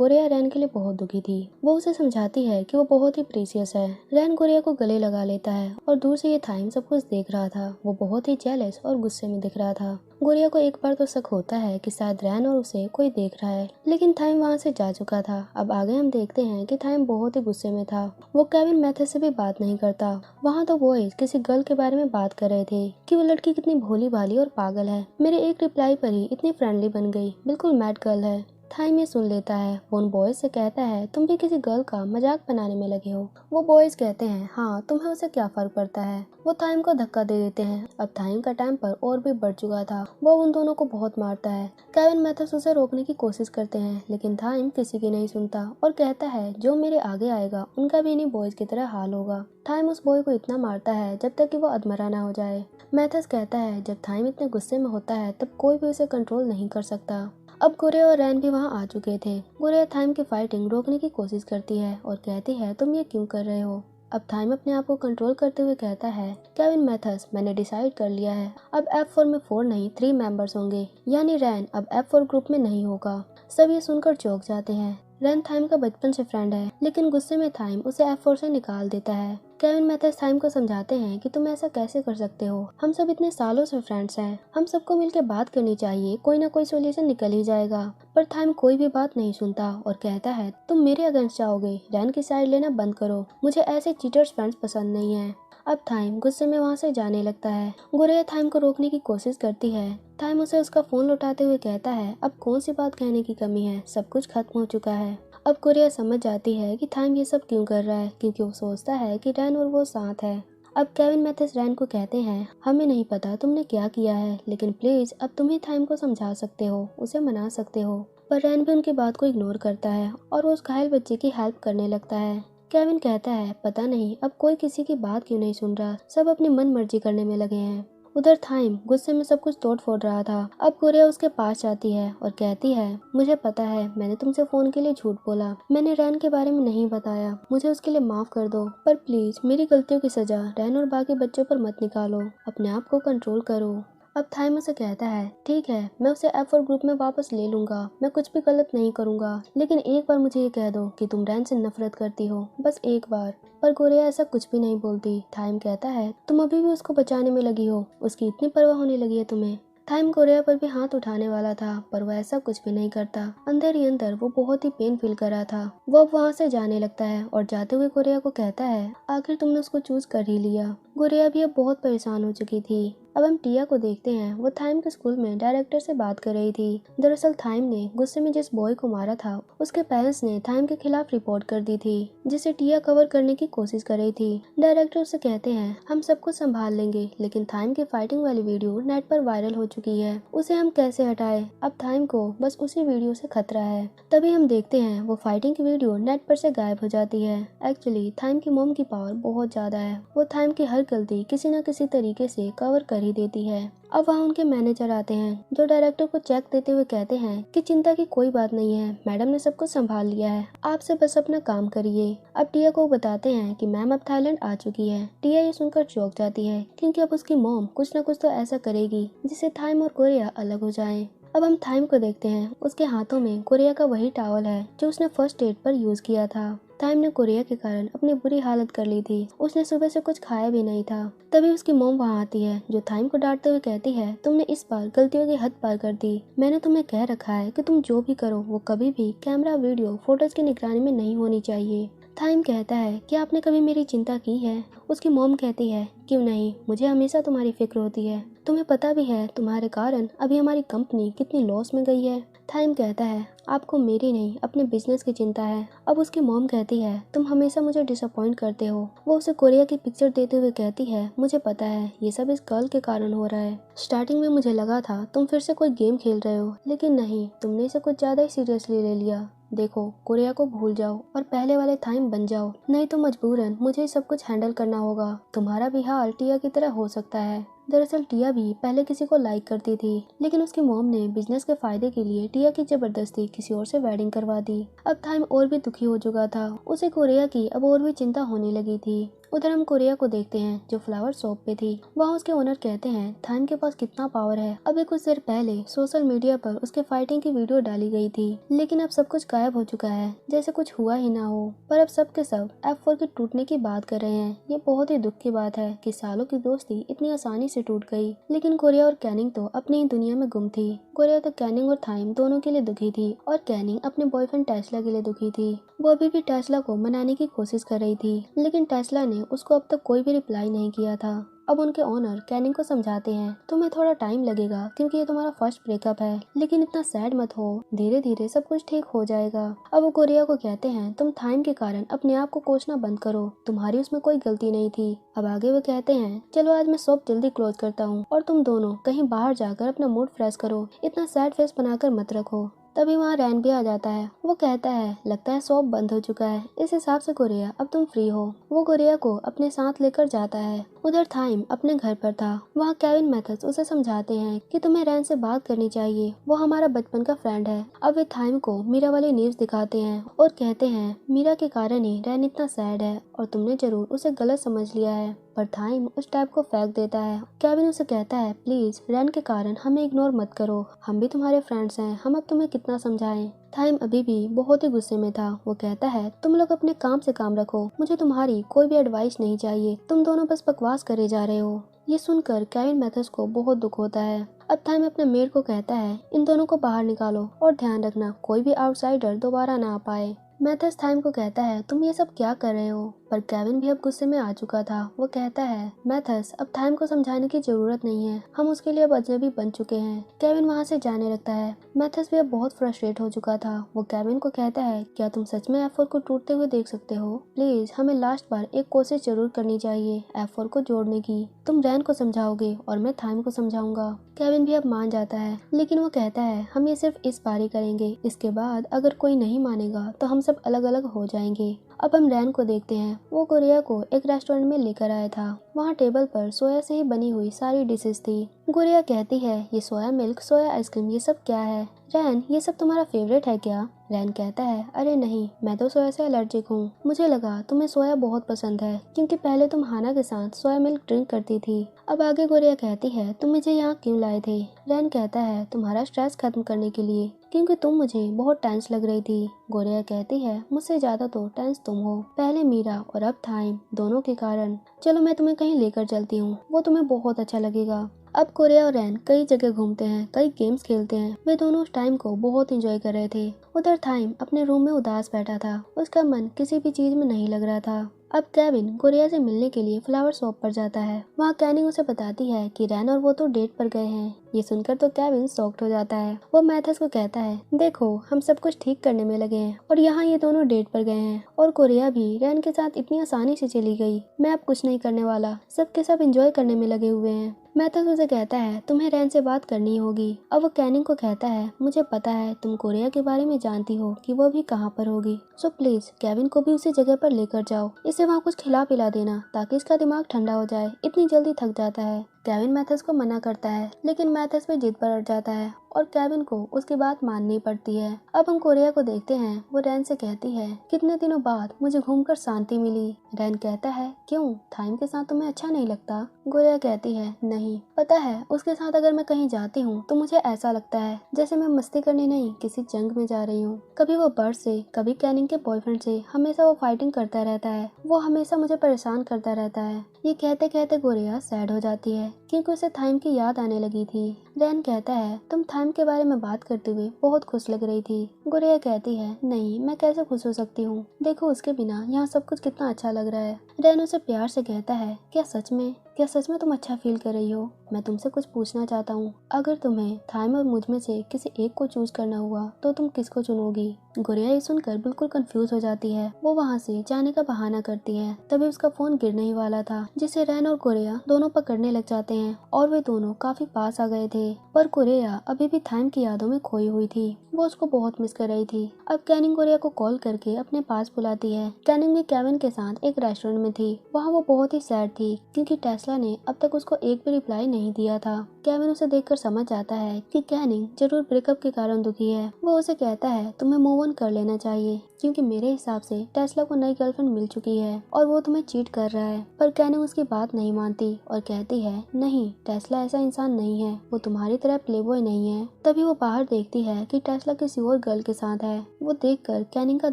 Korea रैन के लिए बहुत दुखी थी। वो उसे समझाती है कि वो बहुत ही प्रीशियस है। रैन कोरिया को गले लगा लेता है और दूर से ये थाइम सब कुछ देख रहा था। वो बहुत ही जेलस और गुस्से में दिख रहा था। कोरिया को एक बार तो शक होता है कि शायद रैन और उसे कोई देख रहा है, लेकिन थाइम वहाँ से जा चुका था। अब आगे हम देखते हैं कि थाइम बहुत ही गुस्से में था। वो केविन मैथ्यूज से भी बात नहीं करता। वहाँ तो बॉयज किसी गर्ल के बारे में बात कर रहे थे कि वो लड़की कितनी भोली भाली और पागल है। मेरे एक रिप्लाई पर ही इतनी फ्रेंडली बन गई, बिल्कुल मैड गर्ल है। थाइम ये सुन लेता है। वो उन बॉयज से कहता है, तुम भी किसी गर्ल का मजाक बनाने में लगे हो। वो बॉयज कहते हैं, हाँ तुम्हें उसे क्या फर्क पड़ता है। वो थाइम को धक्का दे देते हैं। अब थाइम का टाइम पर और भी बढ़ चुका था। वो उन दोनों को बहुत मारता है। केविन मैथ्यूज उसे रोकने की कोशिश करते हैं, लेकिन थाइम किसी की नहीं सुनता और कहता है, जो मेरे आगे आएगा उनका भी इन्हीं बॉयज की तरह हाल होगा। थाइम उस बॉय को इतना मारता है जब तक कि वो अधमरा ना हो जाए। मैथ्यूज कहता है, जब थाइम इतने गुस्से में होता है तब कोई भी उसे कंट्रोल नहीं कर सकता। अब कोरिया और रैन भी वहां आ चुके थे। कोरिया थाइम की फाइटिंग रोकने की कोशिश करती है और कहती है, तुम ये क्यों कर रहे हो। अब थाइम अपने आप को कंट्रोल करते हुए कहता है, केविन मैथ्यूज मैंने डिसाइड कर लिया है, अब F4 में 4 नहीं 3 मेंबर्स होंगे, यानी रैन अब F4 ग्रुप में नहीं होगा। सब ये सुनकर चौंक जाते हैं। रैन थाइम का बचपन से फ्रेंड है, लेकिन गुस्से में थाइम उसे F4 से निकाल देता है। केविन मैथ्यूज थाइम को समझाते हैं कि तुम ऐसा कैसे कर सकते हो, हम सब इतने सालों से फ्रेंड्स हैं, हम सबको मिलकर बात करनी चाहिए, कोई ना कोई सोल्यूशन निकल ही जाएगा। पर थाइम कोई भी बात नहीं सुनता और कहता है, तुम मेरे अगेंस्ट जाओगे, रैन की साइड लेना बंद करो, मुझे ऐसे चीटर्स फ्रेंड्स पसंद नहीं है। अब थाइम गुस्से में वहाँ से जाने लगता है। गोरिया थाइम को रोकने की कोशिश करती है। थाइम उसे उसका फोन लौटाते हुए कहता है, अब कौन सी बात कहने की कमी है, सब कुछ खत्म हो चुका है। अब कोरिया समझ जाती है कि थाइम ये सब क्यों कर रहा है, क्योंकि वो सोचता है कि रैन और वो साथ है। अब केविन मैथ्यूज रैन को कहते हैं, हमें नहीं पता तुमने क्या किया है, लेकिन प्लीज अब तुम ही थाइम को समझा सकते हो, उसे मना सकते हो। पर रैन भी उनकी बात को इग्नोर करता है और वो उस घायल बच्चे की हेल्प करने लगता है। केविन कहता है, पता नहीं अब कोई किसी की बात क्यों नहीं सुन रहा, सब अपनी मन मर्जी करने में लगे हैं। उधर थाइम गुस्से में सब कुछ तोड़ फोड़ रहा था। अब कोरिया उसके पास जाती है और कहती है, मुझे पता है मैंने तुमसे फोन के लिए झूठ बोला, मैंने रैन के बारे में नहीं बताया, मुझे उसके लिए माफ कर दो, पर प्लीज मेरी गलतियों की सजा रैन और बाकी बच्चों पर मत निकालो, अपने आप को कंट्रोल करो। अब थाइम उसे कहता है, ठीक है मैं उसे F4 ग्रुप में वापस ले लूंगा, मैं कुछ भी गलत नहीं करूंगा, लेकिन एक बार मुझे ये कह दो कि तुम रैन से नफरत करती हो, बस एक बार। पर कोरिया ऐसा कुछ भी नहीं बोलती। थाइम कहता है, तुम अभी भी उसको बचाने में लगी हो, उसकी इतनी परवाह होने लगी है तुम्हें। थाइम कोरिया पर भी हाथ उठाने वाला था, पर वो ऐसा कुछ भी नहीं करता। अंदर ही अंदर वो बहुत ही पेन फील कर रहा था। वो अब वहाँ से जाने लगता है और जाते हुए कोरिया को कहता है, आखिर तुमने उसको चूज कर ही लिया। कोरिया भी अब बहुत परेशान हो चुकी थी। अब हम टिया को देखते हैं। वो थाइम के स्कूल में डायरेक्टर से बात कर रही थी। दरअसल थाइम ने गुस्से में जिस बॉय को मारा था, उसके पेरेंट्स ने थाइम के खिलाफ रिपोर्ट कर दी थी, जिसे टिया कवर करने की कोशिश कर रही थी। डायरेक्टर उसे कहते हैं, हम सब कुछ संभाल लेंगे, लेकिन थाइम की फाइटिंग वाली वीडियो नेट पर वायरल हो चुकी है, उसे हम कैसे हटाएं। अब थाइम को बस उसी वीडियो से खतरा है। तभी हम देखते हैं वो फाइटिंग की वीडियो नेट पर से गायब हो जाती है। एक्चुअली थाइम की मॉम की पावर बहुत ज्यादा है, वो थाइम की हर गलती किसी न किसी तरीके से कवर कर ही देती है। अब वहाँ उनके मैनेजर आते हैं, जो डायरेक्टर को चेक देते हुए कहते हैं कि चिंता की कोई बात नहीं है, मैडम ने सब कुछ संभाल लिया है, आपसे बस अपना काम करिए। अब टिया को बताते हैं कि मैम अब थाईलैंड आ चुकी है। टिया ये सुनकर चौंक जाती है, क्योंकि अब उसकी मॉम कुछ न कुछ तो ऐसा करेगी जिससे थाइम और कोरिया अलग हो जाएं। अब हम थाइम को देखते हैं। उसके हाथों में कोरिया का वही टॉवल है जो उसने फर्स्ट एड पर यूज किया था। थाइम ने कोरिया के कारण अपनी बुरी हालत कर ली थी। उसने सुबह से कुछ खाया भी नहीं था। तभी उसकी मॉम वहाँ आती है, जो थाइम को डांटते हुए कहती है, तुमने इस बार गलतियों की हद पार कर दी। मैंने तुम्हें कह रखा है कि तुम जो भी करो वो कभी भी कैमरा, वीडियो, फोटोज की निगरानी में नहीं होनी चाहिए। थाइम कहता है कि आपने कभी मेरी चिंता की है। उसकी मॉम कहती है, क्यों नहीं, मुझे हमेशा तुम्हारी फिक्र होती है, तुम्हें पता भी है तुम्हारे कारण अभी हमारी कंपनी कितनी लॉस में गई है। थाइम कहता है, आपको मेरी नहीं अपने बिजनेस की चिंता है। अब उसकी मॉम कहती है, तुम हमेशा मुझे डिसअपॉइंट करते हो। वो उसे कोरिया की पिक्चर देते हुए कहती है, मुझे पता है ये सब इस गर्ल के कारण हो रहा है। स्टार्टिंग में मुझे लगा था तुम फिर से कोई गेम खेल रहे हो, लेकिन नहीं, तुमने इसे कुछ ज्यादा ही सीरियसली ले लिया। देखो, कोरिया को भूल जाओ और पहले वाले थाइम बन जाओ, नहीं तो मजबूरन मुझे सब कुछ हैंडल करना होगा। तुम्हारा भी हाल टिया की तरह हो सकता है। दरअसल टिया भी पहले किसी को लाइक करती थी, लेकिन उसकी मॉम ने बिजनेस के फायदे के लिए टिया की जबरदस्ती किसी और से वेडिंग करवा दी। अब थाइम और भी दुखी हो चुका था। उसे कोरिया की अब और भी चिंता होने लगी थी। उधर हम कोरिया को देखते हैं जो फ्लावर शॉप पे थी। वहाँ उसके ओनर कहते हैं थाइम के पास कितना पावर है। अभी कुछ देर पहले सोशल मीडिया पर उसके फाइटिंग की वीडियो डाली गई थी, लेकिन अब सब कुछ गायब हो चुका है, जैसे कुछ हुआ ही ना हो। पर अब सब के सब F4 के टूटने की बात कर रहे हैं। ये बहुत ही दुख की बात है कि सालों की दोस्ती इतनी आसानी से टूट गई। लेकिन कोरिया और कैनिंग तो अपनी ही दुनिया में गुम थी। कोरिया तो कैनिंग और थाइम दोनों के लिए दुखी थी और कैनिंग अपने बॉयफ्रेंड टेस्ला के लिए दुखी थी। वो अभी भी टेस्ला को मनाने की कोशिश कर रही थी, लेकिन टेस्ला ने उसको अब तक कोई भी रिप्लाई नहीं किया था। अब उनके ओनर कैनिंग को समझाते हैं तुम्हें थोड़ा टाइम लगेगा क्योंकि ये तुम्हारा फर्स्ट ब्रेकअप है, लेकिन इतना सैड मत हो, धीरे धीरे सब कुछ ठीक हो जाएगा। अब वो कोरिया को कहते हैं तुम थाइम के कारण अपने आप को कोसना बंद करो, तुम्हारी उसमें कोई गलती नहीं थी। अब आगे वो कहते हैं चलो आज मैं शॉप जल्दी क्लोज करता हूँ और तुम दोनों कहीं बाहर जाकर अपना मूड फ्रेश करो, इतना सैड फेस बनाकर मत रखो। तभी वहाँ रैन भी आ जाता है। वो कहता है लगता है शॉप बंद हो चुका है, इस हिसाब से कोरिया अब तुम फ्री हो। वो कोरिया को अपने साथ लेकर जाता है। उधर थाइम अपने घर पर था। वहाँ केविन मैथर्स उसे समझाते हैं कि तुम्हें रैन से बात करनी चाहिए, वो हमारा बचपन का फ्रेंड है। अब वे थाइम को मीरा वाली न्यूज दिखाते हैं और कहते हैं मीरा के कारण ही रैन इतना सैड है और तुमने जरूर उसे गलत समझ लिया है। पर थाइम उस टैब को फेंक देता है। केविन उसे कहता है प्लीज रैन के कारण हमें इग्नोर मत करो, हम भी तुम्हारे फ्रेंड्स हैं, हम अब तुम्हें कितना समझाएं। थाइम अभी भी बहुत ही गुस्से में था। वो कहता है तुम लोग अपने काम से काम रखो, मुझे तुम्हारी कोई भी एडवाइस नहीं चाहिए, तुम दोनों बस बकवास करे जा रहे हो। ये सुनकर केविन मैथर्स को बहुत दुख होता है। अब थाइम अपने मेड को कहता है इन दोनों को बाहर निकालो और ध्यान रखना कोई भी आउटसाइडर दोबारा ना आ पाए। मैथर्स थाइम को कहता है तुम ये सब क्या कर रहे हो, पर केविन भी अब गुस्से में आ चुका था। वो कहता है मैथर्स अब थाइम को समझाने की जरूरत नहीं है, हम उसके लिए अब अजनबी बन चुके हैं। केविन वहाँ से जाने लगता है। मैथर्स भी अब बहुत फ्रस्ट्रेट हो चुका था। वो केविन को कहता है क्या तुम सच में F4 को टूटते हुए देख सकते हो, प्लीज हमें लास्ट बार एक कोशिश जरूर करनी चाहिए F4 को जोड़ने की। तुम रैन को समझाओगे और मैं थाइम को समझाऊंगा। केविन भी अब मान जाता है, लेकिन वो कहता है हम ये सिर्फ इस बार ही करेंगे, इसके बाद अगर कोई नहीं मानेगा तो हम सब अलग अलग हो जाएंगे। अब हम रैन को देखते हैं। वो कोरिया को एक रेस्टोरेंट में लेकर आया था। वहाँ टेबल पर सोया से ही बनी हुई सारी डिशेस थी। कोरिया कहती है ये सोया मिल्क, सोया आइसक्रीम, ये सब क्या है? रैन ये सब तुम्हारा फेवरेट है क्या? रैन कहता है अरे नहीं, मैं तो सोया से एलर्जिक हूँ, मुझे लगा तुम्हें सोया बहुत पसंद है क्योंकि पहले तुम हाना के साथ सोया मिल्क ड्रिंक करती थी। अब आगे कोरिया कहती है तुम मुझे यहाँ क्यों लाए थे? रैन कहता है तुम्हारा स्ट्रेस खत्म करने के लिए, क्योंकि तुम मुझे बहुत टेंस लग रही थी। गोरिया कहती है मुझसे ज्यादा तो टेंस तुम हो, पहले मीरा और अब थाइम दोनों के कारण। चलो मैं तुम्हें कहीं लेकर चलती हूँ, वो तुम्हें बहुत अच्छा लगेगा। अब कोरिया और रैन कई जगह घूमते हैं, कई गेम्स खेलते हैं। वे दोनों उस टाइम को बहुत एंजॉय कर रहे थे। उधर थाइम अपने रूम में उदास बैठा था, उसका मन किसी भी चीज में नहीं लग रहा था। अब केविन कोरिया से मिलने के लिए फ्लावर शॉप पर जाता है। वहाँ कैनिंग उसे बताती है कि रैन और वो तो डेट पर गए हैं। ये सुनकर तो केविन शॉक्ड हो जाता है। वो मैथर्स को कहता है देखो हम सब कुछ ठीक करने में लगे हैं और यहाँ ये दोनों डेट पर गए हैं और कोरिया भी रैन के साथ इतनी आसानी से चली गई। मैं अब कुछ नहीं करने वाला, सबके सब एंजॉय करने में लगे हुए हैं। मैथर्स उसे कहता है तुम्हें रैन से बात करनी होगी। अब वो कैनिंग को कहता है मुझे पता है तुम कोरिया के बारे में जानती हो कि वो भी कहाँ पर होगी, सो प्लीज केविन को भी उसी जगह पर लेकर जाओ, इसे वहाँ कुछ खिला पिला देना ताकि इसका दिमाग ठंडा हो जाए, इतनी जल्दी थक जाता है। केविन मैथर्स को मना करता है, लेकिन मैथर्स भी जिद पर अड़ जाता है और केविन को उसकी बात माननी पड़ती है। अब हम कोरिया को देखते हैं। वो रैन से कहती है कितने दिनों बाद मुझे घूमकर शांति मिली। रैन कहता है क्यों, थाइम के साथ तुम्हें अच्छा नहीं लगता? कोरिया कहती है नहीं, पता है उसके साथ अगर मैं कहीं जाती हूँ तो मुझे ऐसा लगता है जैसे मैं मस्ती करने नहीं किसी जंग में जा रही हूँ। कभी वो बर्ड से, कभी कैनिंग के बॉयफ्रेंड से, हमेशा वो फाइटिंग करता रहता है, वो हमेशा मुझे परेशान करता रहता है। ये कहते कहते कोरिया सैड हो जाती है क्योंकि उसे थाइम की याद आने लगी थी। रैन कहता है तुम थाइम के बारे में बात करते हुए बहुत खुश लग रही थी। कोरिया कहती है नहीं, मैं कैसे खुश हो सकती हूँ, देखो उसके बिना यहाँ सब कुछ कितना अच्छा लग रहा है। रैन उसे प्यार से कहता है क्या सच में तुम अच्छा फील कर रही हो? मैं तुमसे कुछ पूछना चाहता हूँ, अगर तुम्हें थाइम और मुझ में से किसी एक को चूज करना हुआ तो तुम किसको चुनोगी? गोरिया ये सुनकर बिल्कुल कंफ्यूज हो जाती है। वो वहाँ से जाने का बहाना करती है। तभी उसका फोन गिरने ही वाला था, जिसे रैन और कोरिया दोनों पकड़ने लग जाते हैं और वे दोनों काफी पास आ गए थे। पर कोरिया अभी भी थाइम की यादों में खोई हुई थी, वो उसको बहुत मिस कर रही थी। अब कैनिंग कोरिया को कॉल करके अपने पास बुलाती है। कैनिंग भी केविन के साथ एक रेस्टोरेंट में थी। वहाँ वो बहुत ही सैड थी क्योंकि टेस्ला ने अब तक उसको एक भी रिप्लाई नहीं दिया था। केविन उसे देखकर समझ जाता है कि कैनिंग जरूर ब्रेकअप के कारण दुखी है। वो उसे कहता है तुम्हें मूव ऑन कर लेना चाहिए, क्योंकि मेरे हिसाब से टेस्ला को नई गर्लफ्रेंड मिल चुकी है और वो तुम्हें चीट कर रहा है। पर कैनिंग उसकी बात नहीं मानती और कहती है नहीं, टेस्ला ऐसा इंसान नहीं है, वो तुम्हारी तरह प्लेबॉय नहीं है। तभी वो बाहर देखती है कि टेस्ला किसी और गर्ल के साथ है। वो देखकर कैनिंग का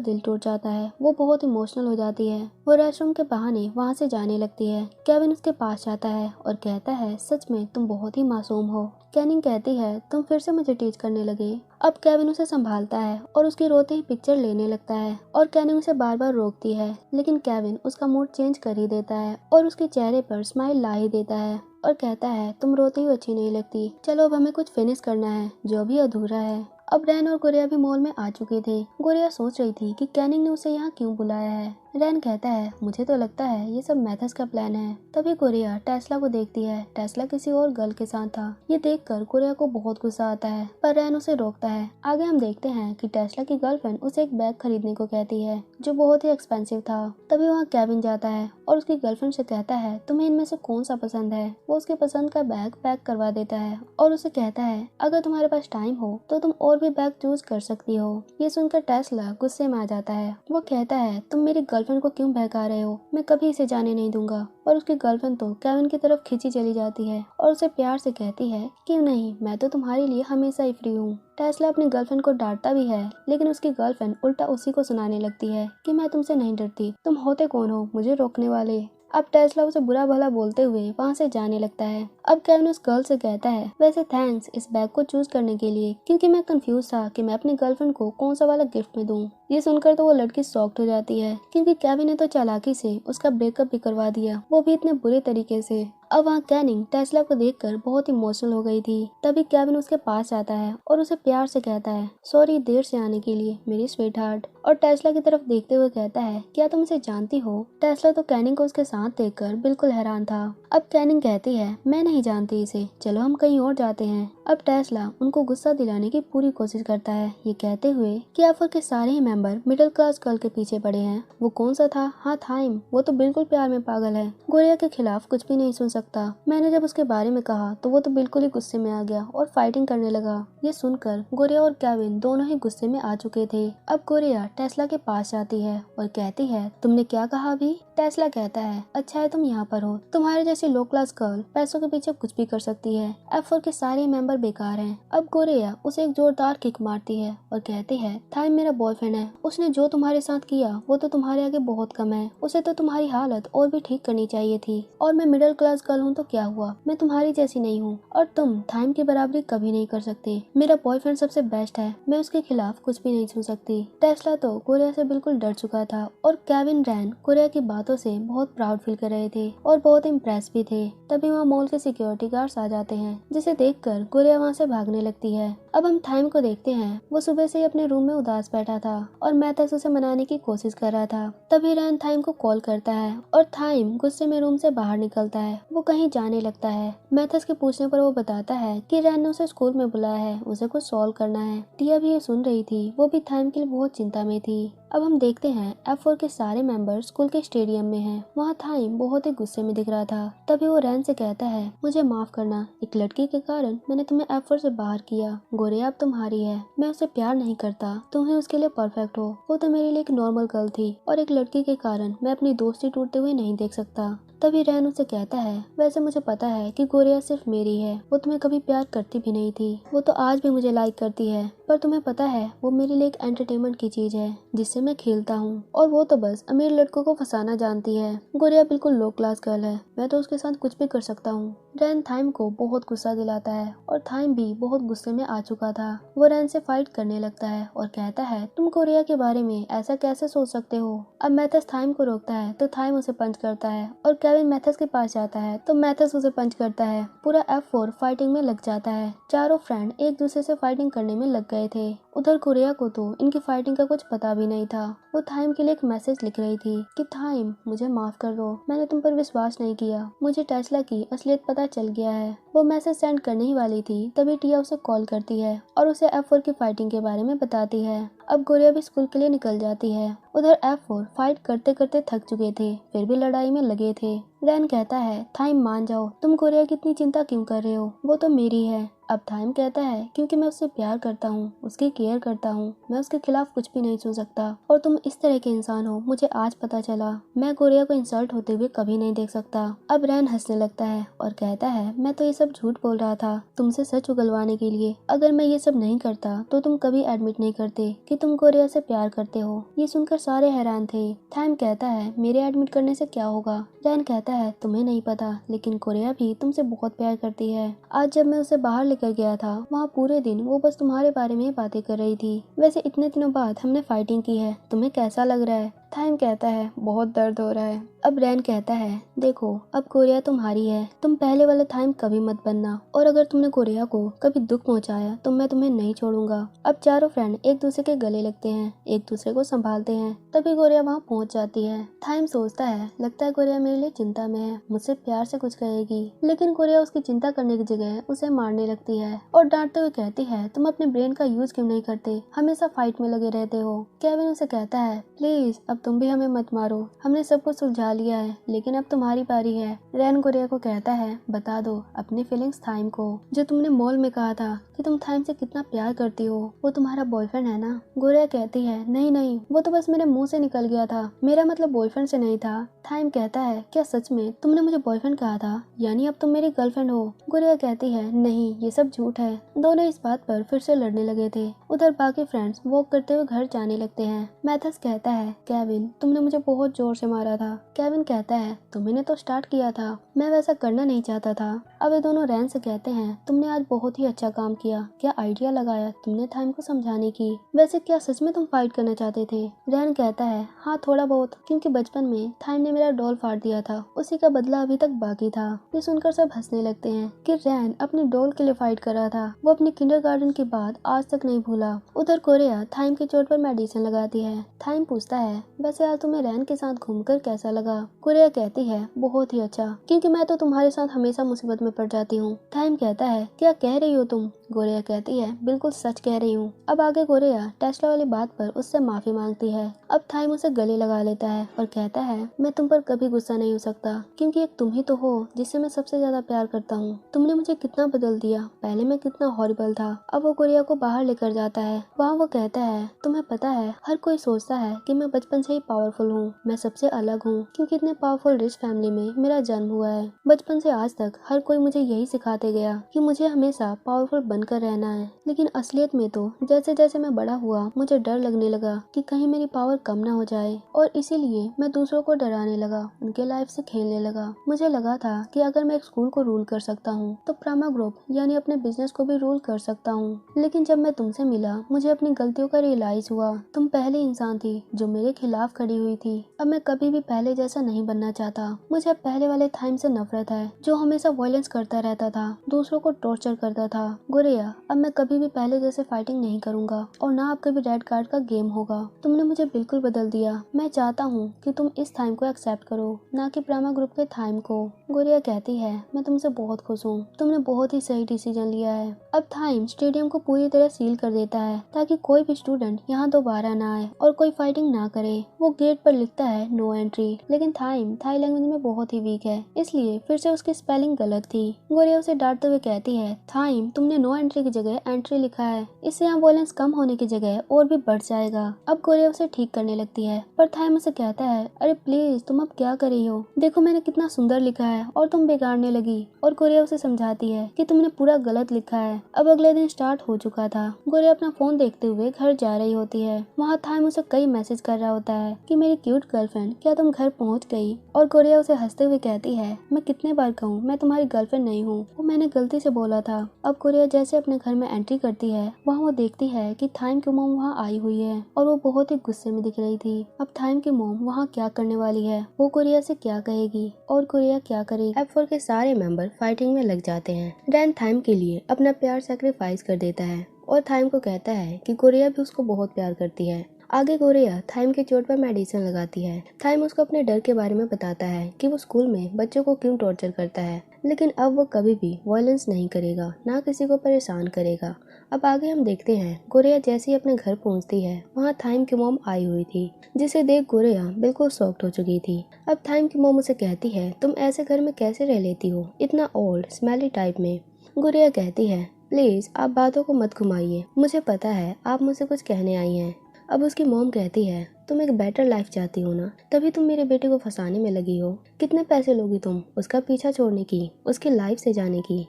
दिल टूट जाता है। वो बहुत इमोशनल हो जाती है। वो रेस्टरूम के बहाने वहाँ से जाने लगती है। केविन उसके पास जाता है और कहता है सच में तुम बहुत ही मासूम हो। कैनिंग कहती है तुम फिर से मुझे टीच करने लगे। अब केविन उसे संभालता है और उसकी रोते ही पिक्चर लेने लगता है और कैनिंग उसे बार बार रोकती है, लेकिन केविन उसका मूड चेंज कर ही देता है और उसके चेहरे पर स्माइल ला ही देता है और कहता है तुम रोती हुई अच्छी नहीं लगती, चलो अब हमें कुछ फिनिश करना है जो भी अधूरा है। अब रैन और गुड़िया भी मॉल में आ चुके थे। गुड़िया सोच रही थी कि कैनिंग ने उसे यहाँ क्यों बुलाया है। रैन कहता है मुझे तो लगता है ये सब मैथस का प्लान है। तभी गुड़िया टेस्ला को देखती है। टेस्ला किसी और गर्ल के साथ था। ये देखकर गुड़िया को बहुत गुस्सा आता है, पर रैन उसे रोकता है। आगे हम देखते हैं कि टेस्ला की गर्लफ्रेंड उसे एक बैग खरीदने को कहती है जो बहुत ही एक्सपेंसिव था। तभी वहाँ केविन जाता है और उसकी गर्लफ्रेंड से कहता है तुम्हें इनमें से कौन सा पसंद है। वो उसके पसंद का बैग पैक करवा देता है और उसे कहता है अगर तुम्हारे पास टाइम हो तो तुम और भी बैग चूज कर सकती हो। ये सुनकर टेस्ला गुस्से में आ जाता है। वो कहता है तुम मेरी गर्लफ्रेंड को क्यों बहका रहे हो, मैं कभी इसे जाने नहीं दूंगा। और उसकी गर्लफ्रेंड तो केविन की तरफ खींची चली जाती है और उसे प्यार से कहती है क्यों नहीं, मैं तो तुम्हारे लिए हमेशा ही फ्री हूँ। टेस्ला अपनी गर्लफ्रेंड को डांटता भी है, लेकिन उसकी गर्लफ्रेंड उल्टा उसी को सुनाने लगती है कि मैं तुमसे नहीं डरती, तुम होते कौन हो मुझे रोकने वाले। अब टेस्ला उसे बुरा भला बोलते हुए वहाँ से जाने लगता है। अब केविन उस गर्ल से कहता है वैसे थैंक्स इस बैग को चूज करने के लिए, क्योंकि मैं कंफ्यूज था कि मैं अपनी गर्लफ्रेंड को कौन सा वाला गिफ्ट में दूं। ये सुनकर तो वो लड़की शॉक्ड हो जाती है, क्योंकि केविन ने तो चालाकी से उसका ब्रेकअप भी करवा दिया, वो भी इतने बुरे तरीके से। अब वहाँ कैनिंग टेस्ला को देखकर बहुत इमोशनल हो गई थी। तभी केविन उसके पास जाता है और उसे प्यार से कहता है सॉरी देर से आने के लिए मेरी स्वीट हार्ट। और टेस्ला की तरफ देखते हुए कहता है क्या तुम इसे जानती हो। टेस्ला तो कैनिंग को उसके साथ देखकर बिल्कुल हैरान था। अब कैनिंग कहती है मैं नहीं जानती इसे, चलो हम कहीं और जाते हैं। अब टेस्ला उनको गुस्सा दिलाने की पूरी कोशिश करता है, ये कहते हुए कि एफर के सारे ही मेंबर मिडिल क्लास गर्ल के पीछे पड़े हैं। वो कौन सा था, हाँ थाइम, वो तो बिल्कुल प्यार में पागल है, गुड़िया के खिलाफ कुछ भी नहीं सुन सकता। मैंने जब उसके बारे में कहा तो वो तो बिल्कुल ही गुस्से में आ गया और फाइटिंग करने लगा। ये सुनकर गुड़िया और केविन दोनों ही गुस्से में आ चुके थे। अब गुड़िया टेस्ला के पास जाती है और कहती है तुमने क्या कहा अभी। टेस्ला कहता है अच्छा है तुम यहाँ पर हो, तुम्हारे जैसी लो क्लास गर्ल पैसों के पीछे कुछ भी कर सकती है, एफ4 के सारे मेंबर बेकार हैं। अब गुड़िया उसे एक जोरदार किक मारती है और कहती है थाइम मेरा बॉयफ्रेंड है, उसने जो तुम्हारे साथ किया वो तो तुम्हारे आगे बहुत कम है, उसे तो तुम्हारी हालत और भी ठीक करनी चाहिए थी। और मैं मिडिल क्लास गर्ल हूँ तो क्या हुआ, मैं तुम्हारी जैसी नहीं हूँ और तुम थाइम की बराबरी कभी नहीं कर सकते। मेरा बॉयफ्रेंड सबसे बेस्ट है, मैं उसके खिलाफ कुछ भी नहीं सुन सकती। टेस्ला तो गुड़िया से बिल्कुल डर चुका था और केविन रैन गुड़िया की बातों से बहुत प्राउड फील कर रहे थे और बहुत इम्प्रेस भी थे। तभी वहाँ मॉल के सिक्योरिटी गार्ड्स आ जाते हैं, जिसे देखकर गुड़िया वहाँ से भागने लगती है। अब हम थाइम को देखते हैं, वो सुबह से ही अपने रूम में उदास बैठा था और मैथस उसे मनाने की कोशिश कर रहा था। तभी रैन थाइम को कॉल करता है और थाइम गुस्से में रूम से बाहर निकलता है, वो कहीं जाने लगता है। मैथस के पूछने पर वो बताता है कि रैन ने उसे स्कूल में बुलाया है, उसे कुछ सॉल्व करना है। टिया भी ये सुन रही थी, वो भी थाइम के लिए बहुत चिंता में थी। अब हम देखते हैं एफ4 के सारे मेंबर स्कूल के स्टेडियम में हैं। वहाँ थाइम बहुत ही गुस्से में दिख रहा था। तभी वो रैन से कहता है मुझे माफ करना, एक लड़की के कारण मैंने तुम्हें एफ4 से बाहर किया। गुड़िया अब तुम्हारी है, मैं उसे प्यार नहीं करता, तुम्हें उसके लिए परफेक्ट हो। वो तो मेरे लिए एक नॉर्मल गर्ल थी और एक लड़की के कारण मैं अपनी दोस्ती टूटते हुए नहीं देख सकता। तभी रैन उसे कहता है वैसे मुझे पता है कि गुड़िया सिर्फ मेरी है, वो तुम्हें कभी प्यार करती भी नहीं थी, वो तो आज भी मुझे लाइक करती है, पर तुम्हें पता है वो मेरे लिए एक एंटरटेनमेंट की चीज है जिससे मैं खेलता हूँ और वो तो बस अमीर लड़कों को फंसाना जानती है। गुड़िया बिल्कुल लो क्लास गर्ल है, मैं तो उसके साथ कुछ भी कर सकता हूँ। रैन थाइम को बहुत गुस्सा दिलाता है और थाइम भी बहुत गुस्से में आ चुका था। वो रैन से फाइट करने लगता है और कहता है तुम गुड़िया के बारे में ऐसा कैसे सोच सकते हो। अब मैथस थाइम को रोकता है तो थाइम उसे पंच करता है और केविन मैथस के पास जाता है तो मैथस उसे पंच करता है। पूरा एफ4 फाइटिंग में लग जाता है। चारों फ्रेंड एक दूसरे से फाइटिंग करने में लग गए थे। उधर गुड़िया को तो इनकी फाइटिंग का कुछ पता भी नहीं था। वो थाइम के लिए एक मैसेज लिख रही थी कि थाइम मुझे माफ कर दो, मैंने तुम पर विश्वास नहीं किया, मुझे टेस्ला की असलियत पता चल गया है। वो मैसेज सेंड करने ही वाली थी तभी टिया उसे कॉल करती है और उसे एफ4 की फाइटिंग के बारे में बताती है। अब गोरिया भी स्कूल के लिए निकल जाती है। उधर F4 फाइट करते करते थक चुके थे, फिर भी लड़ाई में लगे थे। रैन कहता है थाइम मान जाओ, तुम गोरिया की इतनी चिंता क्यों कर रहे हो, वो तो मेरी है। अब थाइम कहता है क्योंकि मैं उससे प्यार करता हूँ, उसकी केयर करता हूँ, मैं उसके खिलाफ कुछ भी नहीं सोच सकता और तुम इस तरह के इंसान हो मुझे आज पता चला। मैं गोरिया को इंसल्ट होते हुए कभी नहीं देख सकता। अब रैन हंसने लगता है और कहता है मैं तो ये सब झूठ बोल रहा था तुमसे सच उगलवाने के लिए। अगर मैं ये सब नहीं करता तो तुम कभी एडमिट नहीं करते कि तुम गोरिया से प्यार करते हो। ये सुनकर सारे हैरान थे। थाइम कहता है मेरे एडमिट करने से क्या होगा। रैन कहता है तुम्हें नहीं पता लेकिन गोरिया भी तुमसे बहुत प्यार करती है। आज जब मैं उसे बाहर लेकर गया था वहाँ पूरे दिन वो बस तुम्हारे बारे में ही बातें कर रही थी। वैसे इतने दिनों बाद हमने फाइटिंग की है, तुम्हें कैसा लग रहा है। थाइम कहता है बहुत दर्द हो रहा है। अब रैन कहता है देखो अब गोरिया तुम्हारी है, तुम पहले वाले थाइम कभी मत बनना और अगर तुमने गोरिया को कभी दुख पहुंचाया तो मैं तुम्हें नहीं छोड़ूंगा। अब चारों फ्रेंड एक दूसरे के गले लगते हैं, एक दूसरे को संभालते हैं। तभी गोरिया वहाँ पहुंच जाती है। थाइम सोचता है लगता है गोरिया मेरे लिए चिंता में है, मुझसे प्यार से कुछ कहेगी, लेकिन गोरिया उसकी चिंता करने की जगह उसे मारने लगती है और डांटते हुए कहती है तुम अपने ब्रेन का यूज क्यों नहीं करते, हमेशा फाइट में लगे रहते हो। केविन उसे कहता है प्लीज अब तुम भी हमें मत मारो, हमने सब कुछ सुलझा लिया है लेकिन अब तुम्हारी बारी है। रैन गोरिया को कहता है बता दो अपनी फीलिंग्स थाइम को, जो तुमने मॉल में कहा था कि तुम थाइम से कितना प्यार करती हो, वो तुम्हारा बॉयफ्रेंड है ना। गोरिया कहती है नहीं नहीं वो तो बस मेरे मुंह से निकल गया था, मेरा मतलब बॉयफ्रेंड से नहीं था। थाइम कहता है क्या सच में तुमने मुझे बॉयफ्रेंड कहा था, यानी अब तुम मेरी गर्लफ्रेंड हो। गोरिया कहती है नहीं ये सब झूठ है। दोनों इस बात पर फिर से लड़ने लगे थे। उधर बाकी फ्रेंड्स वॉक करते हुए घर जाने लगते हैं। मैथस कहता है केविन तुमने मुझे बहुत जोर से मारा था। केविन कहता है तुमने तो स्टार्ट किया था, मैं वैसा करना नहीं चाहता था। अब ये दोनों रैन से कहते हैं तुमने आज बहुत ही अच्छा काम किया, क्या आइडिया लगाया तुमने थाइम को समझाने की। वैसे क्या सच में तुम फाइट करना चाहते थे। रैन कहता है हाँ थोड़ा बहुत, क्योंकि बचपन में थाइम ने मेरा डॉल फाड़ दिया था, उसी का बदला अभी तक बाकी था। ये सुनकर सब हंसने लगते हैं कि रैन अपने डॉल के लिए फाइट कर रहा था, वो अपनी किंडरगार्टन की बात आज तक नहीं भूला। उधर कोरिया थाइम की चोट पर मेडिसिन लगाती है। थाइम पूछता है वैसे आज तुम्हें रैन के साथ घूमकर कैसा लगा। कोरिया कहती है बहुत ही अच्छा, क्योंकि मैं तो तुम्हारे साथ हमेशा मुसीबत में पड़ जाती हूँ। थाइम कहता है क्या कह रही हो तुम। गोरिया कहती है बिल्कुल सच कह रही हूँ। अब आगे गोरिया टेस्ला वाली बात पर उससे माफी मांगती है। अब थाइम उसे गले लगा लेता है और कहता है मैं तुम पर कभी गुस्सा नहीं हो सकता, क्योंकि एक तुम ही तो हो जिससे मैं सबसे ज्यादा प्यार करता हूँ। तुमने मुझे कितना बदल दिया, पहले मैं कितना हॉरिबल था। अब वो गोरिया को बाहर लेकर जाता है। वहाँ वो कहता है तुम्हें पता है हर कोई सोचता है कि मैं बचपन से ही पावरफुल हूँ, मैं सबसे अलग हूँ, क्योंकि इतने पावरफुल रिच फैमिली में मेरा जन्म हुआ है। बचपन से आज तक हर कोई मुझे यही सिखाते गया कि मुझे हमेशा पावरफुल बनकर रहना है, लेकिन असलियत में तो जैसे जैसे मैं बड़ा हुआ मुझे डर लगने लगा कि कहीं मेरी पावर कम ना हो जाए, और इसीलिए मैं दूसरों को डराने लगा, उनके लाइफ से खेलने लगा। मुझे लगा था कि अगर मैं एक स्कूल को रूल कर सकता हूँ तो प्रामा ग्रुप यानी अपने बिजनेस को भी रूल कर सकता हूँ। लेकिन जब मैं तुमसे मिला मुझे अपनी गलतियों का रियलाइज हुआ। तुम पहली इंसान थी जो मेरे खिलाफ खड़ी हुई थी। अब मैं कभी भी पहले जैसा नहीं बनना चाहता। मुझे अब पहले वाले थाइम से नफरत है जो हमेशा वायलेंस करता रहता था, दूसरों को टॉर्चर करता था। गोरिया अब मैं कभी भी पहले जैसे फाइटिंग नहीं करूंगा और ना अब कभी रेड कार्ड का गेम होगा। तुमने मुझे बिल्कुल बदल दिया। मैं चाहता हूँ कि तुम इस थाइम को एक्सेप्ट करो, ना कि प्रामा ग्रुप के थाइम को। गोरिया कहती है मैं तुमसे बहुत खुश हूँ, तुमने बहुत ही सही डिसीजन लिया है। अब थाइम स्टेडियम को पूरी तरह सील कर देता है ताकि कोई भी स्टूडेंट यहाँ दोबारा ना आए और कोई फाइटिंग ना करे। वो गेट पर लिखता है नो एंट्री, लेकिन थाइम थाई लैंग्वेज में बहुत ही वीक है, इसलिए फिर से उसकी स्पेलिंग गलत थी। गोरिया उसे डांटते हुए कहती है थाइम तुमने नो एंट्री की जगह एंट्री लिखा है, इससे यहाँ वायलेंस कम होने की जगह और भी बढ़ जाएगा। अब गोरिया उसे ठीक करने लगती है, पर थाइम उसे कहता है अरे प्लीज तुम अब क्या कर रही हो, देखो मैंने कितना सुंदर लिखा है और तुम बिगाड़ने लगी। और गोरिया उसे समझाती है कि तुमने पूरा गलत लिखा है। अब अगले दिन स्टार्ट हो चुका था। गोरिया अपना फोन देखते हुए घर जा रही होती है। वहाँ थाइम उसे कई मैसेज कर रहा होता है कि मेरी क्यूट गर्लफ्रेंड क्या तुम घर पहुँच गई। और गोरिया उसे हंसते हुए कहती है मैं कितने बार कहूँ मैं तुम्हारी गर्लफ्रेंड नहीं हूँ, वो मैंने गलती से बोला था। अब गोरिया जैसे अपने घर में एंट्री करती है वहाँ वो देखती है कि थाइम की मोम वहाँ आई हुई है और वो बहुत ही गुस्से में दिख रही थी। अब थाइम की मोम वहाँ क्या करने वाली है, वो गोरिया से क्या कहेगी और गोरिया क्या करेगी। F4 के सारे मेंबर फाइटिंग में लग जाते हैं। रैन थाइम के लिए अपना प्यार सैक्रिफाइस कर देता है और थाइम को कहता है कि गोरिया भी उसको बहुत प्यार करती है। आगे गोरिया थाइम की चोट पर मेडिसिन लगाती है। थाइम उसको अपने डर के बारे में बताता है कि वो स्कूल में बच्चों को क्यों टॉर्चर करता है, लेकिन अब वो कभी भी वायलेंस नहीं करेगा, ना किसी को परेशान करेगा। अब आगे हम देखते हैं गोरिया जैसे ही अपने घर पहुंचती है वहाँ थाइम की मॉम आई हुई थी, जिसे देख गोरिया बिल्कुल शॉक्ड हो चुकी थी। अब थाइम की मॉम उसे कहती है तुम ऐसे घर में कैसे रह लेती हो, इतना ओल्ड स्मेली टाइप में। गोरिया कहती है प्लीज आप बातों को मत घुमाइए, मुझे पता है आप मुझसे कुछ कहने आई हैं। अब उसकी मॉम कहती है तुम एक बेटर लाइफ चाहती हो ना, तभी तुम मेरे बेटे को फंसाने में लगी हो। कितने पैसे लोगी तुम उसका पीछा छोड़ने की, उसकी लाइफ से जाने की।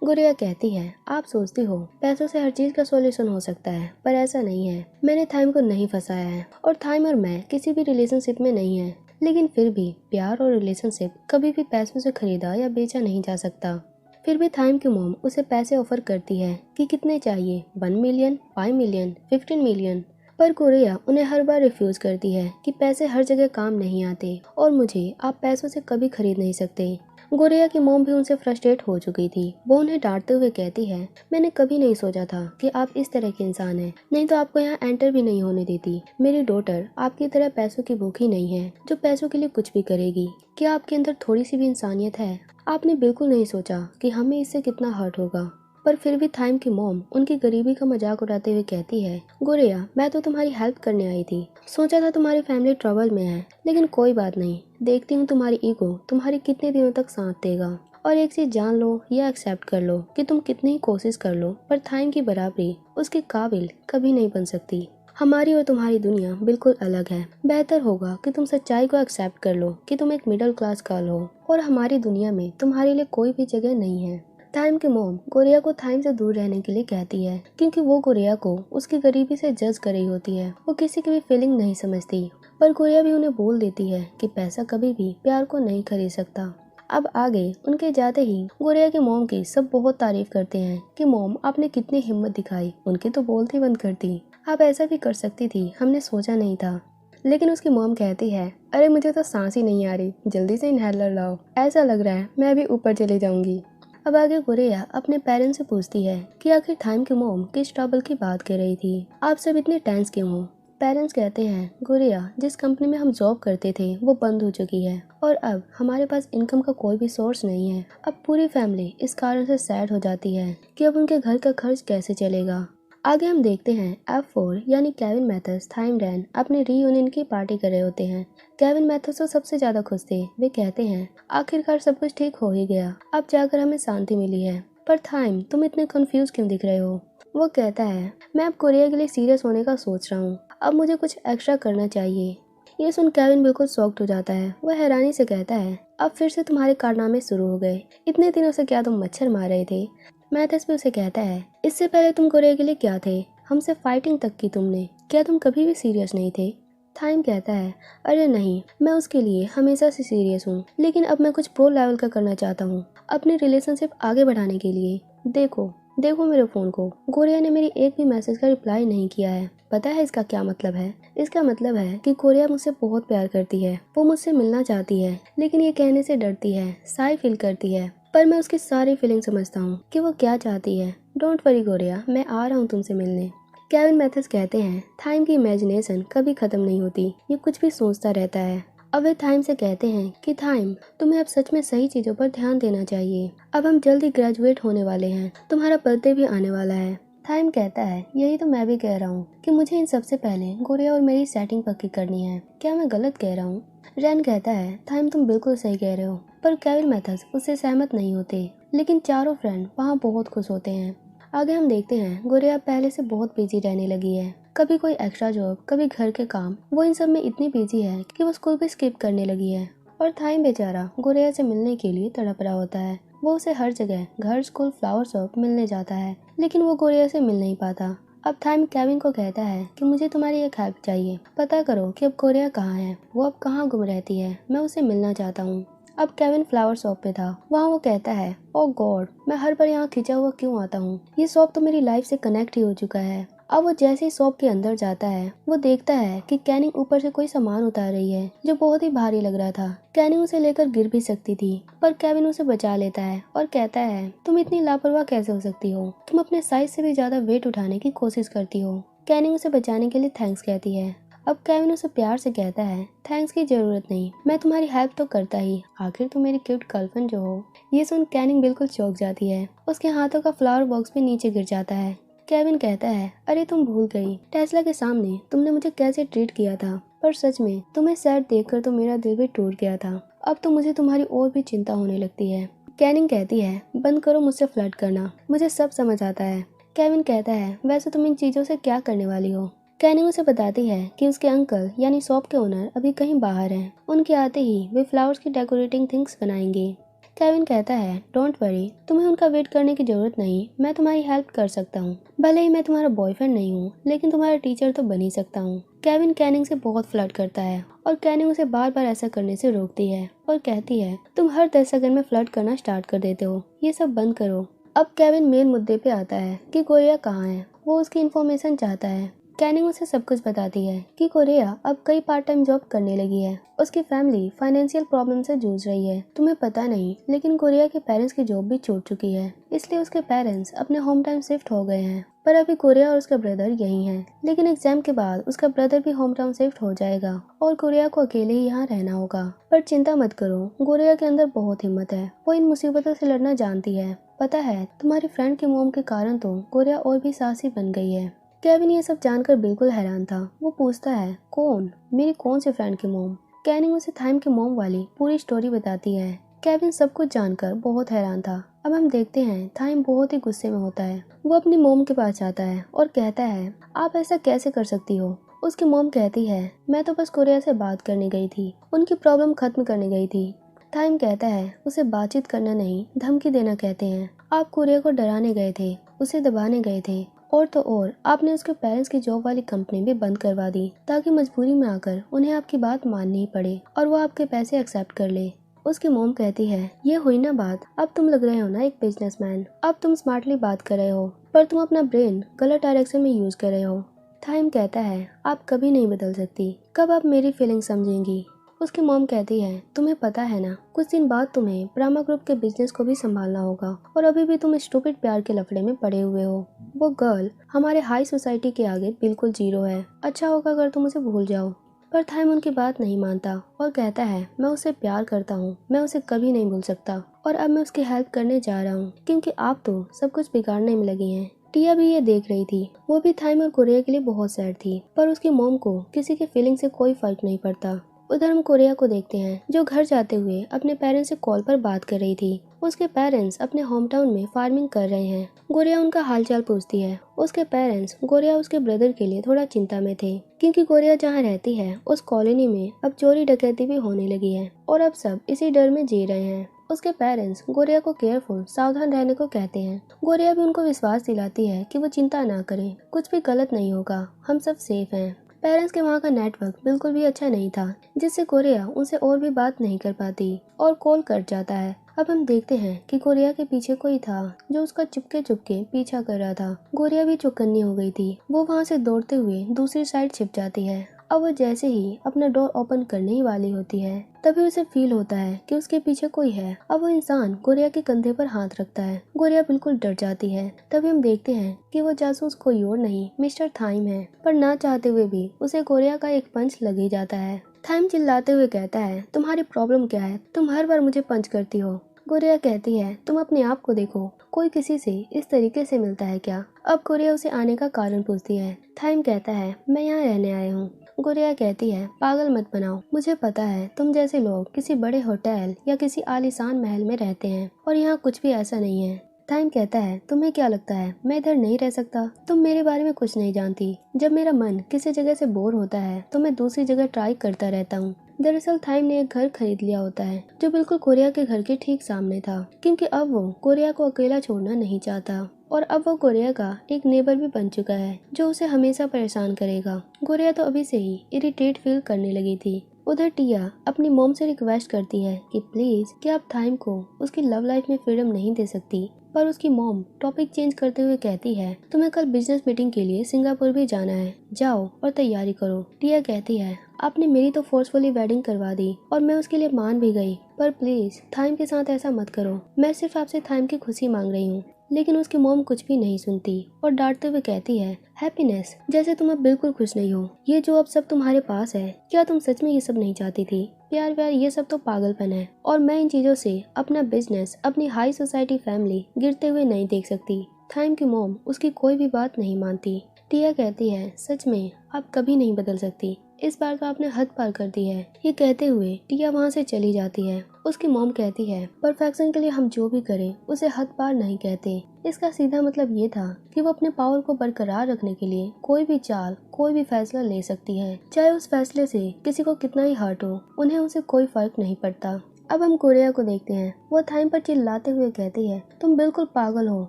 गुड़िया कहती है आप सोचती हो पैसों से हर चीज का सॉल्यूशन हो सकता है, पर ऐसा नहीं है। मैंने थाइम को नहीं फंसाया है और थाइम और मैं किसी भी रिलेशनशिप में नहीं है, लेकिन फिर भी प्यार और रिलेशनशिप कभी भी पैसों से खरीदा या बेचा नहीं जा सकता। फिर भी थाइम की मोम उसे पैसे ऑफर करती है कि कितने चाहिए, 1 मिलियन, 5 मिलियन, 15 मिलियन। पर कोरिया उन्हें हर बार रिफ्यूज करती है कि पैसे हर जगह काम नहीं आते और मुझे आप पैसों से कभी खरीद नहीं सकते। गोरिया की मॉम भी उनसे फ्रस्ट्रेट हो चुकी थी। वो उन्हें डांटते हुए कहती है मैंने कभी नहीं सोचा था कि आप इस तरह के इंसान हैं, नहीं तो आपको यहाँ एंटर भी नहीं होने देती। मेरी डॉटर आपकी तरह पैसों की भूखी नहीं है जो पैसों के लिए कुछ भी करेगी। क्या आपके अंदर थोड़ी सी भी इंसानियत है? आपने बिल्कुल नहीं सोचा कि हमें इससे कितना हर्ट होगा। पर फिर भी थाइम की मॉम उनकी गरीबी का मजाक उड़ाते हुए कहती है गोरिया मैं तो तुम्हारी हेल्प करने आई थी, सोचा था तुम्हारी फैमिली ट्रबल में है, लेकिन कोई बात नहीं, देखती हूँ तुम्हारी ईगो तुम्हारी कितने दिनों तक साथ देगा। और एक चीज जान लो या एक्सेप्ट कर लो कि तुम कितनी ही कोशिश कर लो पर थाइम की बराबरी उसके काबिल कभी नहीं बन सकती। हमारी और तुम्हारी दुनिया बिल्कुल अलग है। बेहतर होगा कि तुम सच्चाई को एक्सेप्ट कर लो कि तुम एक मिडिल क्लास गर्ल हो और हमारी दुनिया में तुम्हारे लिए कोई भी जगह नहीं है। थाइम की मॉम गोरिया को थाइम से दूर रहने के लिए कहती है क्योंकि वो गोरिया को उसकी गरीबी से जज कर रही होती है। वो किसी की भी फीलिंग नहीं समझती। पर गोरिया भी उन्हें बोल देती है कि पैसा कभी भी प्यार को नहीं खरीद सकता। अब आगे उनके जाते ही गोरिया की मॉम की सब बहुत तारीफ करते हैं कि मॉम आपने कितनी हिम्मत दिखाई, उनकी तो बोलती बंद कर दी। आप ऐसा भी कर सकती थी, हमने सोचा नहीं था। लेकिन उसकी मॉम कहती है अरे मुझे तो सांस ही नहीं आ रही, जल्दी से इनहेलर लाओ, ऐसा लग रहा है मैं अभी ऊपर चली जाऊंगी। अब आगे गोरिया अपने पेरेंट्स से पूछती है कि आखिर थाइम की मॉम किस ट्रबल की बात कर रही थी, आप सब इतने टेंस क्यों हो। पेरेंट्स कहते हैं गोरिया जिस कंपनी में हम जॉब करते थे वो बंद हो चुकी है और अब हमारे पास इनकम का कोई भी सोर्स नहीं है। अब पूरी फैमिली इस कारण से सैड हो जाती है कि अब उनके घर का खर्च कैसे चलेगा। आगे हम देखते हैं F4 यानी केविन मैथर्स थाइम रैन अपनी रीयूनियन की पार्टी कर रहे होते हैं। केविन मैथर्स तो सबसे ज्यादा खुश थे। वे कहते हैं आखिरकार सब कुछ ठीक हो ही गया, अब जाकर हमें शांति मिली है। पर थाइम तुम इतने कंफ्यूज क्यों दिख रहे हो। वो कहता है मैं अब कोरिया के लिए सीरियस होने का सोच रहा हूँ, अब मुझे कुछ एक्स्ट्रा करना चाहिए। ये सुन केविन बिल्कुल शॉक्ड हो जाता है। वह हैरानी से कहता है अब फिर से तुम्हारे कारनामे शुरू हो गए, इतने दिनों से क्या तुम मच्छर मार रहे थे। मैथर्स भी उसे कहता है इससे पहले तुम कोरिया के लिए क्या थे, हमसे फाइटिंग तक की तुमने, क्या तुम कभी भी सीरियस नहीं थे। थाइम कहता है अरे नहीं, मैं उसके लिए हमेशा से सीरियस हूँ, लेकिन अब मैं कुछ प्रो लेवल का करना चाहता हूँ अपनी रिलेशनशिप आगे बढ़ाने के लिए। देखो देखो मेरे फोन को, गोरिया ने मेरी एक भी मैसेज का रिप्लाई नहीं किया है। पता है इसका क्या मतलब है? इसका मतलब है कि गोरिया मुझसे बहुत प्यार करती है, वो मुझसे मिलना चाहती है, लेकिन ये कहने से डरती है, साई फील करती है। पर मैं उसकी सारी फीलिंग समझता हूँ कि वो क्या चाहती है। डोंट वरी गोरिया, मैं आ रहा हूँ तुमसे मिलने। केविन मैथर्स कहते हैं थाइम की इमेजिनेशन कभी खत्म नहीं होती, ये कुछ भी सोचता रहता है। अब वे थाइम से कहते हैं कि थाइम तुम्हें अब सच में सही चीजों पर ध्यान देना चाहिए, अब हम जल्दी ग्रेजुएट होने वाले हैं, तुम्हारा बर्थडे भी आने वाला है। थाइम कहता है यही तो मैं भी कह रहा हूँ कि मुझे इन सबसे पहले गोरिया और मेरी सेटिंग पक्की करनी है, क्या मैं गलत कह रहा हूँ। रैन कहता है थाइम तुम बिल्कुल सही कह रहे हो, पर केविन मैथर्स उससे सहमत नहीं होते, लेकिन चारों फ्रेंड वहाँ बहुत खुश होते हैं। आगे हम देखते हैं गोरिया पहले से बहुत बिजी रहने लगी है, कभी कोई एक्स्ट्रा जॉब, कभी घर के काम, वो इन सब में इतनी बिजी है कि वो स्कूल भी स्किप करने लगी है। और थाइम बेचारा गोरिया से मिलने के लिए तड़प रहा होता है। वो उसे हर जगह घर, स्कूल, फ्लावर शॉप मिलने जाता है, लेकिन वो गोरिया से मिल नहीं पाता। अब थाइम केविन को कहता है कि मुझे तुम्हारी एक हेल्प चाहिए, पता करो कि अब गोरिया कहाँ है, वो अब कहाँ गुम रहती है, मैं उसे मिलना चाहता हूँ। अब केविन फ्लावर शॉप पे था, वहाँ वो कहता है ओ गॉड, मैं हर बार यहाँ खिंचा हुआ क्यों आता हूँ, ये शॉप तो मेरी लाइफ से कनेक्ट ही हो चुका है। अब वो जैसे ही शॉप के अंदर जाता है वो देखता है कि कैनिंग ऊपर से कोई सामान उतार रही है जो बहुत ही भारी लग रहा था। कैनिंग उसे लेकर गिर भी सकती थी, पर केविन उसे बचा लेता है और कहता है तुम इतनी लापरवाह कैसे हो सकती हो, तुम अपने साइज से भी ज्यादा वेट उठाने की कोशिश करती हो। कैनिंग उसे बचाने के लिए थैंक्स कहती है। अब केविन उसे प्यार से कहता है थैंक्स की जरूरत नहीं, मैं तुम्हारी हेल्प तो करता ही, आखिर तुम मेरी क्यूट गर्लफ्रेंड जो हो। ये सुन कैनिंग बिल्कुल चौंक जाती है, उसके हाथों का फ्लावर बॉक्स भी नीचे गिर जाता है। केविन कहता है, अरे तुम भूल गई टेस्ला के सामने तुमने मुझे कैसे ट्रीट किया था। पर सच में तुम्हें सैड देखकर तो मेरा दिल भी टूट गया था। अब तो मुझे तुम्हारी और भी चिंता होने लगती है। कैनिंग कहती है, बंद करो मुझसे फ्लर्ट करना, मुझे सब समझ आता है। केविन कहता है, वैसे तुम इन चीज़ों से क्या करने वाली हो। कैनिंग उसे बताती है कि उसके अंकल यानी शॉप के ओनर अभी कहीं बाहर हैं। उनके आते ही वे फ्लावर्स की डेकोरेटिंग थिंग्स बनाएंगे। केविन कहता है, डोंट वरी, तुम्हें उनका वेट करने की जरूरत नहीं, मैं तुम्हारी हेल्प कर सकता हूँ। भले ही मैं तुम्हारा बॉयफ्रेंड नहीं हूँ, लेकिन तुम्हारा टीचर तो बन ही सकता हूँ। केविन कैनिंग से बहुत फ्लर्ट करता है और कैनिंग उसे बार बार ऐसा करने से रोकती है और कहती है, तुम हर 10 सेकंड में फ्लर्ट करना स्टार्ट कर देते हो, ये सब बंद करो। अब केविन मेन मुद्दे पे आता है कि कोरिया कहाँ है। वो उसकी इन्फॉर्मेशन चाहता है। कैनिंग उसे सब कुछ बताती है कि कोरिया अब कई पार्ट टाइम जॉब करने लगी है। उसकी फैमिली फाइनेंशियल प्रॉब्लम से जूझ रही है। तुम्हें पता नहीं, लेकिन कोरिया के पेरेंट्स की जॉब भी छूट चुकी है, इसलिए उसके पेरेंट्स अपने होम टाउन शिफ्ट हो गए हैं। पर अभी कोरिया और उसका ब्रदर यहीं हैं। लेकिन एग्जाम के बाद उसका ब्रदर भी होम टाउन शिफ्ट हो जाएगा और कोरिया को अकेले ही यहाँ रहना होगा। पर चिंता मत करो, कोरिया के अंदर बहुत हिम्मत है, वो इन मुसीबतों से लड़ना जानती है। पता है, तुम्हारी फ्रेंड की मोम के कारण तो कोरिया और भी साहसी बन गई है। केविन ये सब जानकर बिल्कुल हैरान था। वो पूछता है, कौन? मेरी कौन सी फ्रेंड की मोम? कैनिंग उसे थाइम की मोम वाली पूरी स्टोरी बताती है। केविन सब कुछ जानकर बहुत हैरान था। अब हम देखते हैं थाइम बहुत ही गुस्से में होता है। वो अपनी मोम के पास जाता है और कहता है, आप ऐसा कैसे कर सकती हो। उसकी मोम कहती है, मैं तो बस कोरिया से बात करने गई थी, उनकी प्रॉब्लम खत्म करने गई थी। थाइम कहता है, उसे बातचीत करना नहीं, धमकी देना कहते हैं। आप कोरिया को डराने गए थे, उसे दबाने गए थे, और तो और आपने उसके पेरेंट्स की जॉब वाली कंपनी भी बंद करवा दी ताकि मजबूरी में आकर उन्हें आपकी बात माननी ही पड़े और वो आपके पैसे एक्सेप्ट कर ले। उसकी मोम कहती है, ये हुई ना बात, अब तुम लग रहे हो ना एक बिजनेसमैन, अब तुम स्मार्टली बात कर रहे हो, पर तुम अपना ब्रेन गलत डायरेक्शन में यूज कर रहे हो। थाइम कहता है, आप कभी नहीं बदल सकती, कब आप मेरी फीलिंग समझेंगी। उसकी मॉम कहती है, तुम्हें पता है ना, कुछ दिन बाद तुम्हें ब्राह्मा ग्रुप के बिजनेस को भी संभालना होगा और अभी भी तुम स्टूपिड प्यार के लफड़े में पड़े हुए हो। वो गर्ल हमारे हाई सोसाइटी के आगे बिल्कुल जीरो है, अच्छा होगा अगर तुम उसे भूल जाओ। पर थाइम उनकी बात नहीं मानता और कहता है, मैं उसे प्यार करता हूँ, मैं उसे कभी नहीं भूल सकता और अब मैं उसकी हेल्प करने जा रहा हूँ क्योंकि आप तो सब कुछ बिगाड़ने में लगी हैं। टिया भी ये देख रही थी। वो भी थाइम और कोरिया के लिए बहुत सैड थी, पर उसकी मॉम को किसी के फीलिंग से कोई फर्क नहीं पड़ता। उधर हम कोरिया को देखते हैं जो घर जाते हुए अपने पेरेंट्स से कॉल पर बात कर रही थी। उसके पेरेंट्स अपने होम टाउन में फार्मिंग कर रहे हैं। गोरिया उनका हालचाल पूछती है। उसके पेरेंट्स गोरिया उसके ब्रदर के लिए थोड़ा चिंता में थे क्योंकि गोरिया जहाँ रहती है उस कॉलोनी में अब चोरी डकैती भी होने लगी है और अब सब इसी डर में जी रहे हैं। उसके पेरेंट्स गोरिया को केयरफुल सावधान रहने को कहते हैं। गोरिया भी उनको विश्वास दिलाती है कि वो चिंता ना करें, कुछ भी गलत नहीं होगा, हम सब सेफ हैं। पेरेंट्स के वहाँ का नेटवर्क बिल्कुल भी अच्छा नहीं था जिससे कोरिया उनसे और भी बात नहीं कर पाती और कॉल कट जाता है। अब हम देखते हैं कि कोरिया के पीछे कोई था जो उसका चुपके चुपके पीछा कर रहा था। गोरिया भी चौकन्नी हो गई थी। वो वहाँ से दौड़ते हुए दूसरी साइड छिप जाती है। अब वो जैसे ही अपना डोर ओपन करने ही वाली होती है तभी उसे फील होता है कि उसके पीछे कोई है। अब वो इंसान गोरिया के कंधे पर हाथ रखता है। गोरिया बिल्कुल डर जाती है। तभी हम देखते हैं कि वो जासूस कोई और नहीं मिस्टर थाइम है, पर ना चाहते हुए भी उसे गोरिया का एक पंच लग ही जाता है। थाइम चिल्लाते हुए कहता है, तुम्हारी प्रॉब्लम क्या है, तुम हर बार मुझे पंच करती हो। गोरिया कहती है, तुम अपने आप को देखो, कोई किसी से इस तरीके से मिलता है क्या। अब गोरिया उसे आने का कारण पूछती है। थाइम कहता है, मैं यहाँ रहने आया हूँ। गोरिया कहती है, पागल मत बनाओ, मुझे पता है तुम जैसे लोग किसी बड़े होटल या किसी आलीशान महल में रहते हैं और यहाँ कुछ भी ऐसा नहीं है। थाइम कहता है, तुम्हें क्या लगता है मैं इधर नहीं रह सकता? तुम मेरे बारे में कुछ नहीं जानती। जब मेरा मन किसी जगह से बोर होता है तो मैं दूसरी जगह ट्राई करता रहता हूँ। दरअसल थाइम ने एक घर खरीद लिया होता है जो बिल्कुल कोरिया के घर के ठीक सामने था क्योंकि अब वो कोरिया को अकेला छोड़ना नहीं चाहता और अब वो कोरिया का एक नेबर भी बन चुका है जो उसे हमेशा परेशान करेगा। गोरिया तो अभी से ही इरिटेट फील करने लगी थी। उधर टिया अपनी मॉम से रिक्वेस्ट करती है कि प्लीज क्या आप थाइम को उसकी लव लाइफ में फ्रीडम नहीं दे सकती, पर उसकी मॉम टॉपिक चेंज करते हुए कहती है, तुम्हें कल बिजनेस मीटिंग के लिए सिंगापुर भी जाना है, जाओ और तैयारी करो। टिया कहती है, आपने मेरी तो फोर्सफुली वेडिंग करवा दी और मैं उसके लिए मान भी गई, पर प्लीज थाइम के साथ ऐसा मत करो, मैं सिर्फ आपसे थाइम की खुशी मांग रही हूँ। लेकिन उसकी मॉम कुछ भी नहीं सुनती और डांटते हुए कहती है, हैप्पीनेस, जैसे तुम अब बिल्कुल खुश नहीं हो, ये जो अब सब तुम्हारे पास है, क्या तुम सच में ये सब नहीं चाहती थी? प्यार व्यार ये सब तो पागलपन है और मैं इन चीजों से अपना बिजनेस, अपनी हाई सोसाइटी फैमिली गिरते हुए नहीं देख सकती। थाइम की मॉम उसकी कोई भी बात नहीं मानती। टिया कहती है, सच में आप कभी नहीं बदल सकती, इस बार तो आपने हद पार कर दी है। ये कहते हुए टिया वहाँ से चली जाती है। उसकी मॉम कहती है, परफेक्शन के लिए हम जो भी करें उसे हद पार नहीं कहते। इसका सीधा मतलब ये था कि वो अपने पावर को बरकरार रखने के लिए कोई भी चाल, कोई भी फैसला ले सकती है, चाहे उस फैसले से किसी को कितना ही हर्ट हो, उन्हें उसे कोई फर्क नहीं पड़ता। अब हम कोरिया को देखते हैं। वो थाइम पर चिल्लाते हुए कहती है, तुम बिल्कुल पागल हो।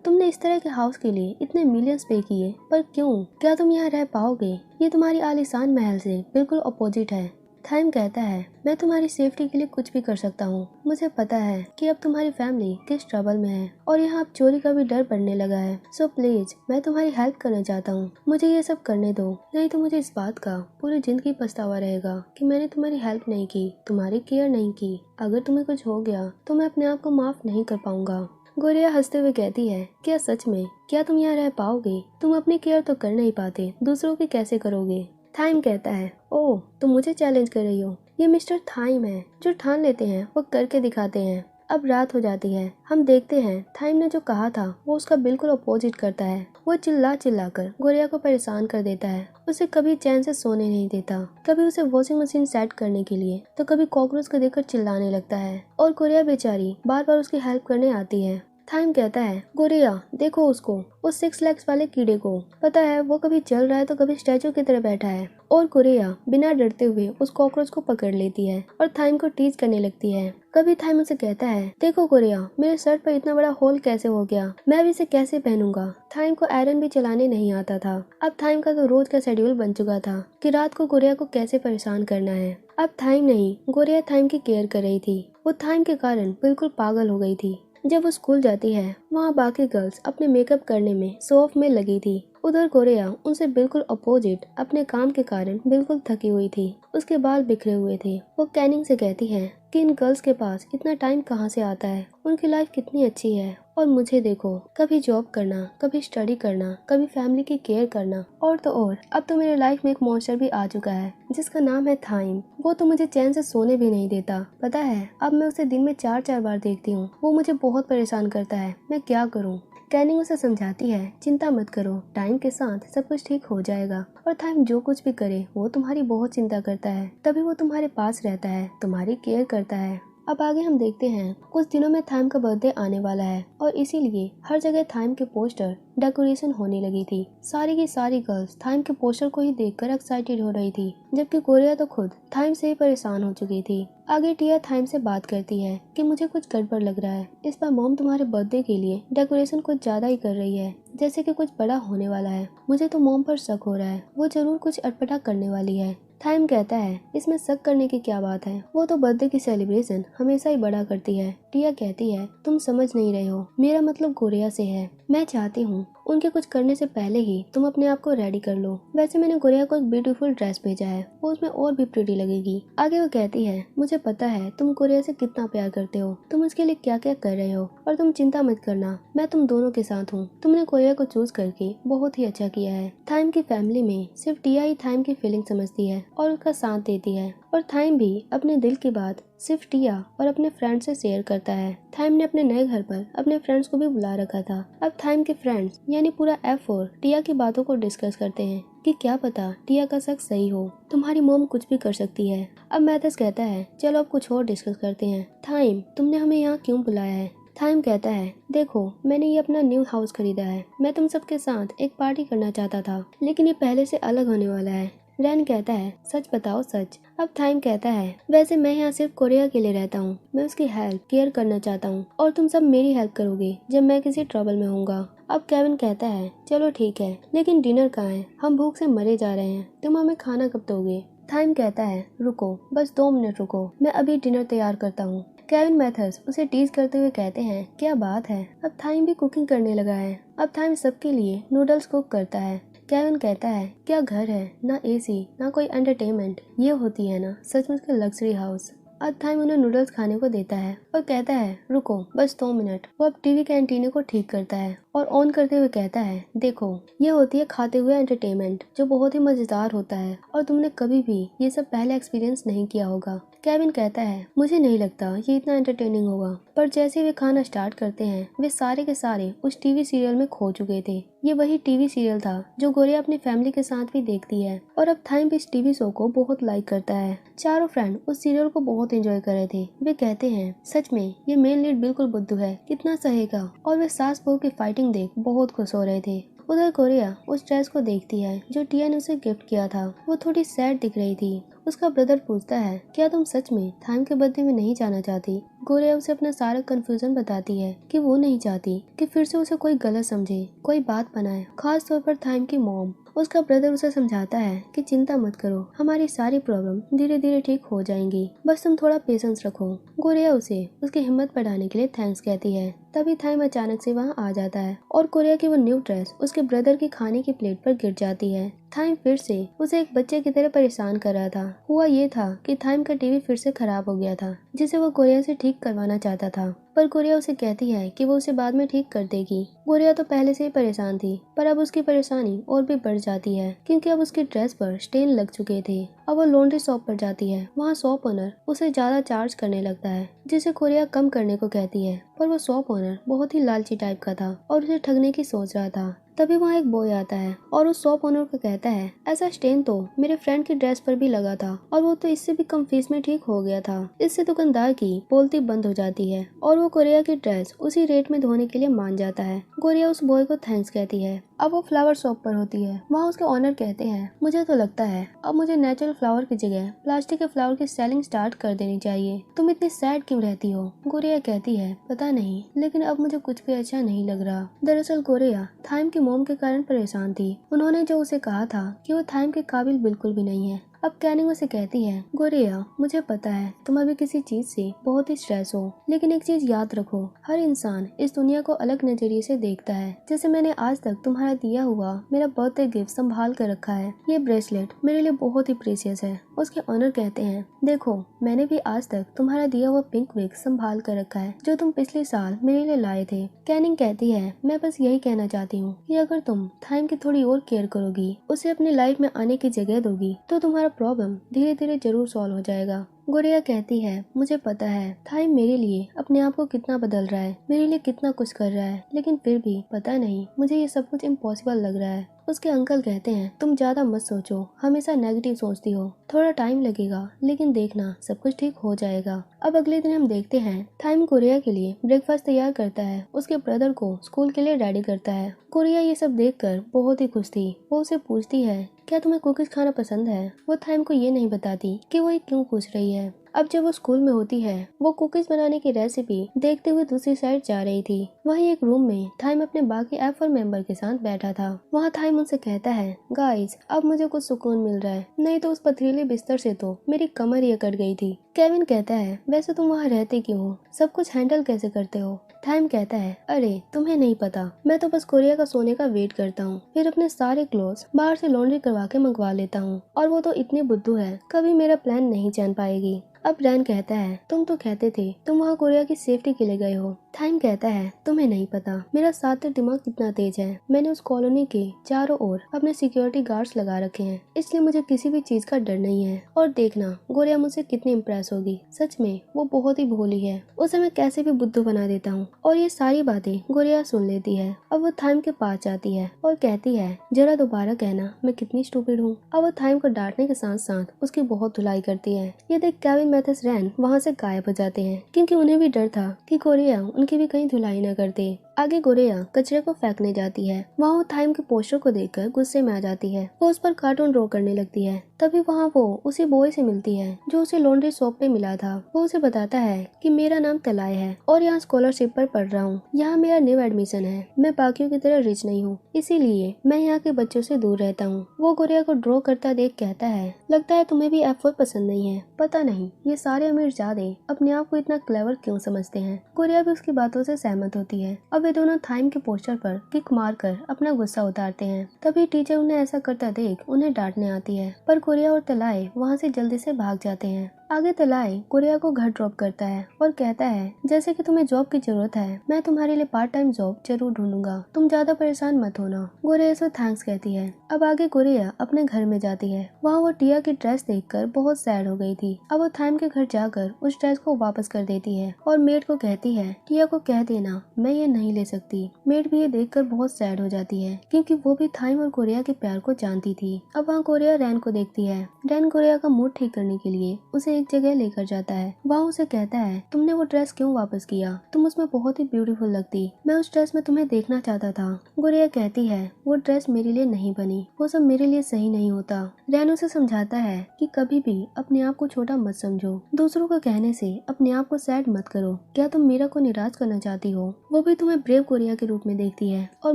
तुमने इस तरह के हाउस के लिए इतने मिलियंस पे किए, पर क्यों? क्या तुम यहाँ रह पाओगे? ये तुम्हारी आलीशान महल से बिल्कुल अपोजिट है। थाइम कहता है, मैं तुम्हारी सेफ्टी के लिए कुछ भी कर सकता हूँ। मुझे पता है कि अब तुम्हारी फैमिली किस ट्रबल में है और यहाँ अब चोरी का भी डर पड़ने लगा है। सो प्लीज, मैं तुम्हारी हेल्प करना चाहता हूँ। मुझे ये सब करने दो, नहीं तो मुझे इस बात का पूरी जिंदगी पछतावा रहेगा कि मैंने तुम्हारी हेल्प नहीं की, तुम्हारी केयर नहीं की। अगर तुम्हें कुछ हो गया तो मैं अपने आप को माफ नहीं कर पाऊंगा। गोरिया हंसते हुए कहती है, क्या सच में? क्या तुम यहाँ रह पाओगे? तुम अपनी केयर तो कर नहीं पाते, दूसरों की कैसे करोगे? थाइम कहता है, ओह तुम मुझे चैलेंज कर रही हो? ये मिस्टर थाइम है, जो ठान लेते हैं वो करके दिखाते हैं। अब रात हो जाती है। हम देखते हैं थाइम ने जो कहा था वो उसका बिल्कुल अपोजिट करता है। वो चिल्ला चिल्ला कर गोरिया को परेशान कर देता है, उसे कभी चैन से सोने नहीं देता। कभी उसे वॉशिंग मशीन सेट करने के लिए तो कभी कॉकरोच को देखकर चिल्लाने लगता है और गोरिया बेचारी बार बार उसकी हेल्प करने आती है। थाइम कहता है, गोरिया देखो उसको, उस 6 लेग्स वाले कीड़े को। पता है वो कभी चल रहा है तो कभी स्टैचू की तरह बैठा है। और गोरिया बिना डरते हुए उस कॉकरोच को पकड़ लेती है और थाइम को टीज करने लगती है। कभी थाइम उसे कहता है, देखो गोरिया मेरे शर्ट पर इतना बड़ा होल कैसे हो गया, मैं अब इसे कैसे पहनूंगा। थाइम को आयरन भी चलाने नहीं आता था। अब थाइम का तो रोज का शेड्यूल बन चुका था कि रात को गोरिया को कैसे परेशान करना है। अब थाइम नहीं, गोरिया थाइम की केयर कर रही थी। वो थाइम के कारण बिल्कुल पागल हो गई थी। जब वो स्कूल जाती है, वहाँ बाकी गर्ल्स अपने मेकअप करने में शो ऑफ में लगी थी। उधर गोरिया उनसे बिल्कुल अपोजिट अपने काम के कारण बिल्कुल थकी हुई थी। उसके बाल बिखरे हुए थे। वो कैनिंग से कहती है कि इन गर्ल्स के पास इतना टाइम कहाँ से आता है, उनकी लाइफ कितनी अच्छी है, और मुझे देखो, कभी जॉब करना, कभी स्टडी करना, कभी फैमिली की केयर करना, और तो और अब तो मेरे लाइफ में एक मॉन्स्टर भी आ चुका है जिसका नाम है थाइम। वो तो मुझे चैन से सोने भी नहीं देता। पता है अब मैं उसे दिन में 4-4 बार देखती हूँ। वो मुझे बहुत परेशान करता है, मैं क्या करूँ? कैनिंग उसे समझाती है, चिंता मत करो, टाइम के साथ सब कुछ ठीक हो जाएगा। और थाइम जो कुछ भी करे वो तुम्हारी बहुत चिंता करता है, तभी वो तुम्हारे पास रहता है, तुम्हारी केयर करता है। अब आगे हम देखते हैं कुछ दिनों में थाइम का बर्थडे आने वाला है और इसीलिए हर जगह थाइम के पोस्टर डेकोरेशन होने लगी थी। सारी की सारी गर्ल्स थाइम के पोस्टर को ही देखकर एक्साइटेड हो रही थी, जबकि कोरिया तो खुद थाइम से ही परेशान हो चुकी थी। आगे टिया थाइम से बात करती है कि मुझे कुछ गड़बड़ लग रहा है, इस बार मॉम तुम्हारे बर्थडे के लिए डेकोरेशन कुछ ज्यादा ही कर रही है, जैसे कि कुछ बड़ा होने वाला है। मुझे तो मॉम पर शक हो रहा है, वो जरूर कुछ अटपटा करने वाली है। थाइम कहता है, इसमें शक करने की क्या बात है, वो तो बर्थडे की सेलिब्रेशन हमेशा ही बड़ा करती है। टिया कहती है, तुम समझ नहीं रहे हो, मेरा मतलब गोरिया से है। मैं चाहती हूँ उनके कुछ करने से पहले ही तुम अपने आप को रेडी कर लो। वैसे मैंने गोरिया को एक ब्यूटीफुल ड्रेस भेजा है, वो उसमें और भी प्रिटी लगेगी। आगे वो कहती है, मुझे पता है तुम गोरिया से कितना प्यार करते हो, तुम उसके लिए क्या क्या कर रहे हो, और तुम चिंता मत करना, मैं तुम दोनों के साथ हूँ। तुमने गोरिया को चूज करके बहुत ही अच्छा किया है। थाइम की फैमिली में सिर्फ टिया ही थाइम की फीलिंग समझती है और उसका साथ देती है, और थाइम भी अपने दिल की बात सिर्फ टिया और अपने फ्रेंड से शेयर करता है। थाइम ने अपने नए घर पर अपने फ्रेंड्स को भी बुला रखा था। अब थाइम के फ्रेंड्स यानी पूरा F4 टिया की बातों को डिस्कस करते हैं कि क्या पता टिया का शक सही हो, तुम्हारी मॉम कुछ भी कर सकती है। अब मैथस कहता है, चलो अब कुछ और डिस्कस करते हैं। थाइम, तुमने हमें यहाँ क्यों बुलाया है? थाइम कहता है, देखो मैंने ये अपना न्यू हाउस खरीदा है, मैं तुम सबके साथ एक पार्टी करना चाहता था, लेकिन ये पहले से अलग होने वाला है। रैन कहता है, सच बताओ सच। अब थाइम कहता है, वैसे मैं यहाँ सिर्फ कोरिया के लिए रहता हूँ, मैं उसकी हेल्प केयर करना चाहता हूँ, और तुम सब मेरी हेल्प करोगे जब मैं किसी ट्रबल में होऊंगा। अब केविन कहता है, चलो ठीक है, लेकिन डिनर कहाँ है? हम भूख से मरे जा रहे हैं, तुम हमें खाना कब दोगे? थाइम कहता है, रुको बस 2 मिनट रुको, मैं अभी डिनर तैयार करता हूँ। केविन मैथर्स उसे टीज करते हुए कहते हैं, क्या बात है, अब थाइम भी कुकिंग करने लगा है। अब थाइम सबके लिए नूडल्स कुक करता है। केविन कहता है, क्या घर है, ना एसी ना कोई एंटरटेनमेंट, ये होती है ना सचमुच का लग्जरी हाउस। अब थाइम उन्हें नूडल्स खाने को देता है और कहता है, रुको बस 2 मिनट। वो अब टीवी के एंटीने को ठीक करता है और ऑन करते हुए कहता है, देखो ये होती है खाते हुए एंटरटेनमेंट जो बहुत ही मजेदार होता है और तुमने कभी भी ये सब पहले एक्सपीरियंस नहीं किया होगा। केविन कहता है, मुझे नहीं लगता ये इतना एंटरटेनिंग होगा। पर जैसे वे खाना स्टार्ट करते हैं वे सारे के सारे उस टीवी सीरियल में खो चुके थे। ये वही टीवी सीरियल था जो गोरिया अपनी फैमिली के साथ भी देखती है और अब थाइम भी इस टीवी शो को बहुत लाइक करता है। चारों फ्रेंड उस सीरियल को बहुत एंजॉय कर रहे थे। वे कहते हैं, सच में ये मेन लीड बिल्कुल बुद्धू है, कितना सहेगा। और वे सास बहू की फाइटिंग देख बहुत खुश हो रहे थे। उधर गोरिया उस ड्रेस को देखती है जो टिया ने उसे गिफ्ट किया था। वो थोड़ी सैड दिख रही थी। उसका ब्रदर पूछता है, क्या तुम सच में थाइम के बर्थडे में नहीं जाना चाहती? गोरिया उसे अपना सारा कंफ्यूजन बताती है कि वो नहीं चाहती कि फिर से उसे कोई गलत समझे, कोई बात बनाए, खास तौर पर थाइम की मॉम। उसका ब्रदर उसे समझाता है कि चिंता मत करो, हमारी सारी प्रॉब्लम धीरे धीरे ठीक हो जाएंगी, बस तुम थोड़ा पेशेंस रखो। गोरिया उसे उसकी हिम्मत बढ़ाने के लिए थैंक्स कहती है। तभी थाइम अचानक से वहाँ आ जाता है और गोरिया की वो न्यू ड्रेस उसके ब्रदर की खाने की प्लेट पर गिर जाती है। थाइम फिर से उसे एक बच्चे की तरह परेशान कर रहा था। हुआ ये था कि थाइम का टीवी फिर से खराब हो गया था जिसे वो गोरिया से ठीक करवाना चाहता था, पर गोरिया उसे कहती है कि वो उसे बाद में ठीक कर देगी। गोरिया तो पहले से ही परेशान थी, पर अब उसकी परेशानी और भी बढ़ जाती है क्योंकि अब उसकी ड्रेस पर स्टेन लग चुके थे। अब वो लॉन्ड्री शॉप पर जाती है। वहाँ शॉप ओनर उसे ज्यादा चार्ज करने लगता है जिसे गोरिया कम करने को कहती है, पर वो शॉप ओनर बहुत ही लालची टाइप का था और उसे ठगने की सोच रहा था। तभी वहाँ एक बॉय आता है और उस शॉप ओनर को कहता है, ऐसा स्टेन तो मेरे फ्रेंड की ड्रेस पर भी लगा था और वो तो इससे भी कम फीस में ठीक हो गया था। इससे दुकानदार की बोलती बंद हो जाती है और वो गोरिया की ड्रेस उसी रेट में धोने के लिए मान जाता है। गोरिया उस बॉय को थैंक्स कहती है। अब वो फ्लावर शॉप पर होती है। वहाँ उसके ऑनर कहते हैं, मुझे तो लगता है अब मुझे नेचुरल फ्लावर की जगह प्लास्टिक के फ्लावर की सेलिंग स्टार्ट कर देनी चाहिए। तुम इतनी सैड क्यों रहती हो? गोरिया कहती है, पता नहीं, लेकिन अब मुझे कुछ भी अच्छा नहीं लग रहा। दरअसल गोरिया थाइम की मॉम के कारण परेशान थी। उन्होंने जो उसे कहा था कि वो थाइम के काबिल बिल्कुल भी नहीं है। अब कैनिंग उसे कहती है, गोरिया मुझे पता है तुम अभी किसी चीज से बहुत ही स्ट्रेस हो, लेकिन एक चीज याद रखो, हर इंसान इस दुनिया को अलग नजरिए से देखता है। जैसे मैंने आज तक तुम्हारा दिया हुआ मेरा बर्थडे गिफ्ट संभाल कर रखा है। ये ब्रेसलेट मेरे लिए बहुत ही प्रीशियस है। उसके ऑनर कहते हैं, देखो मैंने भी आज तक तुम्हारा दिया हुआ पिंक विग संभाल कर रखा है जो तुम पिछले साल मेरे लिए लाए थे। कैनिंग कहती है, मैं बस यही कहना चाहती हूँ कि अगर तुम थाइम की थोड़ी और केयर करोगी, उसे अपनी लाइफ में आने की जगह दोगी, तो तुम्हारा प्रॉब्लम धीरे धीरे जरूर सॉल्व हो जाएगा। गोरिया कहती है, मुझे पता है थाइम मेरे लिए अपने आप को कितना बदल रहा है, मेरे लिए कितना कुछ कर रहा है, लेकिन फिर भी पता नहीं मुझे ये सब कुछ इम्पॉसिबल लग रहा है। उसके अंकल कहते हैं, तुम ज्यादा मत सोचो, हमेशा नेगेटिव सोचती हो, थोड़ा टाइम लगेगा लेकिन देखना सब कुछ ठीक हो जाएगा। अब अगले दिन हम देखते हैं थाइम गोरिया के लिए ब्रेकफास्ट तैयार करता है, उसके ब्रदर को स्कूल के लिए रेडी करता है। गोरिया ये सब देखकर बहुत ही खुश थी। वो उसे पूछती है, क्या तुम्हें कुकीज खाना पसंद है? वो थाइम को ये नहीं बताती कि वो ये क्यों पूछ रही है। अब जब वो स्कूल में होती है, वो कुकीज बनाने की रेसिपी देखते हुए दूसरी साइड जा रही थी। वहीं एक रूम में थाइम अपने बाकी F4 मेंबर के साथ बैठा था। वहाँ थाइम उनसे कहता है, गाइस अब मुझे कुछ सुकून मिल रहा है, नहीं तो उस पथरीले बिस्तर से तो मेरी कमर ही अकड़ गई थी। केविन कहता है, वैसे तुम वहाँ रहते क्यों हो, सब कुछ हैंडल कैसे करते हो? थाइम कहता है, अरे तुम्हें नहीं पता, मैं तो बस गोरिया का सोने का वेट करता हूँ, फिर अपने सारे क्लोथ्स बाहर से लॉन्ड्री करवा के मंगवा लेता हूँ, और वो तो इतनी बुद्धू है कभी मेरा प्लान नहीं जान पाएगी। अब रैन कहता है, तुम तो कहते थे तुम वहाँ गोरिया की सेफ्टी के लिए गए हो। थाइम कहता है, तुम्हें नहीं पता मेरा सातिर दिमाग कितना तेज है। मैंने उस कॉलोनी के चारों ओर अपने सिक्योरिटी गार्ड्स लगा रखे हैं, इसलिए मुझे किसी भी चीज का डर नहीं है। और देखना गोरिया मुझसे कितनी इम्प्रेस होगी, सच में वो बहुत ही भोली है, उसे मैं कैसे भी बुद्धू बना देता हूँ। और ये सारी बातें गोरिया सुन लेती है। अब वो थाइम के पास जाती है और कहती है, जरा दोबारा कहना मैं कितनी स्टूपिड हूँ। अब वो थाइम को डांटने के साथ साथ उसकी बहुत धुलाई करती है। ये देख केविन मैथस रैन वहाँ से गायब हो जाते हैं क्योंकि उन्हें भी डर था कि गोरिया उनकी भी कहीं धुलाई न कर दे। आगे गोरिया कचरे को फेंकने जाती है। वहाँ वो थाइम के पोस्टर को देखकर गुस्से में आ जाती है। वो उस पर कार्टून ड्रॉ करने लगती है। तभी वहाँ वो उसी बॉय से मिलती है जो उसे लॉन्ड्री शॉप पे मिला था। वो उसे बताता है कि मेरा नाम तलाय है और यहाँ स्कॉलरशिप पर पढ़ रहा हूँ। यहाँ मेरा न्यू एडमिशन है। मैं बाकियों की तरह रिच नहीं हूँ, इसीलिए मैं यहाँ के बच्चों से दूर रहता हूँ। वो गोरिया को ड्रॉ करता देख कहता है, लगता है तुम्हें भी F4 पसंद नहीं है। पता नहीं ये सारे अमीरजादे अपने आप को इतना क्लेवर क्यों समझते हैं। गोरिया भी उसकी बातों से सहमत होती है। अब वे दोनों थाइम के पोस्टर पर किक मारकर अपना गुस्सा उतारते हैं। तभी टीचर उन्हें ऐसा करता देख उन्हें डांटने आती है, पर गोरिया और तलाय वहाँ से जल्दी से भाग जाते हैं। आगे तलाय कोरिया को घर ड्रॉप करता है और कहता है जैसे कि तुम्हें जॉब की जरूरत है, मैं तुम्हारे लिए पार्ट टाइम जॉब जरूर ढूंढूंगा, तुम ज्यादा परेशान मत होना। गोरिया इसे थैंक्स कहती है। अब आगे गोरिया अपने घर में जाती है। वहाँ वो टिया की ड्रेस देखकर बहुत सैड हो गई थी। अब वो थाइम के घर जाकर उस ड्रेस को वापस कर देती है और मेड को कहती है टिया को कह देना मैं ये नहीं ले सकती। मेड भी ये देखकर बहुत सैड हो जाती है क्योंकि वो भी थाइम और कोरिया के प्यार को जानती थी। अब वहाँ कोरिया रैन को देखती है। रैन कोरिया का मूड ठीक करने के लिए उसे एक जगह लेकर जाता है। वहाँ उसे कहता है तुमने वो ड्रेस क्यों वापस किया, तुम उसमें बहुत ही ब्यूटीफुल लगती, मैं उस ड्रेस में तुम्हें देखना चाहता था। गोरिया कहती है वो ड्रेस मेरे लिए नहीं बनी, वो सब मेरे लिए सही नहीं होता। रैन उसे समझाता है कि कभी भी अपने आप को छोटा मत समझो, दूसरों को कहने से अपने आप को सैड मत करो। क्या तुम मीरा को निराश करना चाहती हो? वो भी तुम्हें ब्रेव कोरिया के रूप में देखती है और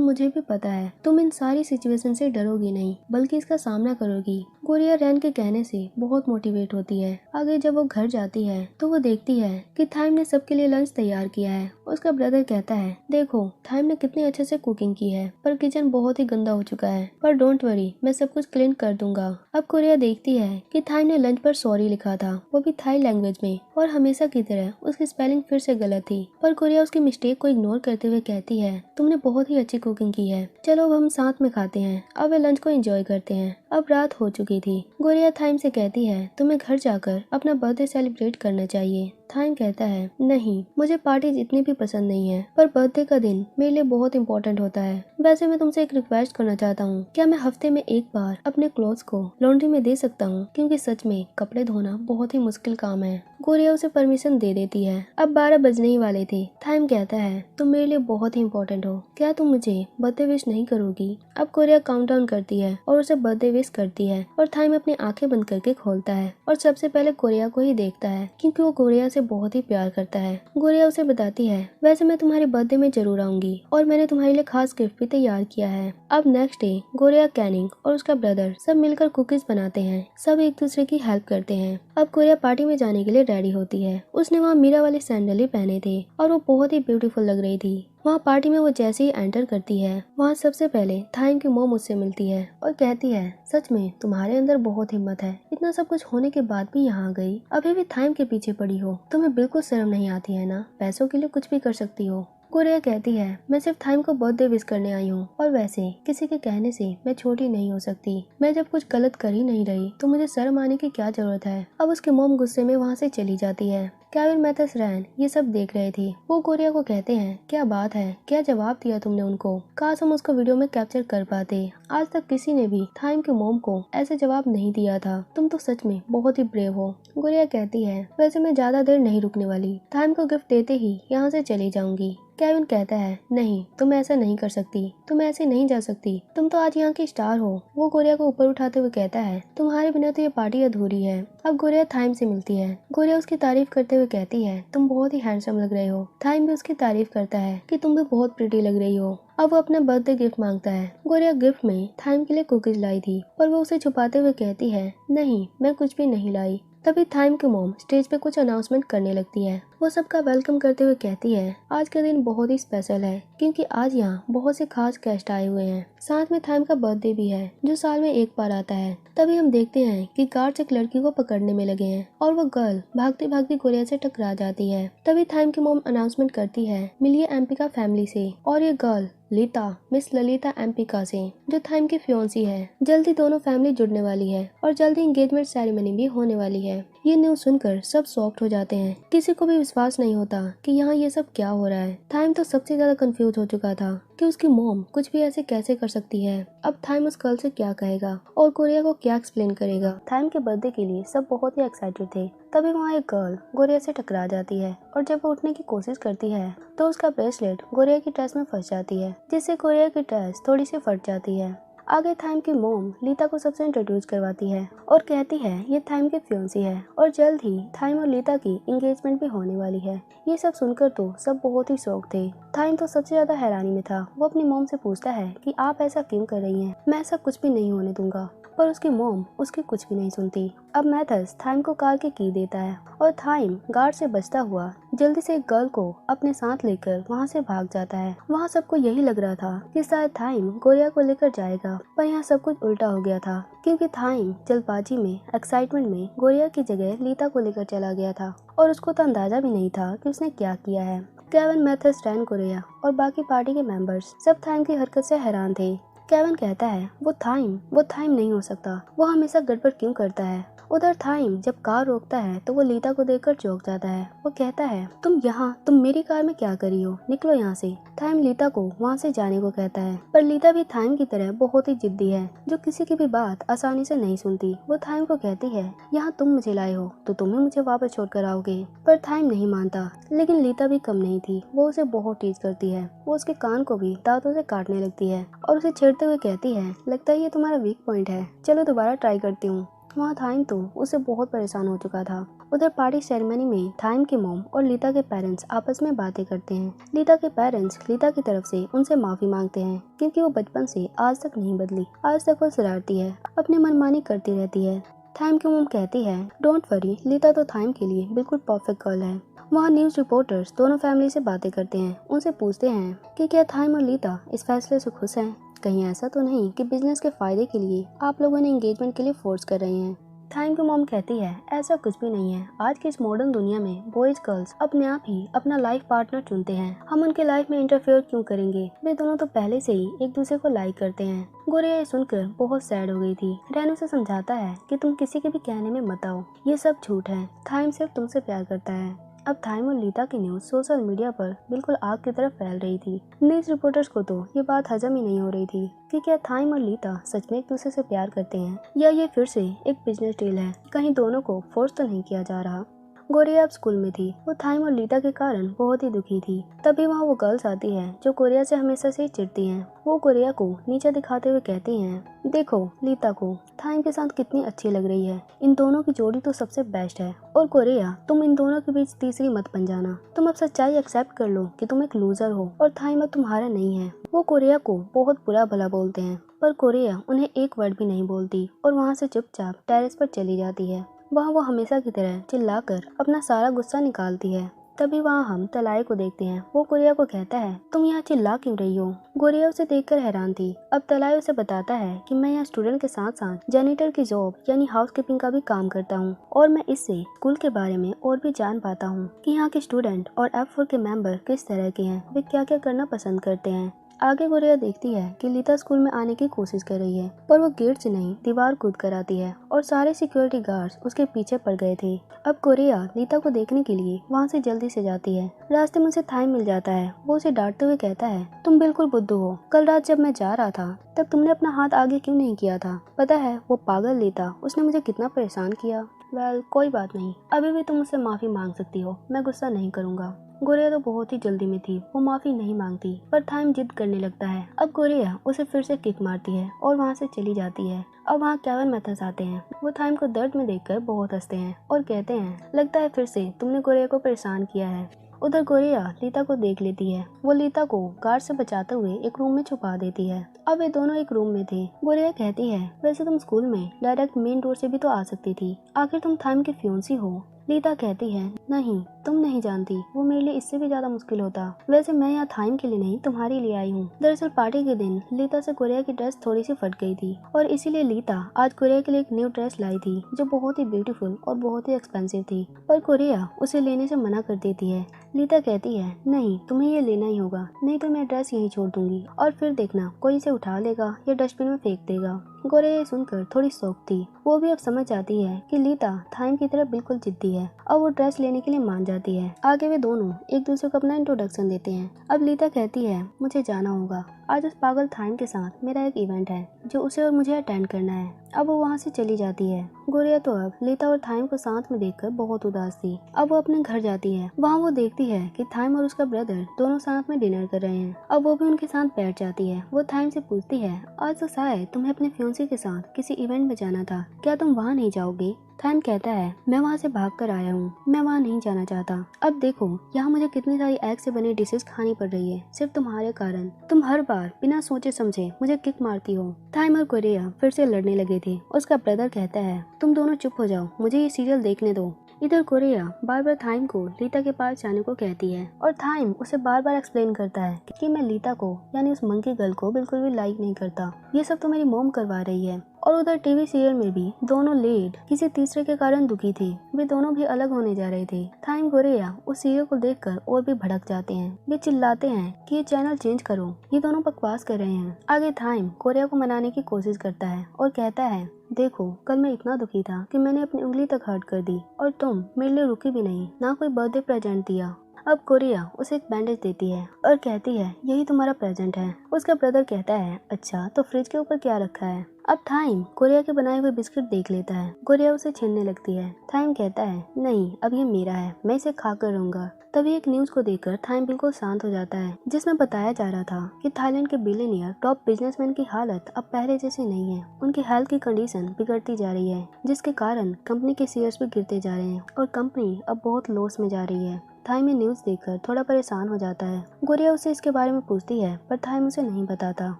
मुझे भी पता है तुम इन सारी सिचुएशन से डरोगी नहीं बल्कि इसका सामना करोगी। गोरिया रैन के कहने से बहुत मोटिवेट होती है। आगे जब वो घर जाती है तो वो देखती है कि थाइम ने सबके लिए लंच तैयार किया है। उसका ब्रदर कहता है देखो थाइम ने कितनी अच्छे से कुकिंग की है पर किचन बहुत ही गंदा हो चुका है, पर डोंट वरी मैं सब कुछ क्लीन कर दूंगा। अब कोरिया देखती है कि थाइम ने लंच पर सॉरी लिखा था, वो भी थाई लैंग्वेज में, और हमेशा की तरह उसकी स्पेलिंग फिर से गलत थी। पर कोरिया उसकी मिस्टेक को इग्नोर करते हुए कहती है तुमने बहुत ही अच्छी कुकिंग की है, चलो अब हम साथ में खाते हैं। अब वे लंच को एंजॉय करते हैं। अब रात हो चुकी थी। गोरिया थाइम से कहती है तुम्हें घर जाकर अपना बर्थडे सेलिब्रेट करना चाहिए। थाइम कहता है नहीं, मुझे पार्टीज इतनी भी पसंद नहीं है, पर बर्थडे का दिन मेरे लिए बहुत इंपॉर्टेंट होता है। वैसे मैं तुमसे एक रिक्वेस्ट करना चाहता हूँ, क्या मैं हफ्ते में एक बार अपने क्लोथ्स को लॉन्ड्री में दे सकता हूँ, क्योंकि सच में कपड़े धोना बहुत ही मुश्किल काम है। गोरिया उसे परमिशन दे देती है। अब 12 बजने ही वाले थे। थाइम कहता है तुम मेरे लिए बहुत ही इंपॉर्टेंट हो, क्या तुम मुझे बर्थडे विश नहीं करोगी? अब गोरिया काउंटडाउन करती है और उसे बर्थडे विश करती है और थाइम अपनी आंखें बंद करके खोलता है और सबसे पहले गोरिया को ही देखता है क्योंकि वो गोरिया से बहुत ही प्यार करता है। गोरिया उसे बताती है वैसे मैं तुम्हारे बर्थडे में जरूर आऊंगी और मैंने तुम्हारे लिए खास गिफ्ट भी तैयार किया है। अब नेक्स्ट डे गोरिया, कैनिंग और उसका ब्रदर सब मिलकर कुकीज बनाते हैं। सब एक दूसरे की हेल्प करते हैं। अब गोरिया पार्टी में जाने के लिए रेडी होती है। उसने वहाँ मीरा वाले सैंडल ही पहने थे और वो बहुत ही ब्यूटीफुल लग रही थी। वहाँ पार्टी में वो जैसे ही एंटर करती है वहाँ सबसे पहले थाइम की मॉम उससे मिलती है और कहती है सच में तुम्हारे अंदर बहुत हिम्मत है, इतना सब कुछ होने के बाद भी यहाँ गई, अभी भी थाइम के पीछे पड़ी हो, तुम्हें बिल्कुल शर्म नहीं आती है ना? पैसों के लिए कुछ भी कर सकती हो। गोरिया कहती है मैं सिर्फ थाइम को बर्थडे विश करने आई हूँ और वैसे किसी के कहने से मैं छोटी नहीं हो सकती। मैं जब कुछ गलत कर ही नहीं रही तो मुझे शर्म आने की क्या जरूरत है। अब उसकी मॉम गुस्से में वहाँ से चली जाती है। केविन, मैथस, रैन ये सब देख रहे थे। वो गोरिया को कहते हैं क्या बात है, क्या जवाब दिया तुमने उनको? काश हम उसको वीडियो में कैप्चर कर पाते। आज तक किसी ने भी थाइम की मॉम को ऐसे जवाब नहीं दिया था। तुम तो सच में बहुत ही ब्रेव हो। गोरिया कहती है वैसे मैं ज्यादा देर नहीं रुकने वाली, थाइम को गिफ्ट देते ही यहाँ से चली जाऊंगी। केविन कहता है नहीं, तुम ऐसा नहीं कर सकती, तुम ऐसे नहीं जा सकती, तुम तो आज यहाँ की स्टार हो। वो गोरिया को ऊपर उठाते हुए कहता है तुम्हारे बिना तो ये पार्टी अधूरी है। अब गोरिया थाइम से मिलती है। गोरिया उसकी तारीफ करते हुए कहती है तुम बहुत ही हैंडसम लग रहे हो। थाइम भी उसकी तारीफ करता है कि तुम भी बहुत प्रिटी लग रही हो। अब वो अपना बर्थडे गिफ्ट मांगता है। गोरिया गिफ्ट में थाइम के लिए कुकीज लाई थी, पर वो उसे छुपाते हुए कहती है नहीं, मैं कुछ भी नहीं लाई। तभी थाइम की मॉम स्टेज पे कुछ अनाउंसमेंट करने लगती है। वो सबका वेलकम करते हुए कहती है आज का दिन बहुत ही स्पेशल है क्योंकि आज यहाँ बहुत से खास गेस्ट आए हुए हैं। साथ में थाइम का बर्थडे भी है जो साल में एक बार आता है। तभी हम देखते हैं कि गार्ड्स एक लड़की को पकड़ने में लगे हैं और वो गर्ल भागती भागती गोरिया से टकरा जाती है। तभी थाइम की मॉम अनाउंसमेंट करती है मिलिए एम्पिका फैमिली से, और ये गर्ल लीता, मिस ललिता एम्पिका से, जो थाइम की फियोंसी है। जल्दी दोनों फैमिली जुड़ने वाली है और जल्दी एंगेजमेंट सेरेमनी भी होने वाली है। ये न्यूज सुनकर सब शॉक्ड हो जाते हैं। किसी को भी विश्वास नहीं होता कि यहाँ ये सब क्या हो रहा है। थाइम तो सबसे ज्यादा कंफ्यूज हो चुका था कि उसकी मॉम कुछ भी ऐसे कैसे कर सकती है। अब थाइम उस गर्ल से क्या कहेगा और गोरिया को क्या एक्सप्लेन करेगा। थाइम के बर्थडे के लिए सब बहुत ही एक्साइटेड थे। तभी वहाँ एक गर्ल गोरिया से टकरा जाती है और जब वो उठने की कोशिश करती है तो उसका ब्रेसलेट गोरिया की ड्रेस में फंस जाती है, जिससे गोरिया की ड्रेस थोड़ी सी फट जाती है। आगे थाइम की मॉम लीता को सबसे इंट्रोड्यूस करवाती है और कहती है ये थाइम की फियोंसी है और जल्द ही थाइम और लीता की एंगेजमेंट भी होने वाली है। ये सब सुनकर तो सब बहुत ही शौक थे। थाइम तो सबसे ज्यादा हैरानी में था। वो अपनी मॉम से पूछता है कि आप ऐसा क्यों कर रही हैं, मैं ऐसा कुछ भी नहीं होने दूंगा। पर उसकी मॉम उसकी कुछ भी नहीं सुनती। अब मैथस थाइम को कार की की देता है और थाइम गार्ड से बचता हुआ जल्दी से एक गर्ल को अपने साथ लेकर वहाँ से भाग जाता है। वहाँ सबको यही लग रहा था कि शायद थाइम गोरिया को लेकर जाएगा, पर यहाँ सब कुछ उल्टा हो गया था, क्योंकि थाइम जल्दबाजी में, एक्साइटमेंट में गोरिया की जगह लीता को लेकर चला गया था और उसको तो अंदाजा भी नहीं था कि उसने क्या किया है। केविन, मैथस, रैन गोरिया और बाकी पार्टी के मेंबर्स सब थाइम की हरकत से हैरान थे। केविन कहता है वो थाइम नहीं हो सकता, वो हमेशा गड़बड़ क्यों करता है। उधर थाइम जब कार रोकता है तो वो लीता को देखकर चौंक जाता है। वो कहता है तुम मेरी कार में क्या करी हो, निकलो यहाँ से। थाइम लीता को वहाँ से जाने को कहता है, पर लीता भी थाइम की तरह बहुत ही जिद्दी है, जो किसी की भी बात आसानी से नहीं सुनती। वो थाइम को कहती है यहाँ तुम मुझे लाए हो तो तुम्हें मुझे वापस छोड़ कर आओगे, पर थाइम नहीं मानता। लेकिन लीता भी कम नहीं थी, वो उसे बहुत टीज करती है। वो उसके कान को भी दांतों से काटने लगती है और उसे छेड़ते हुए कहती है लगता है ये तुम्हारा वीक पॉइंट है, चलो दोबारा ट्राई करती हूँ। वहाँ थाइम तो उससे बहुत परेशान हो चुका था। उधर पार्टी सेरेमनी में थाइम के मॉम और लीता के पेरेंट्स आपस में बातें करते हैं। लीता के पेरेंट्स लीता की तरफ से उनसे माफी मांगते हैं, क्योंकि वो बचपन से आज तक नहीं बदली। आज तक वो शरारती है, अपनी मनमानी करती रहती है। थाइम की मॉम कहती है डोंट वरी, लीता तो थाइम के लिए बिल्कुल परफेक्ट गर्ल है। वहाँ न्यूज रिपोर्टर्स दोनों फैमिली से बातें करते हैं। उनसे पूछते हैं कि क्या थाइम और लीता इस फैसले से खुश हैं, कहीं ऐसा तो नहीं कि बिजनेस के फायदे के लिए आप लोगों ने एंगेजमेंट के लिए फोर्स कर रहे हैं। थाइम की मॉम कहती है ऐसा कुछ भी नहीं है। आज की इस मॉडर्न दुनिया में बॉयज गर्ल्स अपने आप ही अपना लाइफ पार्टनर चुनते हैं, हम उनके लाइफ में इंटरफेयर क्यों करेंगे। वे दोनों तो पहले से ही एक दूसरे को लाइक करते हैं। गोरिया ये सुनकर बहुत सैड हो गई थी। रैन उसे समझाता है कि तुम किसी के भी कहने में मत आओ, ये सब झूठ है, थाइम सिर्फ तुमसे प्यार करता है। अब थाइम और लीता की न्यूज सोशल मीडिया पर बिल्कुल आग की तरफ फैल रही थी। न्यूज रिपोर्टर्स को तो ये बात हजम ही नहीं हो रही थी कि क्या थाइम और लीता सच में एक दूसरे से प्यार करते हैं या ये फिर से एक बिजनेस डील है, कहीं दोनों को फोर्स तो नहीं किया जा रहा। गोरिया अब स्कूल में थी। वो थाइम और लीता के कारण बहुत ही दुखी थी। तभी वहाँ वो गर्ल्स आती है जो गोरिया से हमेशा से ही चिढ़ती हैं। वो गोरिया को नीचे दिखाते हुए कहती हैं देखो लीता को थाइम के साथ कितनी अच्छी लग रही है, इन दोनों की जोड़ी तो सबसे बेस्ट है। और गोरिया तुम इन दोनों के बीच तीसरी मत बन जाना, तुम अब सच्चाई एक्सेप्ट कर लो कि तुम एक लूजर हो और थाइम अब तुम्हारा नहीं है। वो गोरिया को बहुत बुरा भला बोलते हैं, पर गोरिया उन्हें एक वर्ड भी नहीं बोलती और वहाँ से चुपचाप टेरेस पर चली जाती है। वहाँ वो हमेशा की तरह चिल्लाकर अपना सारा गुस्सा निकालती है। तभी वहाँ हम तलाई को देखते हैं। वो गोरिया को कहता है तुम यहाँ चिल्ला क्यों रही हो। गोरिया उसे देखकर हैरान थी। अब तलाई उसे बताता है कि मैं यहाँ स्टूडेंट के साथ साथ जेनिटर की जॉब यानी हाउसकीपिंग का भी काम करता हूँ और मैं इससे स्कूल के बारे में और भी जान पाता हूँ कि यहाँ के स्टूडेंट और F4 के मेंबर किस तरह के हैं, वे क्या क्या करना पसंद करते हैं। आगे गोरिया देखती है कि लीता स्कूल में आने की कोशिश कर रही है, पर वो गेट से नहीं दीवार कूद कर आती है और सारे सिक्योरिटी गार्ड्स उसके पीछे पड़ गए थे। अब गोरिया लीता को देखने के लिए वहाँ से जल्दी से जाती है। रास्ते में उसे थाइम मिल जाता है। वो उसे डांटते हुए कहता है तुम बिल्कुल बुद्धू हो, कल रात जब मैं जा रहा था तब तुमने अपना हाथ आगे क्यों नहीं किया था। पता है वो पागल लीता, उसने मुझे कितना परेशान किया। वेल कोई बात नहीं, अभी भी तुम मुझसे माफी मांग सकती हो, मैं गुस्सा नहीं करूँगा। गोरिया तो बहुत ही जल्दी में थी, वो माफी नहीं मांगती, पर थाइम जिद करने लगता है। अब गोरिया उसे फिर से किक मारती है और वहाँ से चली जाती है। अब वहाँ केविन मैथस आते हैं। वो थाइम को दर्द में देखकर बहुत हंसते हैं और कहते हैं लगता है फिर से तुमने गोरिया को परेशान किया है। उधर गोरिया लीता को देख लेती है। वो लीता को गार्ड से बचाते हुए एक रूम में छुपा देती है। अब वे दोनों एक रूम में थे। गोरिया कहती है वैसे तुम स्कूल में डायरेक्ट मेन डोर से भी तो आ सकती थी, आखिर तुम थाइम की फ्यूंसी हो। लीता कहती है नहीं, तुम नहीं जानती, वो मेरे लिए इससे भी ज्यादा मुश्किल होता। वैसे मैं यहाँ थाइम के लिए नहीं तुम्हारे लिए आई हूँ। दरअसल पार्टी के दिन लीता से गोरिया की ड्रेस थोड़ी सी फट गई थी और इसीलिए लीता आज गोरिया के लिए एक न्यू ड्रेस लाई थी जो बहुत ही ब्यूटीफुल और बहुत ही एक्सपेंसिव थी, पर गोरिया उसे लेने से मना कर देती है। लीता कहती है नहीं, तुम्हें ये लेना ही होगा, नहीं तो मैं ड्रेस यहीं छोड़ दूंगी और फिर देखना कोई इसे उठा लेगा या डस्टबिन में फेंक देगा। गोरिया ये सुनकर थोड़ी शॉक थी। वो भी अब समझ जाती है कि लीता थाइम की तरह बिल्कुल जिद्दी है और वो ड्रेस लेने के लिए मान जाती है। आगे वे दोनों एक दूसरे को अपना इंट्रोडक्शन देते हैं। अब लीता कहती है मुझे जाना होगा, आज उस पागल थाइम के साथ मेरा एक इवेंट है जो उसे और मुझे अटेंड करना है। अब वो वहाँ से चली जाती है। गोरिया तो अब लीता और थाइम को साथ में देखकर बहुत उदास थी। अब वो अपने घर जाती है। वहाँ वो देखती है कि थाइम और उसका ब्रदर दोनों साथ में डिनर कर रहे हैं। अब वो भी उनके साथ बैठ जाती है। वो थाइम से पूछती है आज तो शायद तुम्हें अपने फ्यूंसी के साथ किसी इवेंट में जाना था, क्या तुम वहाँ नहीं जाओगी। थाइम कहता है मैं वहाँ से भाग कर आया हूँ, मैं वहाँ नहीं जाना चाहता। अब देखो यहाँ मुझे कितनी सारी एग से बनी डिशेस खानी पड़ रही है सिर्फ तुम्हारे कारण। तुम हर बार बिना सोचे समझे मुझे किक मारती हो। थाइम और गोरिया फिर से लड़ने लगे थे। उसका ब्रदर कहता है तुम दोनों चुप हो जाओ, मुझे ये सीरियल देखने दो। इधर कोरिया बार बार थाइम को लीता के पास जाने को कहती है और थाइम उसे बार बार एक्सप्लेन करता है कि मैं लीता को यानी उस मंकी गर्ल को बिल्कुल भी लाइक नहीं करता, ये सब तो मेरी मॉम करवा रही है। और उधर टीवी सीरियल में भी दोनों लीड किसी तीसरे के कारण दुखी थे, वे दोनों भी अलग होने जा रहे थे। थाइम कोरिया उस सीरियल को देखकर और भी भड़क जाते हैं, वे चिल्लाते हैं कि ये चैनल चेंज करो, ये दोनों बकवास कर रहे हैं। आगे थाइम कोरिया को मनाने की कोशिश करता है और कहता है देखो कल मैं इतना दुखी था कि मैंने अपनी उंगली तक हर्ट कर दी और तुम मेरे लिए रुकी भी नहीं, ना कोई बर्थडे प्रेजेंट दिया। अब कोरिया उसे एक बैंडेज देती है और कहती है यही तुम्हारा प्रेजेंट है। उसका ब्रदर कहता है अच्छा तो फ्रिज के ऊपर क्या रखा है। अब थाइम कोरिया के बनाए हुए बिस्किट देख लेता है, कोरिया उसे छीनने लगती है। थाइम कहता है नहीं अब ये मेरा है, मैं इसे खाकर रहूंगा। तभी एक न्यूज को देखकर थाइम बिल्कुल शांत हो जाता है, जिसमें बताया जा रहा था कि थाईलैंड के बिलियनियर टॉप बिजनेसमैन की हालत अब पहले जैसी नहीं है, उनकी हेल्थ की कंडीशन बिगड़ती जा रही है, जिसके कारण कंपनी के शेयर्स भी गिरते जा रहे हैं और कंपनी अब बहुत लॉस में जा रही है। थाइम ये न्यूज देखकर थोड़ा परेशान हो जाता है। कोरिया उसे इसके बारे में पूछती है पर थाइम उसे नहीं बताता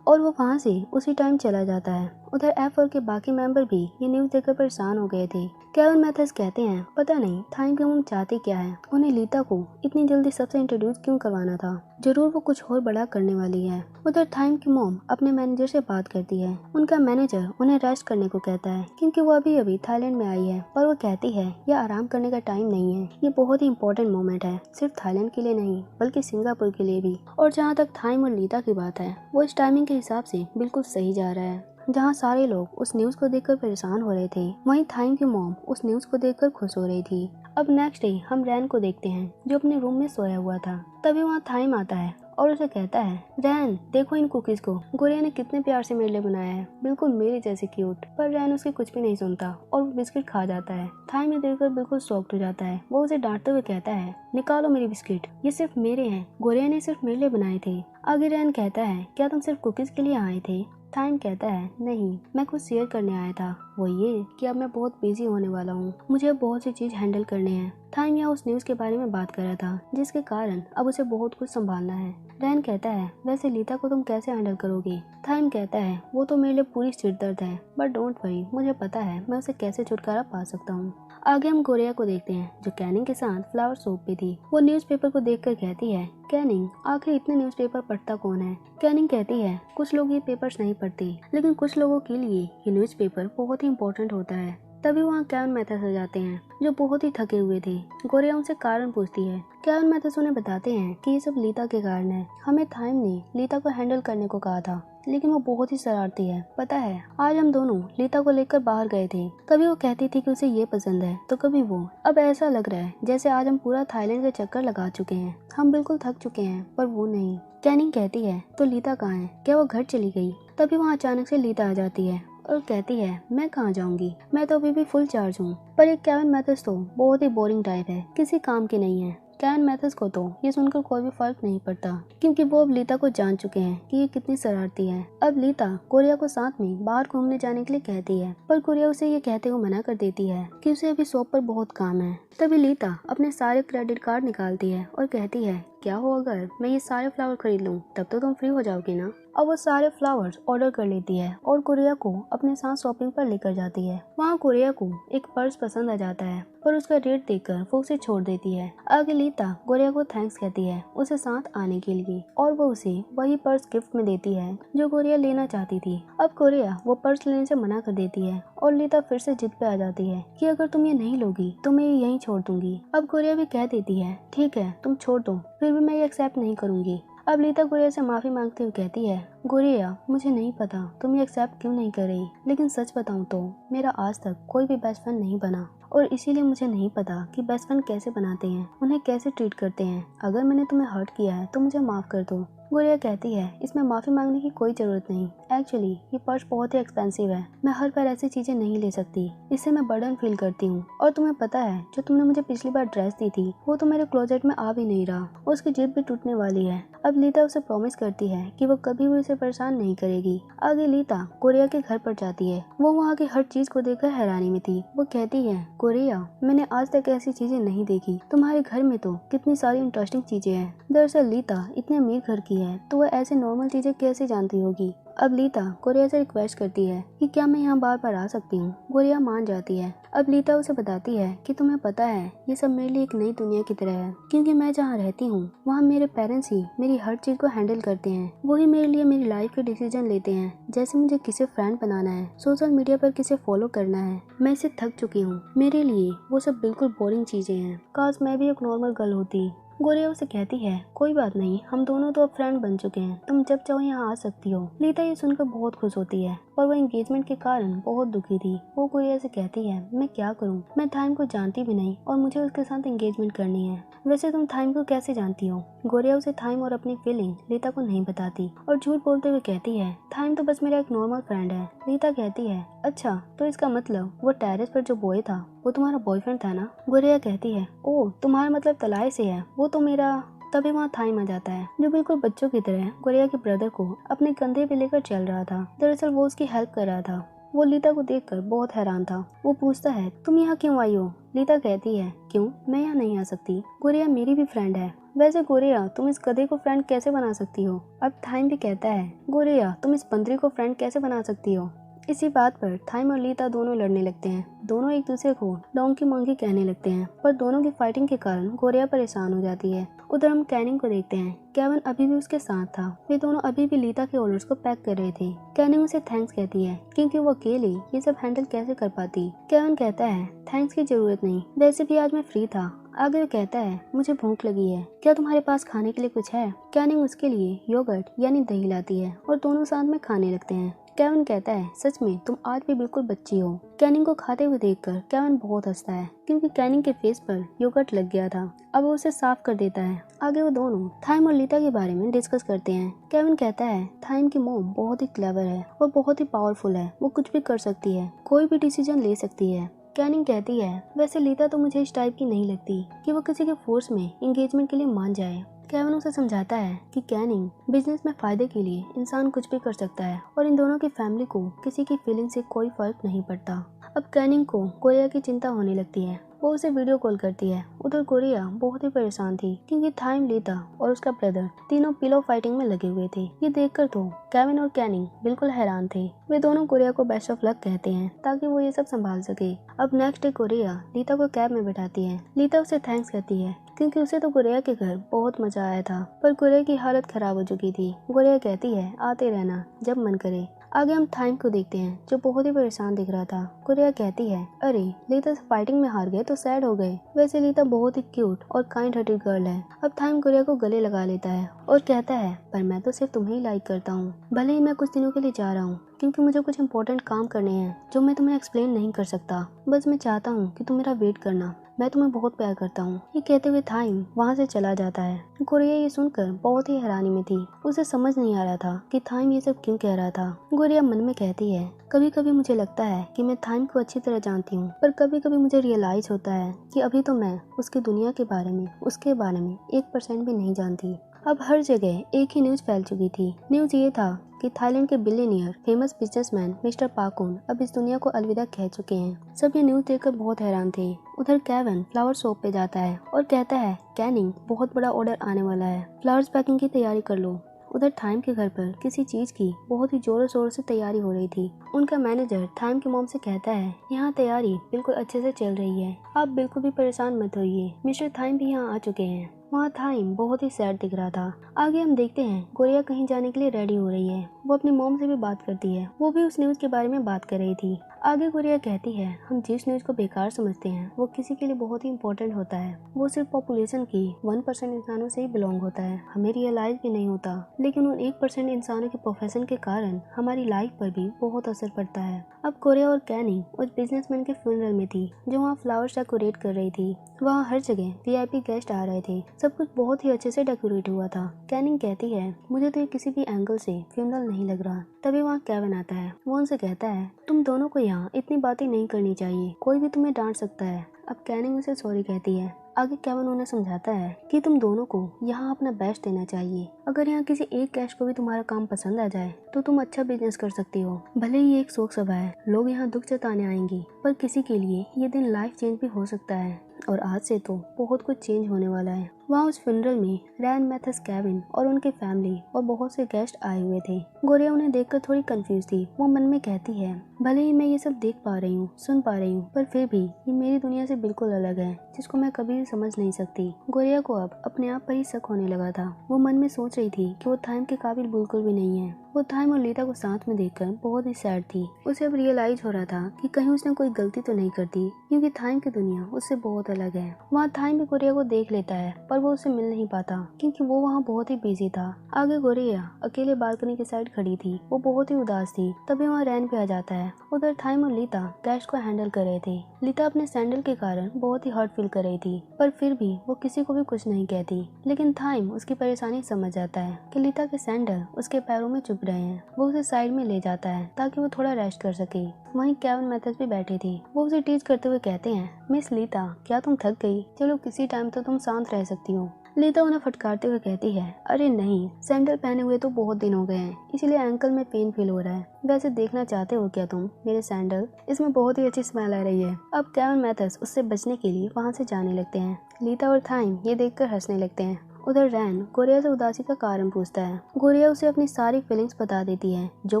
और वो वहाँ से उसी टाइम चला जाता है। उधर F4 के बाकी मेंबर भी ये न्यूज देखकर परेशान हो गए थे। केविन मैथर्स कहते हैं पता नहीं थाइम की मॉम चाहती क्या है, उन्हें लीता को इतनी जल्दी सबसे इंट्रोड्यूस क्यों करवाना था, जरूर वो कुछ और बड़ा करने वाली है। उधर थाइम की मॉम अपने मैनेजर से बात करती है, उनका मैनेजर उन्हें रेस्ट करने को कहता है क्योंकि वो अभी अभी थाईलैंड में आई है, पर वो कहती है ये आराम करने का टाइम नहीं है, ये बहुत ही इंपॉर्टेंट मोमेंट है, सिर्फ थाईलैंड के लिए नहीं बल्कि सिंगापुर के लिए भी। और जहाँ तक थाइम और लीता की बात है वो इस टाइमिंग के हिसाब से बिल्कुल सही जा रहा है। जहाँ सारे लोग उस न्यूज को देखकर परेशान हो रहे थे, वहीं थाइम की मॉम उस न्यूज को देखकर खुश हो रही थी। अब नेक्स्ट डे हम रैन को देखते हैं जो अपने रूम में सोया हुआ था। तभी वहाँ थाइम आता है और उसे कहता है रैन देखो इन कुकीज को, गोरिया ने कितने प्यार से मेरे लिए बनाया है, बिल्कुल मेरे जैसे क्यूट। पर रैन उसकी कुछ भी नहीं सुनता और वो बिस्किट खा जाता है। थाइम ये देखकर बिल्कुल शॉक्ड हो जाता है, वो उसे डांटते हुए कहता है निकालो मेरी बिस्किट, ये सिर्फ मेरे हैं, गोरिया ने सिर्फ मेरे लिए बनाए थे। आगे रैन कहता है क्या तुम सिर्फ कुकीज के लिए आए थे। थाइम कहता है नहीं, मैं कुछ शेयर करने आया था, वो ये कि अब मैं बहुत बिजी होने वाला हूँ, मुझे अब बहुत सी चीज हैंडल करने हैं। थाइम यहाँ उस न्यूज के बारे में बात कर रहा था जिसके कारण अब उसे बहुत कुछ संभालना है। रैन कहता है वैसे लीता को तुम कैसे हैंडल करोगे। थाइम कहता है वो तो मेरे लिए पूरी सिरदर्द है, बट डोंट वरी, मुझे पता है मैं उसे कैसे छुटकारा पा सकता हूँ। आगे हम कोरिया को देखते हैं जो कैनिंग के साथ फ्लावर शॉप पे थी। वो न्यूज़पेपर को देखकर कहती है कैनिंग आखिर इतने न्यूज़पेपर पढ़ता कौन है। कैनिंग कहती है कुछ लोग ये पेपर्स नहीं पढ़ते, लेकिन कुछ लोगों के लिए ये न्यूज़पेपर बहुत ही इंपॉर्टेंट होता है। तभी वहाँ केविन मैथर्स आ जाते हैं जो बहुत ही थके हुए थे। गोरिया उनसे कारण पूछती है। केविन मैथर्स उन्हें बताते हैं कि ये सब लीता के कारण है, हमें थाइम ने लीता को हैंडल करने को कहा था लेकिन वो बहुत ही शरारती है। पता है आज हम दोनों लीता को लेकर बाहर गए थे, कभी वो कहती थी कि उसे ये पसंद है तो कभी वो। अब ऐसा लग रहा है जैसे आज हम पूरा थाईलैंड का चक्कर लगा चुके हैं, हम बिल्कुल थक चुके हैं, पर वो नहीं। कैनिंग कहती है तो लीता कहाँ है, क्या वो घर चली गई। तभी वहाँ अचानक से लीता आ जाती है और कहती है मैं कहाँ जाऊंगी, मैं तो अभी भी फुल चार्ज हूँ। पर एक केविन मैथर्स तो बहुत ही बोरिंग टाइप है, किसी काम की नहीं है। केविन मैथर्स को तो ये सुनकर कोई भी फर्क नहीं पड़ता क्योंकि वो अब लीता को जान चुके हैं कि ये कितनी शरारती है। अब लीता कोरिया को साथ में बाहर घूमने जाने के लिए कहती है, पर कोरिया उसे ये कहते हुए मना कर देती है कि उसे अभी शॉप पर बहुत काम है। तभी लीता अपने सारे क्रेडिट कार्ड निकालती है और कहती है क्या हो अगर मैं ये सारे फ्लावर खरीद लूँ, तब तो तुम फ्री हो जाओगी ना। अब वो सारे फ्लावर्स ऑर्डर कर लेती है और कोरिया को अपने साथ शॉपिंग पर लेकर जाती है। वहाँ कोरिया को एक पर्स पसंद आ जाता है पर उसका रेट देखकर वो उसे छोड़ देती है। आगे लीता कोरिया को थैंक्स कहती है उसे साथ आने के लिए और वो उसे वही पर्स गिफ्ट में देती है जो कोरिया लेना चाहती थी। अब कोरिया वो पर्स लेने से मना कर देती है और लीता फिर से जिद पे आ जाती है कि अगर तुम ये नहीं लोगी तो मैं ये यहीं छोड़ दूंगी। अब कोरिया भी कह देती है ठीक है तुम छोड़ दो, फिर भी मैं ये एक्सेप्ट नहीं करूंगी। अब लीता गुड़िया से माफी मांगते हुए कहती है गुड़िया मुझे नहीं पता तुम ये एक्सेप्ट क्यों नहीं कर रही, लेकिन सच बताऊं तो मेरा आज तक कोई भी बेस्ट फ्रेंड नहीं बना और इसीलिए मुझे नहीं पता कि बेस्ट फ्रेंड कैसे बनाते हैं, उन्हें कैसे ट्रीट करते हैं। अगर मैंने तुम्हें हर्ट किया है तो मुझे माफ कर दो। गुड़िया कहती है इसमें माफी मांगने की कोई जरूरत नहीं, एक्चुअली ये पर्स बहुत ही एक्सपेंसिव है, मैं हर बार ऐसी चीजें नहीं ले सकती, इससे मैं बर्डन फील करती हूँ। और तुम्हें पता है जो तुमने मुझे पिछली बार ड्रेस दी थी वो तो मेरे क्लोजेट में आ भी नहीं रहा, उसकी जिद भी टूटने वाली है। अब लीता उसे प्रॉमिस करती है कि वो कभी भी उसे परेशान नहीं करेगी। आगे लीता कोरिया के घर पर जाती है, वो वहाँ की हर चीज को देखकर हैरानी में थी। वो कहती है कोरिया मैंने आज तक ऐसी चीजें नहीं देखी, तुम्हारे घर में तो कितनी सारी इंटरेस्टिंग चीजें हैं। दरअसल लीता इतने अमीर घर की है तो वह ऐसे नॉर्मल चीजें कैसे जानती होगी। अब लीता गोरिया से रिक्वेस्ट करती है कि क्या मैं यहाँ बार बार आ सकती हूँ। गोरिया मान जाती है। अब लीता उसे बताती है कि तुम्हें पता है ये सब मेरे लिए एक नई दुनिया की तरह है, क्योंकि मैं जहाँ रहती हूँ वहाँ मेरे पेरेंट्स ही मेरी हर चीज को हैंडल करते हैं। वही मेरे लिए मेरी लाइफ के डिसीजन लेते हैं, जैसे मुझे किसे फ्रेंड बनाना है, सोशल मीडिया पर किसे फॉलो करना है। मैं इससे थक चुकी हूँ। मेरे लिए वो सब बिल्कुल बोरिंग चीजें हैं। काश मैं भी एक नॉर्मल गर्ल होती। गोरिया उसे कहती है कोई बात नहीं, हम दोनों तो अब फ्रेंड बन चुके हैं, तुम जब चाहो यहाँ आ सकती हो। लीता ये सुनकर बहुत खुश होती है, पर वो एंगेजमेंट के कारण बहुत दुखी थी। वो गोरिया से कहती है मैं क्या करूँ, मैं थाइम को जानती भी नहीं और मुझे उसके साथ एंगेजमेंट करनी है। वैसे तुम थाइम को कैसे जानती हो? गोरिया उसे थाइम और अपनी फीलिंग लीता को नहीं बताती और झूठ बोलते हुए कहती है थाइम तो बस मेरा एक नॉर्मल फ्रेंड है। लीता कहती है अच्छा, तो इसका मतलब वो टेरेस पर जो बॉय था वो तुम्हारा बॉयफ्रेंड था ना? गोरिया कहती है ओह, तुम्हारा मतलब तलाई से है, वो तो मेरा। तभी वहाँ थाइम आ जाता है, जो बिल्कुल बच्चों की तरह गोरिया के ब्रदर को अपने कंधे पे लेकर चल रहा था। दरअसल वो उसकी हेल्प कर रहा था। वो लीता को देखकर बहुत हैरान था। वो पूछता है तुम यहाँ क्यों आई हो? लीता कहती है क्यों, मैं यहाँ नहीं आ सकती। गोरिया मेरी भी फ्रेंड है। वैसे गोरिया तुम इस गधे को फ्रेंड कैसे बना सकती हो? अब थाइम भी कहता है गोरिया तुम इस बंदरी को फ्रेंड कैसे बना सकती हो? इसी बात पर थाइम और लीता दोनों लड़ने लगते हैं। दोनों एक दूसरे को डोंकी मोंकी कहने लगते हैं, पर दोनों की फाइटिंग के कारण गोरिया परेशान हो जाती है। उधर हम कैनिंग को देखते हैं। केविन अभी भी उसके साथ था। वे दोनों अभी भी लीता के ऑर्डर्स को पैक कर रहे थे। कैनिंग उसे थैंक्स कहती है क्योंकि वो अकेले ये सब हैंडल कैसे कर पाती। केविन कहता है थैंक्स की जरूरत नहीं, वैसे भी आज मैं फ्री था। आगे वो कहता है मुझे भूख लगी है, क्या तुम्हारे पास खाने के लिए कुछ है? कैनिंग उसके लिए योगर्ट यानी दही लाती है और दोनों साथ में खाने लगते हैं। केविन कहता है सच में तुम आज भी बिल्कुल बच्ची हो। कैनिंग को खाते हुए देखकर केविन बहुत हंसता है, क्योंकि कैनिंग के फेस पर योगर्ट लग गया था। अब वो उसे साफ कर देता है। आगे वो दोनों थाइम और लीता के बारे में डिस्कस करते हैं। केविन कहता है थाइम की मॉम बहुत ही क्लेवर है और बहुत ही पावरफुल है, वो कुछ भी कर सकती है, कोई भी डिसीजन ले सकती है। कैनिंग कहती है वैसे लीता तो मुझे इस टाइप की नहीं लगती कि वो किसी के फोर्स में एंगेजमेंट के लिए मान जाए। केविन उसे समझाता है कि कैनिंग बिजनेस में फायदे के लिए इंसान कुछ भी कर सकता है और इन दोनों की फैमिली को किसी की फीलिंग से कोई फर्क नहीं पड़ता। अब कैनिंग को गोरिया की चिंता होने लगती है। वो उसे वीडियो कॉल करती है। उधर गोरिया बहुत ही परेशान थी, क्योंकि थाइम, लीता और उसका ब्रदर तीनों पिलो फाइटिंग में लगे हुए थे। ये देखकर तो केविन और कैनिंग बिल्कुल हैरान थे। वे दोनों गोरिया को बेस्ट ऑफ लक कहते हैं ताकि वो ये सब संभाल सके। अब नेक्स्ट डे गोरिया लीता को कैब में बैठाती है। लीता उसे थैंक्स कहती है क्योंकि उसे तो गोरिया के घर बहुत मजा आया था, पर गोरिया की हालत खराब हो चुकी थी। गोरिया कहती है आते रहना जब मन करे। आगे हम थाइम को देखते हैं, जो बहुत ही परेशान दिख रहा था। गोरिया कहती है अरे लीता से फाइटिंग में हार गए तो सैड हो गए। वैसे लीता बहुत ही क्यूट और काइंड हार्टेड गर्ल है। अब थाइम गोरिया को गले लगा लेता है और कहता है पर मैं तो सिर्फ तुम्हें ही लाइक करता हूँ, भले ही मैं कुछ दिनों के लिए जा रहा हूँ, क्योंकि मुझे कुछ इंपॉर्टेंट काम करने हैं जो मैं तुम्हें एक्सप्लेन नहीं कर सकता। बस मैं चाहता हूँ कि तुम मेरा वेट करना, मैं तुम्हें बहुत प्यार करता हूँ। ये कहते हुए थाइम वहाँ से चला जाता है। गोरिया ये सुनकर बहुत ही हैरानी में थी। उसे समझ नहीं आ रहा था कि थाइम ये सब क्यों कह रहा था। गोरिया मन में कहती है कभी कभी मुझे लगता है कि मैं थाइम को अच्छी तरह जानती हूँ, पर कभी कभी मुझे रियलाइज होता है कि अभी तो मैं उसकी दुनिया के बारे में, उसके बारे में 1% भी नहीं जानती। अब हर जगह एक ही न्यूज फैल चुकी थी। न्यूज ये था कि थाईलैंड के बिलियनियर फेमस बिजनेसमैन मिस्टर पाकुन अब इस दुनिया को अलविदा कह चुके हैं। सब ये न्यूज देखकर बहुत हैरान थे। उधर केविन फ्लावर शॉप पे जाता है और कहता है कैनिंग बहुत बड़ा ऑर्डर आने वाला है, फ्लावर्स पैकिंग की तैयारी कर लो। उधर थाइम के घर पर किसी चीज की बहुत ही जोरों शोरों से तैयारी हो रही थी। उनका मैनेजर थाइम की मॉम से कहता है यहाँ तैयारी बिल्कुल अच्छे से चल रही है, आप बिल्कुल भी परेशान मत होइए, मिस्टर थाइम भी यहाँ आ चुके हैं। वहाँ थाइम बहुत ही सैड दिख रहा था। आगे हम देखते हैं गोरिया कहीं जाने के लिए रेडी हो रही है। वो अपनी मॉम से भी बात करती है, वो भी उस न्यूज के बारे में बात कर रही थी। आगे गोरिया कहती है हम जिस न्यूज को बेकार समझते हैं वो किसी के लिए बहुत ही इम्पोर्टेंट होता है। वो सिर्फ पॉपुलेशन की 1% इंसानों से ही बिलोंग होता है, हमें रियलाइज भी नहीं होता, लेकिन उन 1% इंसानों के प्रोफेशन के कारण हमारी लाइफ पर भी बहुत असर पड़ता है। अब गोरिया और कैनिंग उस बिजनेसमैन के फ्यूनरल में थी, जो वहाँ फ्लावर्स डेकोरेट कर रही थी। वहाँ हर जगह VIP गेस्ट आ रहे थे। सब कुछ बहुत ही अच्छे से डेकोरेट हुआ था। कैनिंग कहती है मुझे तो ये किसी भी एंगल से फ्यूनरल नहीं लग रहा। तभी वहाँ केविन आता है। वो उनसे कहता है तुम दोनों को यहाँ इतनी बातें नहीं करनी चाहिए, कोई भी तुम्हें डांट सकता है। अब कैनिंग उसे सॉरी कहती है। आगे केविन उन्हें समझाता है कि तुम दोनों को यहाँ अपना बेस्ट देना चाहिए। अगर यहाँ किसी एक गेस्ट को भी तुम्हारा काम पसंद आ जाए तो तुम अच्छा बिजनेस कर सकती हो। भले ही एक शोक सभा है, लोग यहाँ दुख जताने आएंगे, पर किसी के लिए ये दिन लाइफ चेंज भी हो सकता है। और आज से तो बहुत कुछ चेंज होने वाला है। वहाँ उस फ्यूनरल में रैन, मैथस, केविन और उनकी फैमिली और बहुत से गेस्ट आए हुए थे। गोरिया उन्हें देखकर थोड़ी कंफ्यूज थी। वो मन में कहती है, भले ही मैं ये सब देख पा रही हूँ, सुन पा रही हूँ, पर फिर भी ये मेरी दुनिया से बिल्कुल अलग है, जिसको मैं कभी भी समझ नहीं सकती। गोरिया को अब अपने आप पर ही शक होने लगा था। वो मन में सोच रही थी कि वो थाइम के काबिल बिल्कुल भी नहीं है। वो थाइम और लीता को साथ में देखकर बहुत ही सैड थी। उसे अब रियलाइज हो रहा था कि कहीं उसने कोई गलती तो नहीं कर दी, क्योंकि थाइम की दुनिया उससे बहुत अलग है। वहाँ थाइम भी गोरिया को देख लेता है, पर वो उससे मिल नहीं पाता क्योंकि वो वहाँ बहुत ही बिजी था। आगे गोरिया अकेले बालकनी के साइड खड़ी थी। वो बहुत ही उदास थी। तभी वहाँ रैन भी आ जाता है। उधर थाइम और लीता गेस्ट को हैंडल कर रहे थे। लीता अपने सैंडल के कारण बहुत ही हर्ट फील कर रही थी, पर फिर भी वो किसी को भी कुछ नहीं कहती। लेकिन थाइम उसकी परेशानी समझ जाता है कि लीता के सैंडल उसके पैरों में चुभ रहे हैं। वो उसे साइड में ले जाता है ताकि वो थोड़ा रेस्ट कर सके। वहीं केविन, मैथस भी बैठी थी। वो उसे टीज करते हुए कहते हैं, मिस लीता, क्या तुम थक गई? चलो किसी टाइम तो तुम शांत रह सकती हो। लीता उन्हें फटकारते हुए कहती है, अरे नहीं, सैंडल पहने हुए तो बहुत दिन हो गए हैं, इसीलिए एंकल में पेन फील हो रहा है। वैसे देखना चाहते हो क्या तुम मेरे सैंडल? इसमें बहुत ही अच्छी स्मेल आ रही है। अब केविन, मैथस उससे बचने के लिए वहाँ से जाने लगते हैं। लीता और थाइम ये देखकर हंसने लगते हैं। उधर रैन गोरिया से उदासी का कारण पूछता है। गोरिया उसे अपनी सारी फीलिंग्स बता देती है जो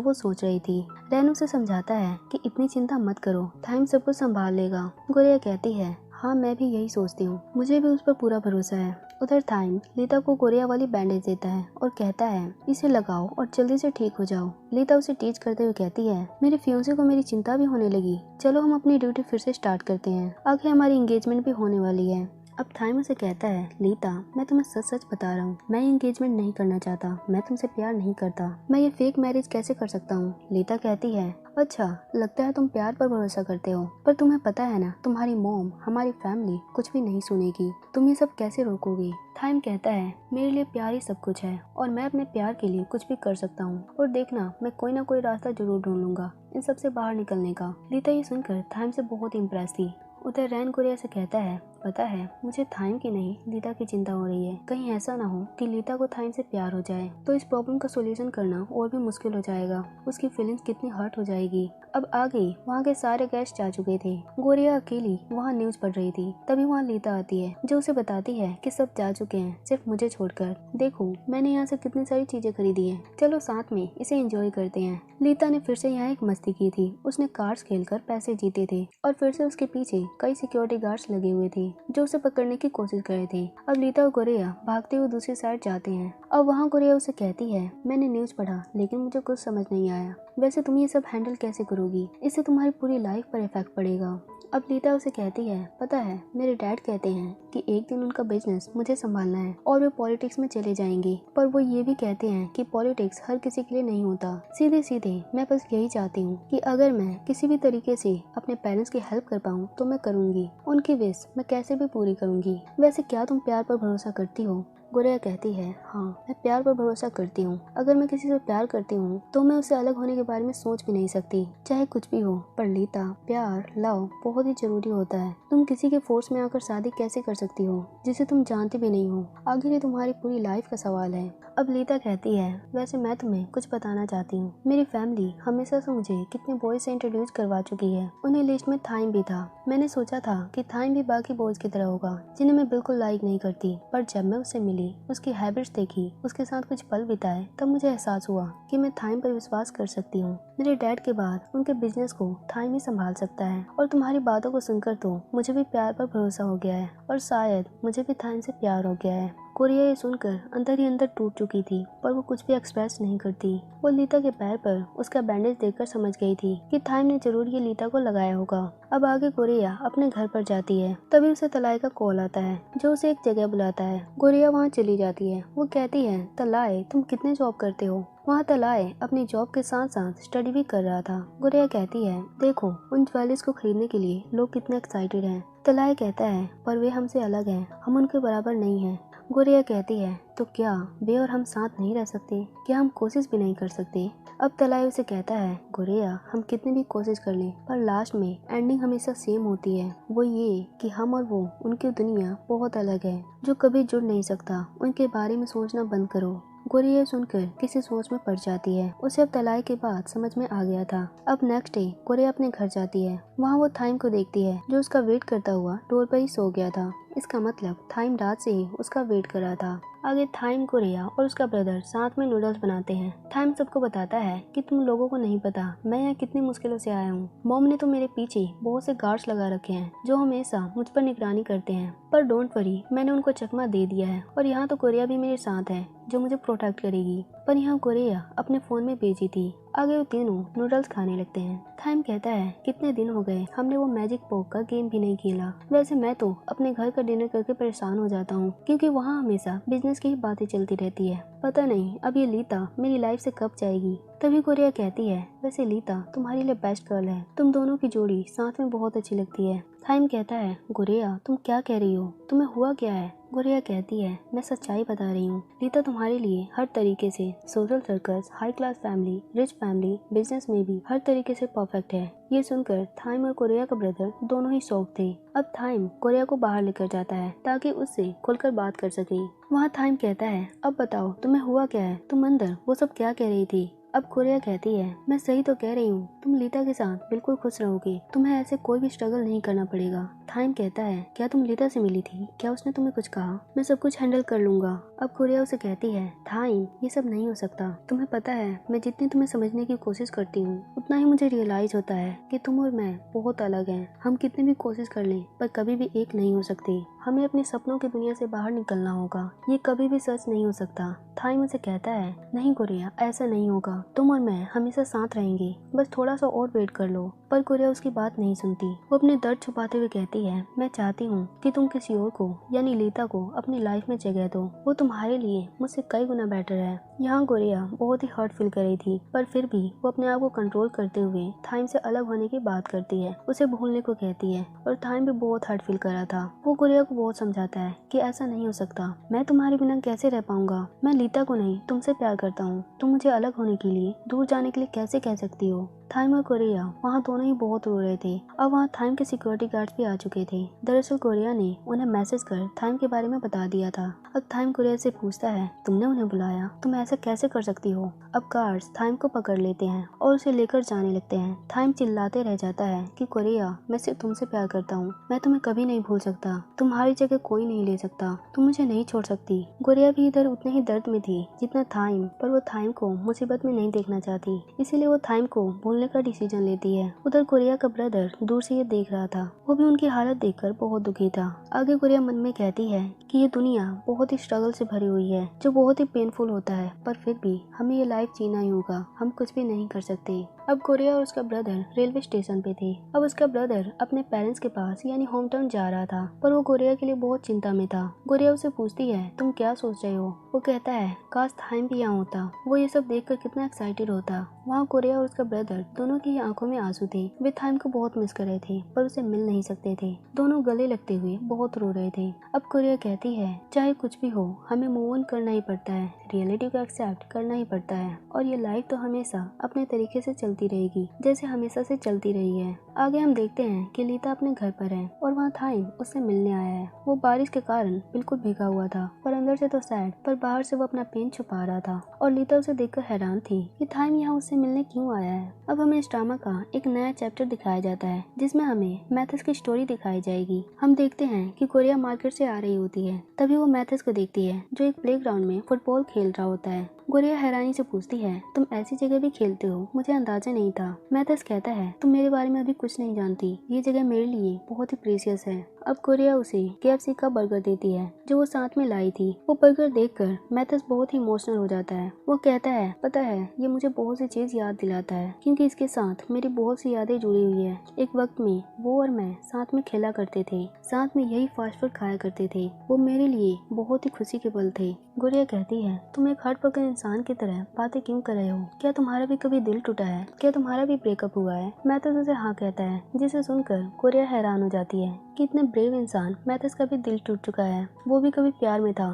वो सोच रही थी। रैन उसे समझाता है कि इतनी चिंता मत करो, थाइम सब कुछ संभाल लेगा। गोरिया कहती है, हाँ मैं भी यही सोचती हूँ, मुझे भी उस पर पूरा भरोसा है। उधर थाइम लीता को गोरिया वाली बैंडेज देता है और कहता है, इसे लगाओ और जल्दी से ठीक हो जाओ। लीता उसे टीच करते हुए कहती है, मेरे फियांसे को मेरी चिंता भी होने लगी, चलो हम अपनी ड्यूटी फिर से स्टार्ट करते हैं, आगे हमारी एंगेजमेंट भी होने वाली है। अब थाइम उसे कहता है, लीता मैं तुम्हें सच सच बता रहा हूँ, मैं एंगेजमेंट नहीं करना चाहता, मैं तुमसे प्यार नहीं करता, मैं ये फेक मैरिज कैसे कर सकता हूँ? लीता कहती है, अच्छा लगता है तुम प्यार पर भरोसा करते हो, पर तुम्हें पता है ना तुम्हारी मॉम, हमारी फैमिली कुछ भी नहीं सुनेगी, तुम ये सब कैसे रोकोगी? थाइम कहता है, मेरे लिए प्यार ही सब कुछ है और मैं अपने प्यार के लिए कुछ भी कर सकता हूँ, और देखना मैं कोई ना कोई रास्ता जरूर ढूंढ लूंगा इन सब से बाहर निकलने का। लीता ये सुनकर थाइम से बहुत इम्प्रेस थी। उधर रैन गोरिया से कहता है, पता है मुझे थाइम की नहीं लीता की चिंता हो रही है। कहीं ऐसा ना हो कि लीता को थाइम से प्यार हो जाए तो इस प्रॉब्लम का सोल्यूशन करना और भी मुश्किल हो जाएगा, उसकी फीलिंग्स कितनी हर्ट हो जाएगी। अब आगे वहाँ के सारे गेस्ट जा चुके थे। गोरिया अकेली वहाँ न्यूज पढ़ रही थी। तभी वहाँ लीता आती है जो उसे बताती है कि सब जा चुके हैं सिर्फ मुझे छोड़कर। देखो मैंने यहाँ से कितनी सारी चीजें खरीदी हैं, चलो साथ में इसे एंजॉय करते हैं। लीता ने फिर से यहाँ एक मस्ती की थी। उसने कार्ड्स खेलकर पैसे जीते थे और फिर से उसके पीछे कई सिक्योरिटी गार्ड्स लगे हुए थे जो उसे पकड़ने की कोशिश कर रहे थे। अब लीता और गोरिया भागते हुए दूसरी साइड जाते हैं। अब वहाँ गोरिया उसे कहती है, मैंने न्यूज पढ़ा लेकिन मुझे कुछ समझ नहीं आया, वैसे तुम ये सब हैंडल कैसे करोगी? इससे तुम्हारी पूरी लाइफ पर इफेक्ट पड़ेगा। अब लीता उसे कहती है, पता है मेरे डैड कहते हैं कि एक दिन उनका बिजनेस मुझे संभालना है और वे पॉलिटिक्स में चले जाएंगे, पर वो ये भी कहते हैं कि पॉलिटिक्स हर किसी के लिए नहीं होता। सीधे सीधे मैं बस यही चाहती हूँ कि अगर मैं किसी भी तरीके से अपने पेरेंट्स की हेल्प कर पाऊँ तो मैं करूँगी, उनकी विश मैं कैसे भी पूरी करूँगी। वैसे क्या तुम प्यार पर भरोसा करती हो? गोरिया कहती है, हाँ मैं प्यार पर भरोसा करती हूँ। अगर मैं किसी से प्यार करती हूँ तो मैं उससे अलग होने के बारे में सोच भी नहीं सकती, चाहे कुछ भी हो। पर लीता, प्यार, लव बहुत ही जरूरी होता है। तुम किसी के फोर्स में आकर शादी कैसे कर सकती हो जिसे तुम जानती भी नहीं हो? आखिर ये तुम्हारी पूरी लाइफ का सवाल है। अब लीता कहती है, वैसे मैं तुम्हें कुछ बताना चाहती हूँ। मेरी फैमिली हमेशा से मुझे कितने बॉयज से इंट्रोड्यूस करवा चुकी है, उन्हें लिस्ट में थाइम भी था। मैंने सोचा था कि थाइम भी बाकी बॉयज की तरह होगा जिन्हें मैं बिल्कुल लाइक नहीं करती, पर जब मैं उससे मिली, उसकी हैबिट्स देखी, उसके साथ कुछ पल बिताए, तब मुझे एहसास हुआ कि मैं थाइम पर विश्वास कर सकती हूँ। मेरे डैड के बाद उनके बिजनेस को थाइम ही संभाल सकता है, और तुम्हारी बातों को सुनकर तो मुझे भी प्यार पर भरोसा हो गया है और शायद मुझे भी थाइम से प्यार हो गया है। गोरिया ये सुनकर अंदर ही अंदर टूट चुकी थी, पर वो कुछ भी एक्सप्रेस नहीं करती। वो लीता के पैर पर उसका बैंडेज देखकर समझ गई थी कि थाइम ने जरूर ये लीता को लगाया होगा। अब आगे गोरिया अपने घर पर जाती है। तभी उसे तलाय का कॉल आता है जो उसे एक जगह बुलाता है। गोरिया वहाँ चली जाती है। वो कहती है, तलाय तुम कितने जॉब करते हो? वहाँ तलाय अपनी जॉब के साथ साथ स्टडी भी कर रहा था। गोरिया कहती है, देखो उन ज्वेलरीज को खरीदने के लिए लोग कितने एक्साइटेड हैं। तलाय कहता है, पर वे हमसे अलग हैं, हम उनके बराबर नहीं हैं। गोरिया कहती है, तो क्या वे और हम साथ नहीं रह सकते? क्या हम कोशिश भी नहीं कर सकते? अब तलाय उसे कहता है, गोरिया हम कितनी भी कोशिश कर लें पर लास्ट में एंडिंग हमेशा सेम होती है, वो ये कि हम और वो, उनकी दुनिया बहुत अलग है जो कभी जुड़ नहीं सकता। उनके बारे में सोचना बंद करो। गोरिया ये सुनकर किसी सोच में पड़ जाती है। उसे अब तलाई के बाद समझ में आ गया था। अब नेक्स्ट डे गोरिया अपने घर जाती है। वहाँ वो थाइम को देखती है जो उसका वेट करता हुआ डोर पर ही सो गया था। इसका मतलब थाइम रात से ही उसका वेट कर रहा था। आगे थाइम, गोरिया और उसका ब्रदर साथ में नूडल्स बनाते हैं। थाइम सबको बताता है कि तुम लोगों को नहीं पता मैं यहाँ कितनी मुश्किलों से आया हूँ। मॉम ने तो मेरे पीछे बहुत से गार्ड्स लगा रखे हैं जो हमेशा मुझ पर निगरानी करते हैं, पर डोंट वरी, मैंने उनको चकमा दे दिया है और यहाँ तो गोरिया भी मेरे साथ है जो मुझे प्रोटेक्ट करेगी। पर यहाँ गोरिया अपने फोन में बिजी थी। आगे वो तीनों नूडल्स खाने लगते हैं। थाइम कहता है कितने दिन हो गए हमने वो मैजिक पोक का गेम भी नहीं खेला। वैसे मैं तो अपने घर का डिनर करके परेशान हो जाता हूँ क्योंकि वहाँ हमेशा बिजनेस की ही बातें चलती रहती है। पता नहीं अब ये लीता मेरी लाइफ से कब जाएगी। तभी गोरिया कहती है वैसे लीता तुम्हारे लिए बेस्ट गर्ल है, तुम दोनों की जोड़ी साथ में बहुत अच्छी लगती है। थाइम कहता है गोरिया तुम क्या कह रही हो, तुम्हें हुआ क्या है। गोरिया कहती है मैं सच्चाई बता रही हूँ, लीता तुम्हारे लिए हर तरीके से, social circles, high class family, rich family, business में भी हर तरीके से परफेक्ट है। ये सुनकर थाइम और गोरिया का ब्रदर दोनों ही शॉक थे। अब थाइम गोरिया को बाहर लेकर जाता है ताकि उससे खुलकर बात कर सके। वहाँ थाइम कहता है अब बताओ तुम्हें हुआ क्या है, तुम अंदर वो सब क्या कह रही थी। अब गोरिया कहती है मैं सही तो कह रही हूँ, तुम लीता के साथ बिल्कुल खुश रहोगे, तुम्हें ऐसे कोई भी स्ट्रगल नहीं करना पड़ेगा। थाइम कहता है क्या तुम लीता से मिली थी, क्या उसने तुम्हें कुछ कहा, मैं सब कुछ हैंडल कर लूंगा। अब गोरिया उसे कहती है थाइम ये सब नहीं हो सकता, तुम्हें पता है मैं जितनी तुम्हें समझने की कोशिश करती हूँ उतना ही मुझे रियलाइज होता है कि तुम और मैं बहुत अलग हैं। हम कितनी भी कोशिश कर लें पर कभी भी एक नहीं हो सकते। हमें अपने सपनों की दुनिया से बाहर निकलना होगा, ये कभी भी सच नहीं हो सकता। थाइम उसे कहता है नहीं गोरिया ऐसा नहीं होगा, तुम और मैं हमेशा साथ रहेंगे, बस थोड़ा सा और वेट कर लो। पर गोरिया उसकी बात नहीं सुनती। वो अपने दर्द छुपाते हुए कहती है मैं चाहती हूँ कि तुम किसी और को यानी लीता को अपनी लाइफ में जगह दो, वो तुम्हारे लिए मुझसे कई गुना बेटर है। यहाँ गोरिया बहुत ही हर्ट फील कर रही थी पर फिर भी वो अपने आप को कंट्रोल करते हुए थाइम से अलग होने की बात करती है, उसे भूलने को कहती है। और थाइम भी बहुत हर्ट फील कर रहा था। वो गोरिया को बहुत समझाता है कि ऐसा नहीं हो सकता, मैं तुम्हारे बिना कैसे रह पाऊंगा, मैं लीता को नहीं तुमसे प्यार करता हूँ, तुम मुझे अलग होने के लिए, दूर जाने के लिए कैसे कह सकती हो। थाइम और गोरिया वहाँ दोनों ही बहुत रो रहे थे। अब वहाँ थाइम के सिक्योरिटी गार्ड्स भी आ चुके थे। दरअसल गोरिया ने उन्हें मैसेज कर थाइम के बारे में बता दिया था। अब थाइम गोरिया से पूछता है तुमने उन्हें बुलाया, तुम ऐसा कैसे कर सकती हो। अब गार्ड्स थाइम को पकड़ लेते हैं और उसे लेकर जाने लगते हैं। थाइम चिल्लाते रह जाता है कि गोरिया मैं सिर्फ तुमसे प्यार करता हूँ, मैं तुम्हें कभी नहीं भूल सकता, तुम्हारी जगह कोई नहीं ले सकता, तुम मुझे नहीं छोड़ सकती। गोरिया भी इधर उतने ही दर्द में थी जितना थाइम, पर वो थाइम को मुसीबत में नहीं देखना चाहती, इसीलिए वो थाइम को भूलने का डिसीजन लेती है। उधर गोरिया का ब्रदर दूर से ये देख रहा था, वो भी उनकी हालत देखकर बहुत दुखी था। आगे गोरिया मन में कहती है कि ये दुनिया बहुत ही स्ट्रगल से भरी हुई है जो बहुत ही पेनफुल होता है, पर फिर भी हमें ये लाइफ जीना ही होगा, हम कुछ भी नहीं कर सकते। अब गोरिया और उसका ब्रदर रेलवे स्टेशन पे थे। अब उसका ब्रदर अपने पेरेंट्स के पास यानी होम टाउन जा रहा था, पर वो गोरिया के लिए बहुत चिंता में था। गोरिया उसे पूछती है तुम क्या सोच रहे हो। वो कहता है काश थाइम भी यहाँ होता, वो ये सब देखकर कितना एक्साइटेड होता। वहाँ गोरिया और उसका ब्रदर दोनों की आंखों में आंसू थे। वे थाइम को बहुत मिस कर रहे थे पर उसे मिल नहीं सकते थे। दोनों गले लगते हुए बहुत रो रहे थे। अब गोरिया कहती है चाहे कुछ भी हो हमें मूव ऑन करना ही पड़ता है, रियलिटी को एक्सेप्ट करना ही पड़ता है, और ये लाइफ तो हमेशा अपने तरीके से चलती रहेगी जैसे हमेशा से चलती रही है। आगे हम देखते हैं कि लीता अपने घर पर है और वहाँ थाइम उससे मिलने आया है। वो बारिश के कारण बिल्कुल भीगा हुआ था पर अंदर से तो सैड, पर बाहर से वो अपना पेन छुपा रहा था और लीता उसे देखकर हैरान थी कि थाइम यहाँ उससे मिलने क्यों आया है। अब हमें इस ड्रामा का एक नया चैप्टर दिखाया जाता है जिसमें हमें मैथस की स्टोरी दिखाई जाएगी। हम देखते हैं कि गोरिया मार्केट से आ रही होती है, तभी वो मैथस को देखती है जो एक प्लेग्राउंड में फुटबॉल खेल रहा होता है। गोरिया हैरानी से पूछती है तुम ऐसी जगह भी खेलते हो, मुझे अंदाजा नहीं था। मैथस कहता है तुम मेरे बारे में अभी कुछ नहीं जानती, ये जगह मेरे लिए बहुत ही प्रीशियस है। अब गोरिया उसे KFC का बर्गर देती है जो वो साथ में लाई थी। वो बर्गर देखकर मैथस बहुत ही इमोशनल हो जाता है। वो कहता है पता है ये मुझे बहुत सी चीज याद दिलाता है क्योंकि इसके साथ मेरी बहुत सी यादें जुड़ी हुई है। एक वक्त में वो और मैं साथ में खेला करते थे, साथ में यही फास्ट फूड खाया करते थे, वो मेरे लिए बहुत ही खुशी के पल थे। गोरिया कहती है तुम एक हार्ट ब्रोकन इंसान की तरह बातें क्यों कर रहे हो, क्या तुम्हारा भी कभी दिल टूटा है, क्या तुम्हारा भी ब्रेकअप हुआ है। मैथस उसे हाँ कहता है जिसे सुनकर गोरिया हैरान हो जाती है कि इतने ब्रेव इंसान मैथस का भी दिल टूट चुका है, वो भी कभी प्यार में था।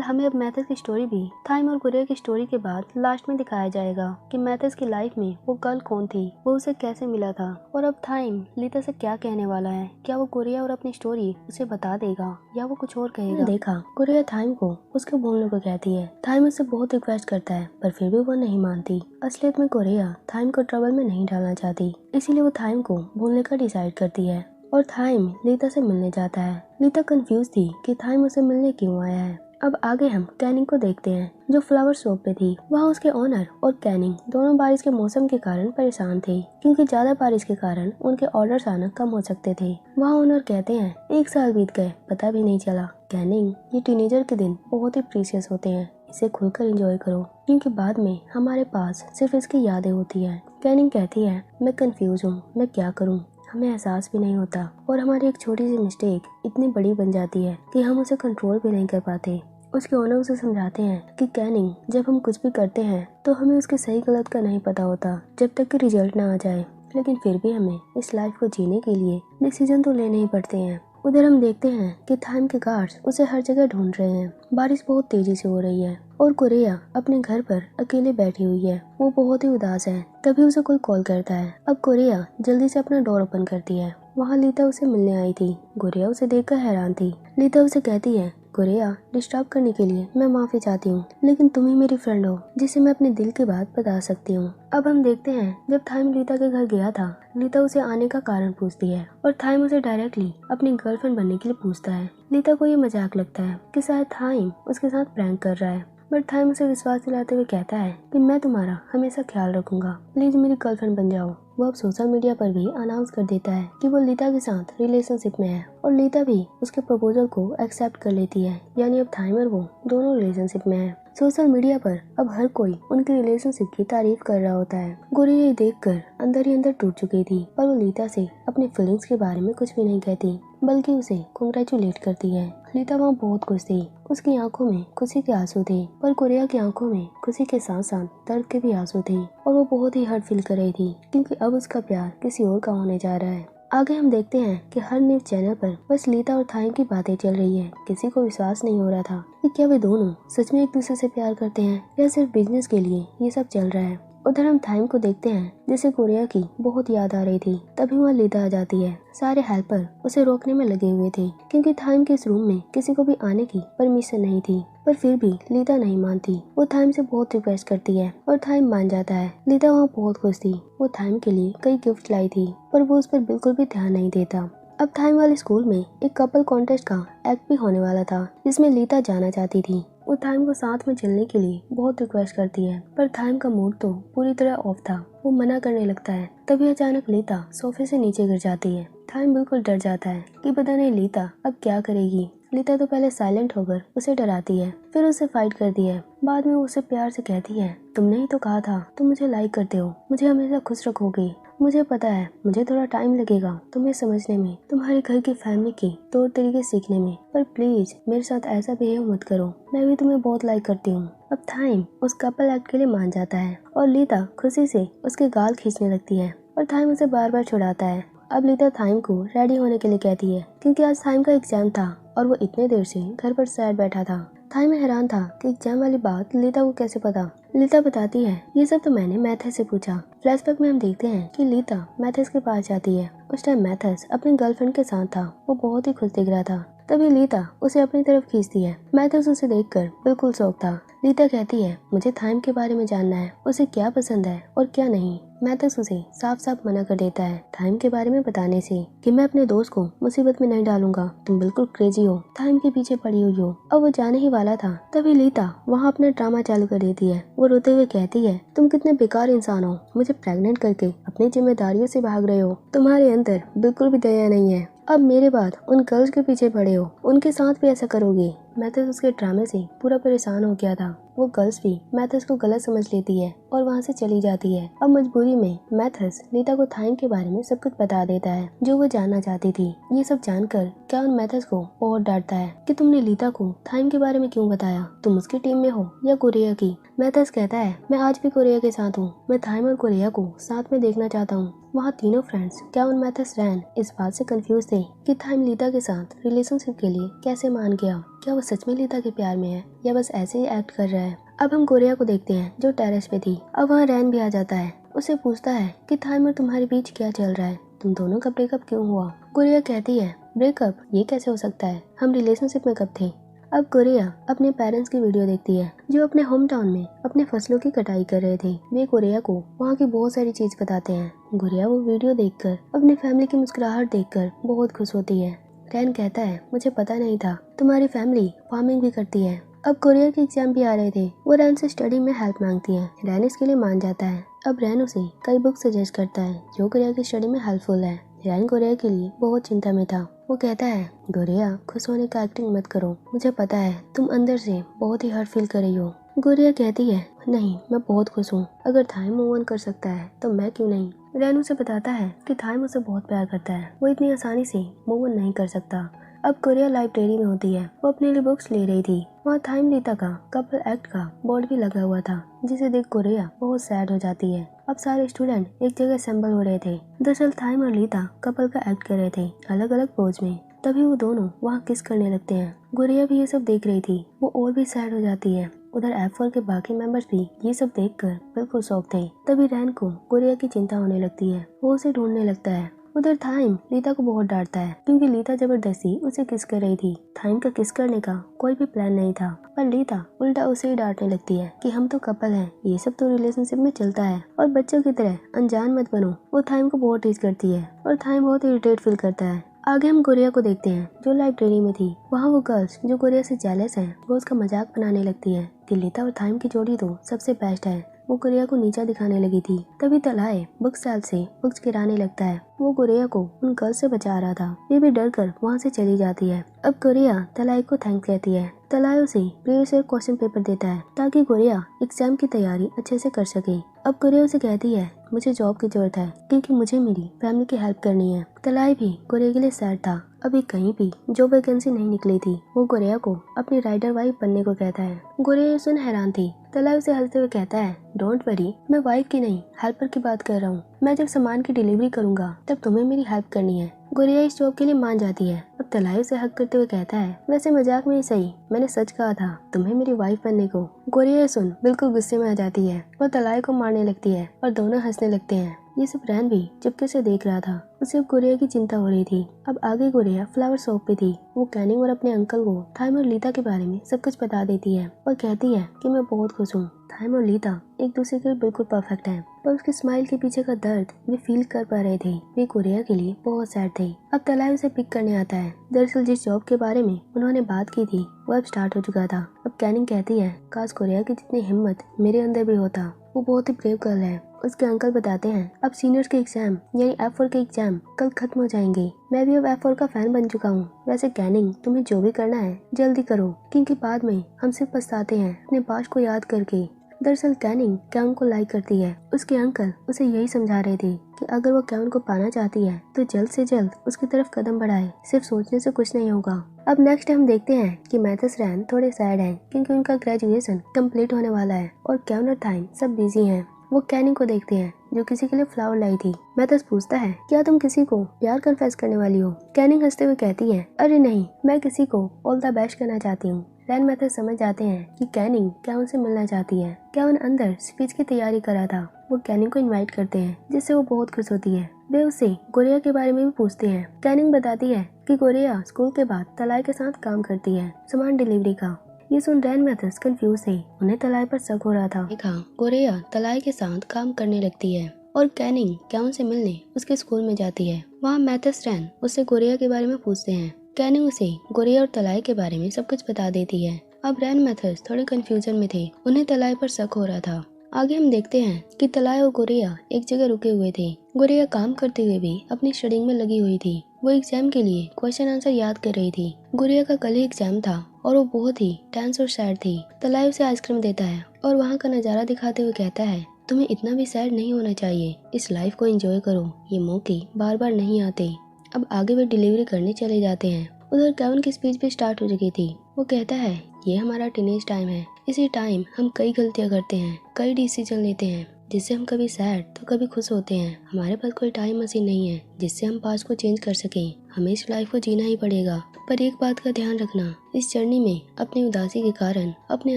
हमें अब मैथस की स्टोरी भी थाइम और गुरिया की स्टोरी के बाद लास्ट में दिखाया जाएगा कि मैथस की लाइफ में वो गर्ल कौन थी, वो उसे कैसे मिला था, और अब थाइम लीता से क्या कहने वाला है। क्या वो गुरिया और अपनी स्टोरी उसे बता देगा या वो कुछ और कहेगा। देखा, गुरिया थाइम को उसके बोलने को कहती है। थाइम उससे बहुत रिक्वेस्ट करता है पर फिर भी वो नहीं मानती। असलियत में गुरिया थाइम को ट्रबल में नहीं डालना चाहती, इसीलिए वो थाइम को बोलने का डिसाइड करती है और थाइम लीता से मिलने जाता है। लीता कंफ्यूज थी कि थाइम उसे मिलने क्यों आया है। अब आगे हम कैनिंग को देखते हैं जो फ्लावर शॉप पे थी। वहाँ उसके ओनर और कैनिंग दोनों बारिश के मौसम के कारण परेशान थे, क्योंकि ज्यादा बारिश के कारण उनके ऑर्डर्स आना कम हो सकते थे। वहाँ ओनर कहते हैं 1 साल बीत गए, पता भी नहीं चला। कैनिंग, ये टीनेजर के दिन बहुत ही प्रीशियस होते हैं, इसे खुलकर एंजॉय करो, क्योंकि बाद में हमारे पास सिर्फ इसकी यादें होती है। कैनिंग कहती है मैं कंफ्यूज हूँ, मैं क्या करूँ, हमें एहसास भी नहीं होता और हमारी एक छोटी सी मिस्टेक इतनी बड़ी बन जाती है कि हम उसे कंट्रोल भी नहीं कर पाते। उसके ओनर उसे समझाते हैं कि कैनिंग, जब हम कुछ भी करते हैं तो हमें उसके सही गलत का नहीं पता होता जब तक कि रिजल्ट ना आ जाए, लेकिन फिर भी हमें इस लाइफ को जीने के लिए डिसीजन तो लेने ही पड़ते हैं। उधर हम देखते हैं कि थाइम के गार्ड्स उसे हर जगह ढूंढ रहे हैं। बारिश बहुत तेजी से हो रही है और गुरिया अपने घर पर अकेले बैठी हुई है। वो बहुत ही उदास है। तभी उसे कोई कॉल करता है। अब गुरिया जल्दी से अपना डोर ओपन करती है। वहाँ लीता उसे मिलने आई थी। गुरिया उसे देखकर हैरान थी। लीता उसे कहती है गुरिया, डिस्टर्ब करने के लिए मैं माफी चाहती हूँ, लेकिन तुम ही मेरी फ्रेंड हो जिसे मैं अपने दिल की बात बता सकती हूँ। अब हम देखते हैं जब थाइम लीता के घर गया था, लीता उसे आने का कारण पूछती है और थाइम उसे डायरेक्टली अपनी गर्लफ्रेंड बनने के लिए पूछता है। लीता को ये मजाक लगता है कि शायद थाइम उसके साथ प्रैंक कर रहा है, बट थाइम उसे विश्वास दिलाते हुए कहता है कि मैं तुम्हारा हमेशा ख्याल रखूंगा, प्लीज मेरी गर्लफ्रेंड बन जाओ। वो अब सोशल मीडिया पर भी अनाउंस कर देता है कि वो लीता के साथ रिलेशनशिप में है और लीता भी उसके प्रपोजल को एक्सेप्ट कर लेती है। यानी अब थाइम और वो दोनों रिलेशनशिप में है। सोशल मीडिया पर अब हर कोई उनकी रिलेशनशिप की तारीफ कर रहा होता है। गुरिया ये देखकर अंदर ही अंदर टूट चुकी थी, पर वो लीता से अपनी फीलिंग्स के बारे में कुछ भी नहीं कहती, बल्कि उसे कांग्रेचुलेट करती है। लीता वहाँ बहुत खुश थी। उसकी आंखों में खुशी के आंसू थे, पर गुरिया की आंखों में खुशी के साथ साथ दर्द के भी आंसू थे और वो बहुत ही हर्ट फील कर रही थी, क्योंकि अब उसका प्यार किसी और का होने जा रहा है। आगे हम देखते हैं कि हर न्यूज चैनल पर बस लीता और थाइम की बातें चल रही है। किसी को विश्वास नहीं हो रहा था कि क्या वे दोनों सच में एक दूसरे से प्यार करते हैं या सिर्फ बिजनेस के लिए ये सब चल रहा है। उधर हम थाइम को देखते हैं जिसे गुरिया की बहुत याद आ रही थी। तभी वहाँ लीता आ जाती है। सारे हेल्पर उसे रोकने में लगे हुए थे, क्योंकि थाइम के इस रूम में किसी को भी आने की परमिशन नहीं थी, पर फिर भी लीता नहीं मानती। वो थाइम से बहुत रिक्वेस्ट करती है और थाइम मान जाता है। लीता वहाँ बहुत खुश थी। वो थाइम के लिए कई गिफ्ट लाई थी, पर वो उस पर बिल्कुल भी ध्यान नहीं देता। अब थाइम वाले स्कूल में एक कपल कॉन्टेस्ट का एक्ट भी होने वाला था, जिसमें लीता जाना चाहती थी। वो थाइम को साथ में चलने के लिए बहुत रिक्वेस्ट करती है, पर थाइम का मूड तो पूरी तरह ऑफ था। वो मना करने लगता है। तभी अचानक लीता सोफे से नीचे गिर जाती है। थाइम बिल्कुल डर जाता है कि पता नहीं लीता अब क्या करेगी। लीता तो पहले साइलेंट होकर उसे डराती है, फिर उससे फाइट करती है। बाद में वो उसे प्यार से कहती है तुमने ही तो कहा था तुम मुझे लाइक करते हो, मुझे हमेशा खुश रखोगे। मुझे पता है मुझे थोड़ा टाइम लगेगा तुम्हें समझने में, तुम्हारे घर की फैमिली के तौर तरीके सीखने में, पर प्लीज मेरे साथ ऐसा बिहेव मत करो, मैं भी तुम्हें बहुत लाइक करती हूँ। अब थाइम उस कपल एक्ट के लिए मान जाता है और लीता खुशी से उसके गाल खींचने लगती है और थाइम उसे बार बार छुड़ाता है। अब लीता थाइम को रेडी होने के लिए कहती है, क्योंकि आज थाइम का एग्जाम था और वो इतने देर से घर पर सैड बैठा था। थाइम हैरान था कि एग्जाम वाली बात लीता को कैसे पता। लीता बताती है ये सब तो मैंने मैथस से पूछा। फ्लैशबैक में हम देखते हैं कि लीता मैथस के पास जाती है। उस टाइम मैथस अपनी गर्लफ्रेंड के साथ था। वो बहुत ही खुश दिख रहा था। तभी लीता उसे अपनी तरफ खींचती है। मैथस उसे देखकर बिल्कुल शॉक था। लीता कहती है मुझे थाइम के बारे में जानना है, उसे क्या पसंद है और क्या नहीं। मैथस उसे साफ साफ मना कर देता है थाइम के बारे में बताने से, कि मैं अपने दोस्त को मुसीबत में नहीं डालूंगा, तुम बिल्कुल क्रेजी हो, थाइम के पीछे पड़ी हुई हो। अब वो जाने ही वाला था, तभी लीता वहाँ अपना ड्रामा चालू कर देती है। वो रोते हुए कहती है तुम कितने बेकार इंसान हो, मुझे प्रेग्नेंट करके अपनी जिम्मेदारियों से भाग रहे हो, तुम्हारे अंदर बिल्कुल भी दया नहीं है। अब मेरे बाद उन गर्ल्स के पीछे पड़े हो, उनके साथ भी ऐसा करोगे। मैथस उसके ड्रामे से पूरा परेशान हो गया था। वो गर्ल्स भी मैथस को गलत समझ लेती है और वहाँ से चली जाती है। अब मजबूरी में मैथस लीता को थाइम के बारे में सब कुछ बता देता है जो वो जानना चाहती थी। ये सब जानकर क्यान मैथस को बहुत डांटता है कि तुमने लीता को थाइम के बारे में क्यों बताया, तुम उसकी टीम में हो या कोरिया की। मैथस कहता है मैं आज भी कोरिया के साथ हूँ, मैं थाइम और कोरिया को साथ में देखना चाहता हूँ। वहाँ तीनों फ्रेंड्स क्यान, मैथस, रैन इस बात से कंफ्यूज थे कि थाइम लीता के साथ रिलेशनशिप के लिए कैसे मान गया। क्या वो सच में लीता के प्यार में है या बस ऐसे ही एक्ट कर रहा है। अब हम कोरिया को देखते हैं जो टेरेस पे थी। अब वहाँ रैन भी आ जाता है। उसे पूछता है कि थाइम और तुम्हारे बीच क्या चल रहा है, तुम दोनों का ब्रेकअप क्यों हुआ। कोरिया कहती है ब्रेकअप ये कैसे हो सकता है, हम रिलेशनशिप में कब थे। अब कोरिया अपने पेरेंट्स की वीडियो देखती है जो अपने होम टाउन में अपने फसलों की कटाई कर रहे थे। वे कोरिया को वहाँ की बहुत सारी चीज बताते हैं। कोरिया वो वीडियो देखकर अपनी फैमिली की मुस्कुराहट देखकर बहुत खुश होती है। रैन कहता है मुझे पता नहीं था तुम्हारी फैमिली फार्मिंग भी करती है। अब कोरिया के एग्जाम भी आ रहे थे। वो रैन से स्टडी में हेल्प मांगती है। रैन इसके लिए मान जाता है। अब रैन उसे कई बुक सजेस्ट करता है जो कोरिया की स्टडी में हेल्पफुल है। रैन कोरिया के लिए बहुत चिंता में था। वो कहता है कोरिया खुश होने का एक्टिंग मत करो, मुझे पता है तुम अंदर से बहुत ही हर्ट फील कर रही हो। कोरिया कहती है नहीं, मैं बहुत खुश हूँ, अगर थाइम मूव ऑन कर सकता है तो मैं क्यों नहीं। रैन उसे बताता है कि थाइम उसे बहुत प्यार करता है, वो इतनी आसानी से मूव ऑन नहीं कर सकता। अब कोरिया लाइब्रेरी में होती है। वो अपने लिए बुक्स ले रही थी। वहाँ थाइम लीता का कपल एक्ट का बोर्ड भी लगा हुआ था जिसे देख कोरिया बहुत सैड हो जाती है। अब सारे स्टूडेंट एक जगह असेंबल हो रहे थे। दरअसल थाइम और लीता कपल का एक्ट कर रहे थे अलग अलग पोज में। तभी वो दोनों वहाँ किस करने लगते हैं। कोरिया भी ये सब देख रही थी। वो और भी सैड हो जाती है। उधर F4 के बाकी मेंबर्स भी ये सब देखकर बिल्कुल शॉक थे। तभी रैन को कोरिया की चिंता होने लगती है। वो उसे ढूंढने लगता है। उधर थाइम लीता को बहुत डांटता है क्योंकि लीता जबरदस्ती उसे किस कर रही थी। थाइम का किस करने का कोई भी प्लान नहीं था, पर लीता उल्टा उसे ही डांटने लगती है कि हम तो कपल हैं, ये सब तो रिलेशनशिप में चलता है और बच्चों की तरह अनजान मत बनो। वो थाइम को बहुत टीज करती है और थाइम बहुत इरिटेट फील करता है। आगे हम कोरिया को देखते हैं जो लाइब्रेरी में थी। वहाँ वो गर्ल्स जो कोरिया से जेलस हैं वो उसका मजाक बनाने लगती है कि लीता और थाइम की जोड़ी तो सबसे बेस्ट है। वो कोरिया को नीचा दिखाने लगी थी। तभी तलाए बुक सेल से बुक्स गिराने लगता है। वो कोरिया को उन गर्ल्स से बचा रहा था। ये भी डर कर वहाँ से चली जाती है। अब कोरिया तलाई को थैंक्स कहती है। तलाई उसे प्रीवियस ईयर क्वेश्चन पेपर देता है ताकि कोरिया एग्जाम की तैयारी अच्छे से कर सके। अब कोरिया उसे कहती है मुझे जॉब की जरूरत है क्योंकि मुझे मेरी फैमिली की हेल्प करनी है। तलाई भी कोरिया के लिए सैड था। अभी कहीं भी जॉब वैकेंसी नहीं निकली थी। वो कोरिया को अपनी राइडर वाइफ बनने को कहता है। कोरिया ये सुन हैरान थी। तलाई उसे हंसते हुए कहता है डोंट वरी, मैं वाइफ की नहीं हेल्पर की बात कर रहा हूँ। मैं जब सामान की डिलीवरी करूंगा तब तुम्हें मेरी हेल्प करनी है। कोरिया इस जॉब के लिए मान जाती है। अब तलाई उसे हक करते हुए कहता है वैसे मजाक में ही सही, मैंने सच कहा था तुम्हें मेरी वाइफ बनने को। कोरिया ये सुन बिल्कुल गुस्से में आ जाती है। वो तलाई को मारने लगती है और दोनों हंसने लगते हैं। ये सब रैन भी चुपके से देख रहा था। उसे अब कोरिया की चिंता हो रही थी। अब आगे कोरिया फ्लावर शॉप पे थी। वो कैनिंग और अपने अंकल को थाइम और लीता के बारे में सब कुछ बता देती है और कहती है कि मैं बहुत खुश हूँ। थाइम और लीता एक दूसरे के लिए बिल्कुल परफेक्ट है, पर उसके स्माइल के पीछे का दर्द वे फील कर पा रहे थे। वे कोरिया के लिए बहुत सैड थे। अब तलाई उसे पिक करने आता है। दरअसल जिस जॉब के बारे में उन्होंने बात की थी वो अब स्टार्ट हो चुका था। अब कैनिंग कहती है काश कोरिया की जितनी हिम्मत मेरे अंदर भी होता, वो बहुत ही ब्रेव गर्ल है। उसके अंकल बताते हैं अब सीनियर्स के एग्जाम यानी F4 के एग्जाम कल खत्म हो जाएंगे। मैं भी अब F4 का फैन बन चुका हूँ। वैसे कैनिंग तुम्हें जो भी करना है जल्दी करो क्योंकि बाद में हम सिर्फ पछताते हैं अपने पास्ट को याद करके। दरअसल कैनिंग क्यान को लाइक करती है। उसके अंकल उसे यही समझा रहे थे कि अगर वो क्यान को पाना चाहती है तो जल्द से जल्द उसकी तरफ कदम बढ़ाए, सिर्फ सोचने से कुछ नहीं होगा। अब नेक्स्ट हम देखते हैं कि मैथस रैन थोड़े सैड हैं क्योंकि उनका ग्रेजुएशन कंप्लीट होने वाला है और क्यान और थाइम सब बिजी हैं। वो कैनिंग को देखते हैं जो किसी के लिए फ्लावर लाई थी। मैथस पूछता है क्या तुम किसी को प्यार कन्फेस करने वाली हो। कैनिंग हंसते हुए कहती है अरे नहीं, मैं किसी को ऑल द बेस्ट करना चाहती हूँ। रैन मैथस समझ जाते हैं कि कैनिंग क्या उनसे मिलना चाहती है। क्या उन अंदर स्पीच की तैयारी कर रहा था। वो कैनिंग को इनवाइट करते हैं जिससे वो बहुत खुश होती है। वे उससे कोरिया के बारे में भी पूछते हैं। कैनिंग बताती है कि कोरिया स्कूल के बाद तलाई के साथ काम करती है सामान डिलीवरी का। ये सुन रैन मैथस कंफ्यूज थे। उन्हें तलाई पर शक हो रहा था। देखा कोरिया तलाई के साथ काम करने लगती है और कैनिंग क्यान से मिलने उसके स्कूल में जाती है। वहाँ मैथस रैन उससे कोरिया के बारे में पूछते हैं। कैनिंग उसे कोरिया और तलाई के बारे में सब कुछ बता देती है। अब रैन मैथस थोड़े कंफ्यूजन में थे। उन्हें तलाई पर शक हो रहा था। आगे हम देखते हैं कि तलाय और गोरिया एक जगह रुके हुए थे। गोरिया काम करते हुए भी अपनी स्टडीइंग में लगी हुई थी। वो एग्जाम के लिए क्वेश्चन आंसर याद कर रही थी। गोरिया का कल ही एग्जाम था और वो बहुत ही टेंस और सैड थी। तलाय उसे आइसक्रीम देता है और वहाँ का नज़ारा दिखाते हुए कहता है, तुम्हें इतना भी सैड नहीं होना चाहिए, इस लाइफ को एंजॉय करो, ये मौके बार बार नहीं आते। अब आगे वे डिलीवरी करने चले जाते हैं। उधर केविन की स्पीच भी स्टार्ट हो चुकी थी। वो कहता है, ये हमारा टीनेज टाइम है, इसी टाइम हम कई गलतियां करते हैं, कई डिसीजन लेते हैं जिससे हम कभी सैड तो कभी खुश होते हैं। हमारे पास कोई टाइम मशीन नहीं है जिससे हम पास्ट को चेंज कर सकें, हमें इस लाइफ को जीना ही पड़ेगा। पर एक बात का ध्यान रखना, इस जर्नी में अपनी उदासी के कारण अपने